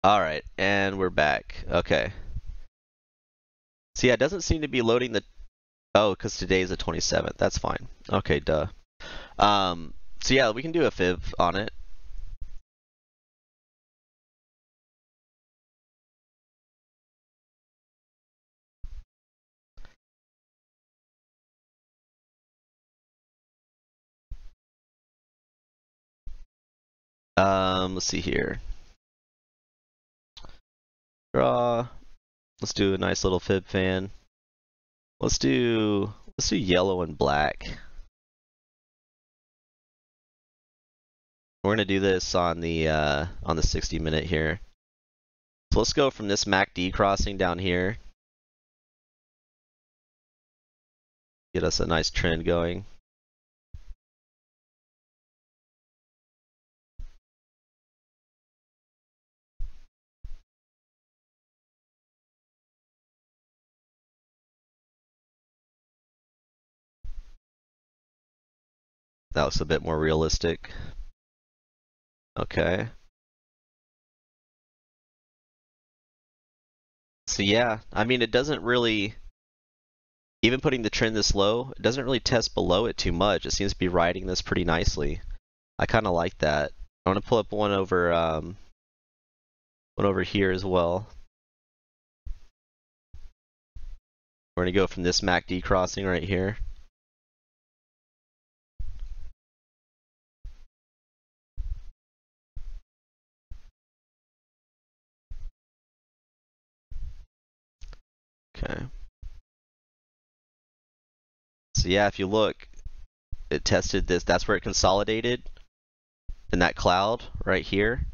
Alright, and we're back. Okay. So yeah, it doesn't seem to be loading the... Oh, because today's the 27th. That's fine. Okay, duh. So yeah, we can do a fib on it. Let's see here. Draw. Let's do a nice little fib fan. Let's do yellow and black. We're gonna do this on the 60-minute here. So let's go from this MACD crossing down here. Get us a nice trend going. That looks a bit more realistic. Okay. So yeah, I mean it doesn't really, even putting the trend this low, it doesn't really test below it too much. It seems to be riding this pretty nicely. I kind of like that. I want to pull up one over here as well. We're gonna go from this MACD crossing right here. Okay. So yeah, if you look, it tested this. That's where it consolidated in that cloud right here,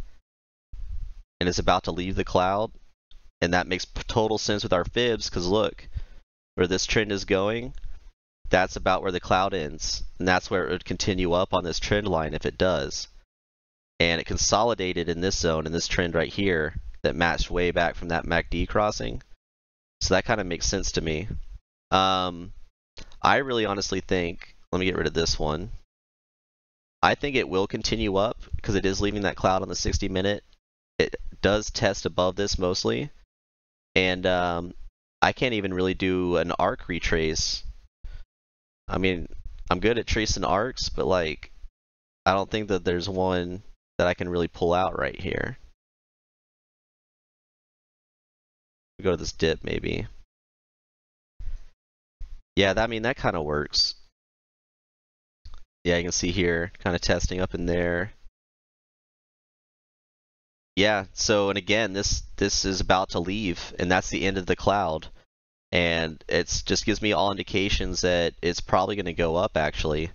and it's about to leave the cloud. And that makes total sense with our fibs, because look, where this trend is going, that's about where the cloud ends. And that's where it would continue up on this trend line if it does. And it consolidated in this zone, in this trend right here, that matched way back from that MACD crossing. So that kind of makes sense to me. I really honestly think, let me get rid of this one. I think it will continue up because it is leaving that cloud on the 60-minute. It does test above this mostly. And I can't even really do an arc retrace. I mean, I'm good at tracing arcs, but like, I don't think that there's one that I can really pull out right here. We go to this dip maybe. Yeah, I mean, that kind of works. Yeah, you can see here, kind of testing up in there. Yeah, so, and again, this is about to leave, and that's the end of the cloud. And it's just gives me all indications that it's probably going to go up, actually.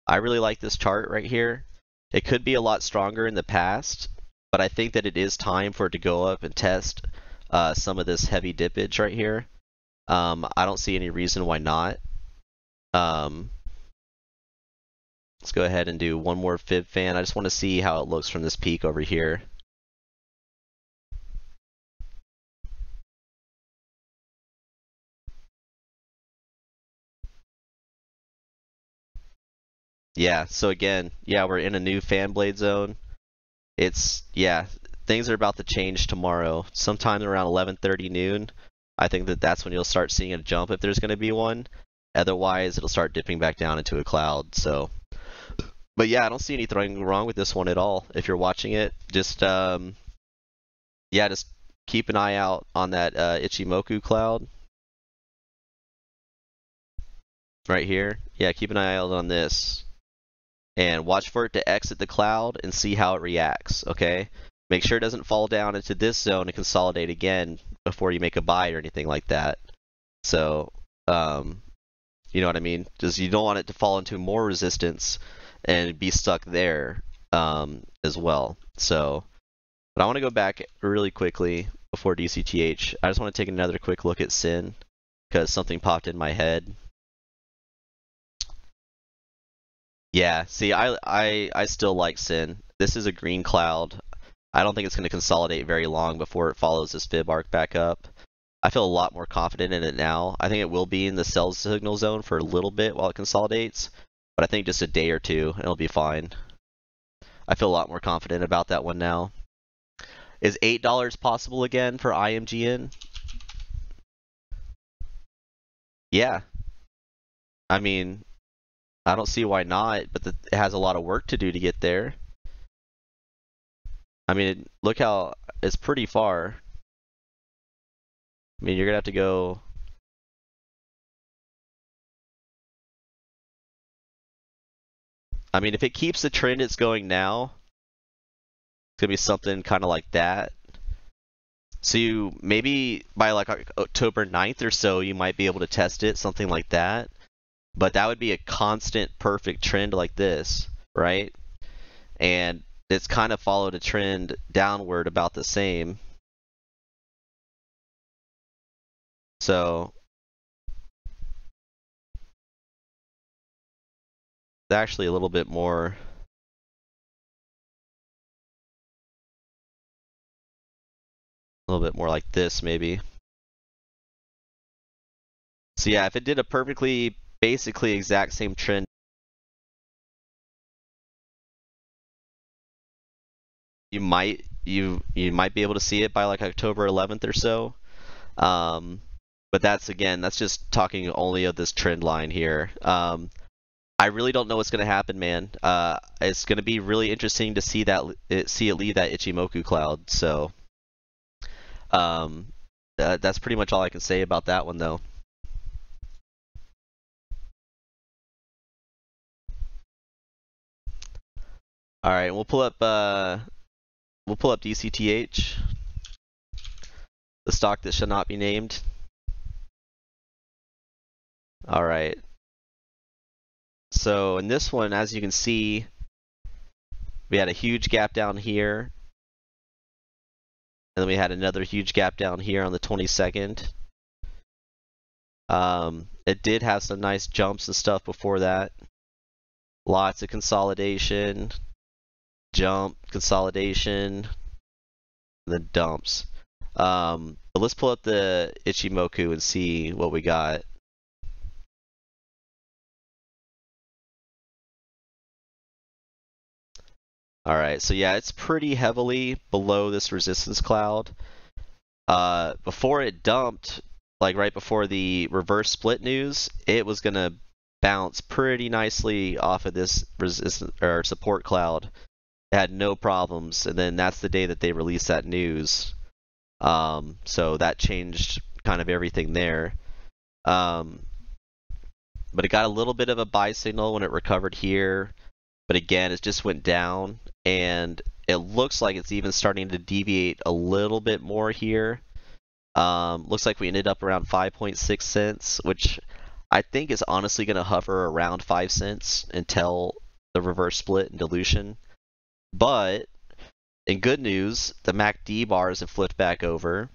I really like this chart right here. It could be a lot stronger in the past, but I think that it is time for it to go up and test some of this heavy dippage right here. I don't see any reason why not. Let's go ahead and do one more fib fan. I just want to see how it looks from this peak over here. Yeah, so again, yeah, we're in a new fan blade zone. Yeah, things are about to change tomorrow. Sometime around 11:30 noon. I think that that's when you'll start seeing a jump if there's going to be one. Otherwise, it'll start dipping back down into a cloud. So, but yeah, I don't see anything wrong with this one at all. If you're watching it, just yeah, just keep an eye out on that Ichimoku cloud right here. Yeah, keep an eye out on this. And watch for it to exit the cloud and see how it reacts, okay? Make sure it doesn't fall down into this zone and consolidate again before you make a buy or anything like that. So, you know what I mean? Just you don't want it to fall into more resistance and be stuck there as well. So, but I want to go back really quickly before DCTH. I just want to take another quick look at Sin because something popped in my head. Yeah, see, I still like Sin. This is a green cloud. I don't think it's going to consolidate very long before it follows this fib arc back up. I feel a lot more confident in it now. I think it will be in the sell signal zone for a little bit while it consolidates, but I think just a day or two and it'll be fine. I feel a lot more confident about that one now. Is $8 possible again for IMGN? Yeah. I mean, I don't see why not, but it has a lot of work to do to get there. I mean, look how it's pretty far. I mean, you're gonna have to go. I mean, if it keeps the trend it's going now, it's gonna be something kind of like that. So you maybe by like October 9th or so, you might be able to test it, something like that. But that would be a constant perfect trend like this, right? And it's kind of followed a trend downward about the same. So it's actually a little bit more. A little bit more like this, maybe. So yeah, if it did a perfectly, basically exact same trend, you might be able to see it by like October 11th or so. But that's just talking only of this trend line here. I really don't know what's going to happen, man. It's going to be really interesting to see it leave that Ichimoku cloud. So that's pretty much all I can say about that one, though. All right, we'll pull up DCTH, the stock that shall not be named. All right. So in this one, as you can see, we had a huge gap down here, and then we had another huge gap down here on the 22nd. It did have some nice jumps and stuff before that. Lots of consolidation, jump, consolidation, and then dumps. But let's pull up the Ichimoku and see what we got. Alright, so yeah, it's pretty heavily below this resistance cloud. Before it dumped, like right before the reverse split news, it was going to bounce pretty nicely off of this resistance or support cloud. It had no problems, and then that's the day that they released that news. So that changed kind of everything there. But it got a little bit of a buy signal when it recovered here. But again, it just went down, and it looks like it's even starting to deviate a little bit more here. Looks like we ended up around 5.6 cents, which I think is honestly going to hover around 5 cents until the reverse split and dilution. But in good news, the MACD bars have flipped back over.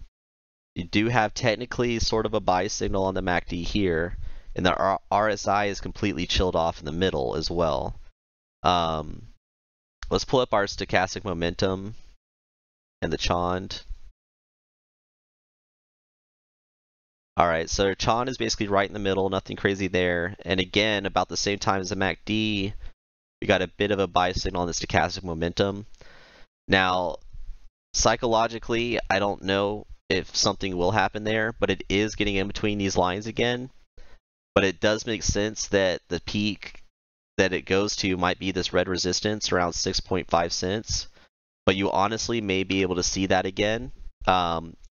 You do have technically sort of a buy signal on the MACD here, and the RSI is completely chilled off in the middle as well. Let's pull up our stochastic momentum and the Chond. Alright, so our Chond is basically right in the middle, nothing crazy there. And again, about the same time as the MACD, we got a bit of a buy signal on the stochastic momentum. Now, psychologically, I don't know if something will happen there, but it is getting in between these lines again. But it does make sense that the peak that it goes to might be this red resistance around 6.5 cents. But you honestly may be able to see that again,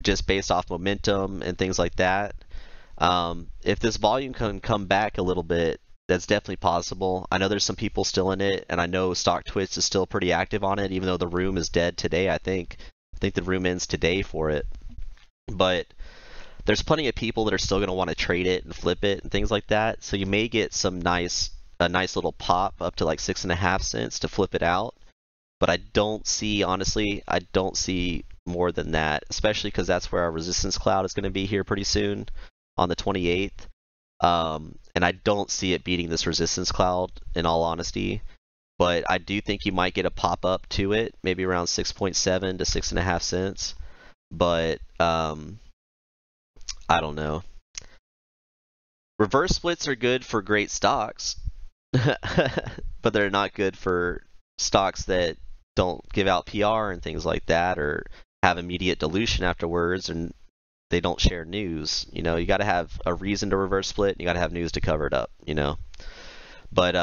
just based off momentum and things like that. If this volume can come back a little bit, that's definitely possible. I know there's some people still in it, and I know Stocktwits is still pretty active on it, even though the room is dead today, I think. I think the room ends today for it. But there's plenty of people that are still going to want to trade it and flip it and things like that. So you may get a nice little pop up to like 6.5 cents to flip it out. But I don't see, honestly, I don't see more than that, especially because that's where our resistance cloud is going to be here pretty soon on the 28th. And I don't see it beating this resistance cloud, in all honesty. But I do think you might get a pop up to it, maybe around 6.7 to 6.5 cents. But I don't know. Reverse splits are good for great stocks, but they're not good for stocks that don't give out PR and things like that, or have immediate dilution afterwards, and they don't share news. You know, you got to have a reason to reverse split, and you got to have news to cover it up, you know. But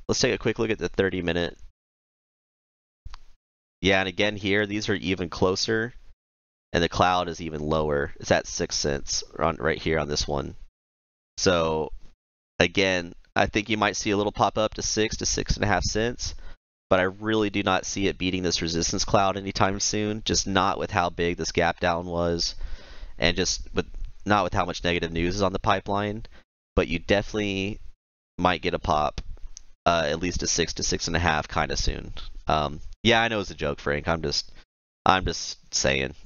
let's take a quick look at the 30-minute. Yeah, and again here, these are even closer, and the cloud is even lower. It's at 6 cents right here on this one. So again, I think you might see a little pop up to 6 to 6.5 cents. But I really do not see it beating this resistance cloud anytime soon, just not with how big this gap down was, and just not with how much negative news is on the pipeline. But you definitely might get a pop, at least a 6 to 6.5 kind of soon. Yeah, I know it's a joke, Frank. I'm just saying.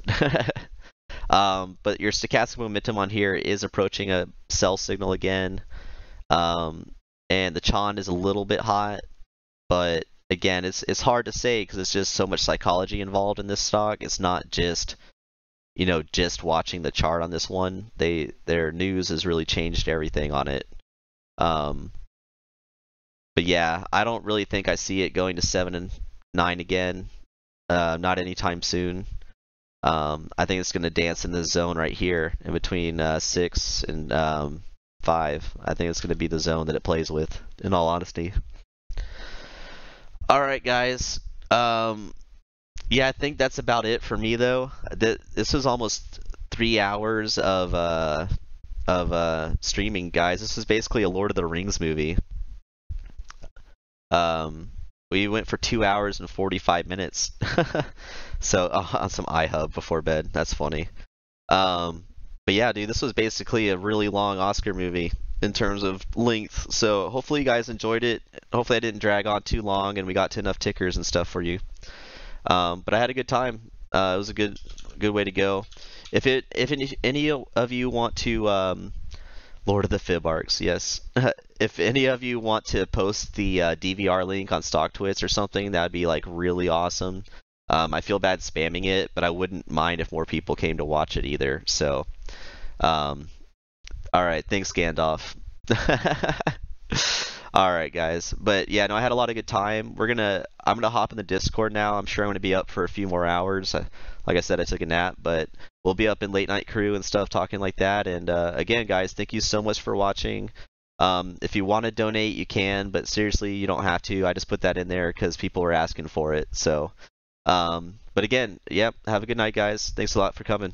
But your stochastic momentum on here is approaching a sell signal again, and the Chond is a little bit hot, but again, it's hard to say because it's just so much psychology involved in this stock. It's not just, you know, just watching the chart on this one. Their news has really changed everything on it. But yeah, I don't really think I see it going to 7 and 9 again. Not anytime soon. I think it's going to dance in this zone right here in between 6 and 5. I think it's going to be the zone that it plays with, in all honesty. Alright guys, yeah, I think that's about it for me though. This was almost 3 hours of streaming, guys. This is basically a Lord of the Rings movie. We went for 2 hours and 45 minutes. So on some iHub before bed. That's funny. But yeah, dude, this was basically a really long Oscar movie in terms of length. So hopefully you guys enjoyed it. Hopefully I didn't drag on too long and we got to enough tickers and stuff for you. But I had a good time. It was a good way to go. If any of you want to Lord of the Fib Arcs, yes. If any of you want to post the DVR link on Stocktwits or something, that'd be like really awesome. I feel bad spamming it, but I wouldn't mind if more people came to watch it either. So, all right, thanks Gandalf. All right, guys. But yeah, no, I had a lot of good time. I'm gonna hop in the Discord now. I'm sure I'm gonna be up for a few more hours. Like I said, I took a nap, but we'll be up in late night crew and stuff talking like that. And again, guys, thank you so much for watching. If you want to donate, you can, but seriously, you don't have to. I just put that in there because people were asking for it. So, but again, yep. Have a good night, guys. Thanks a lot for coming.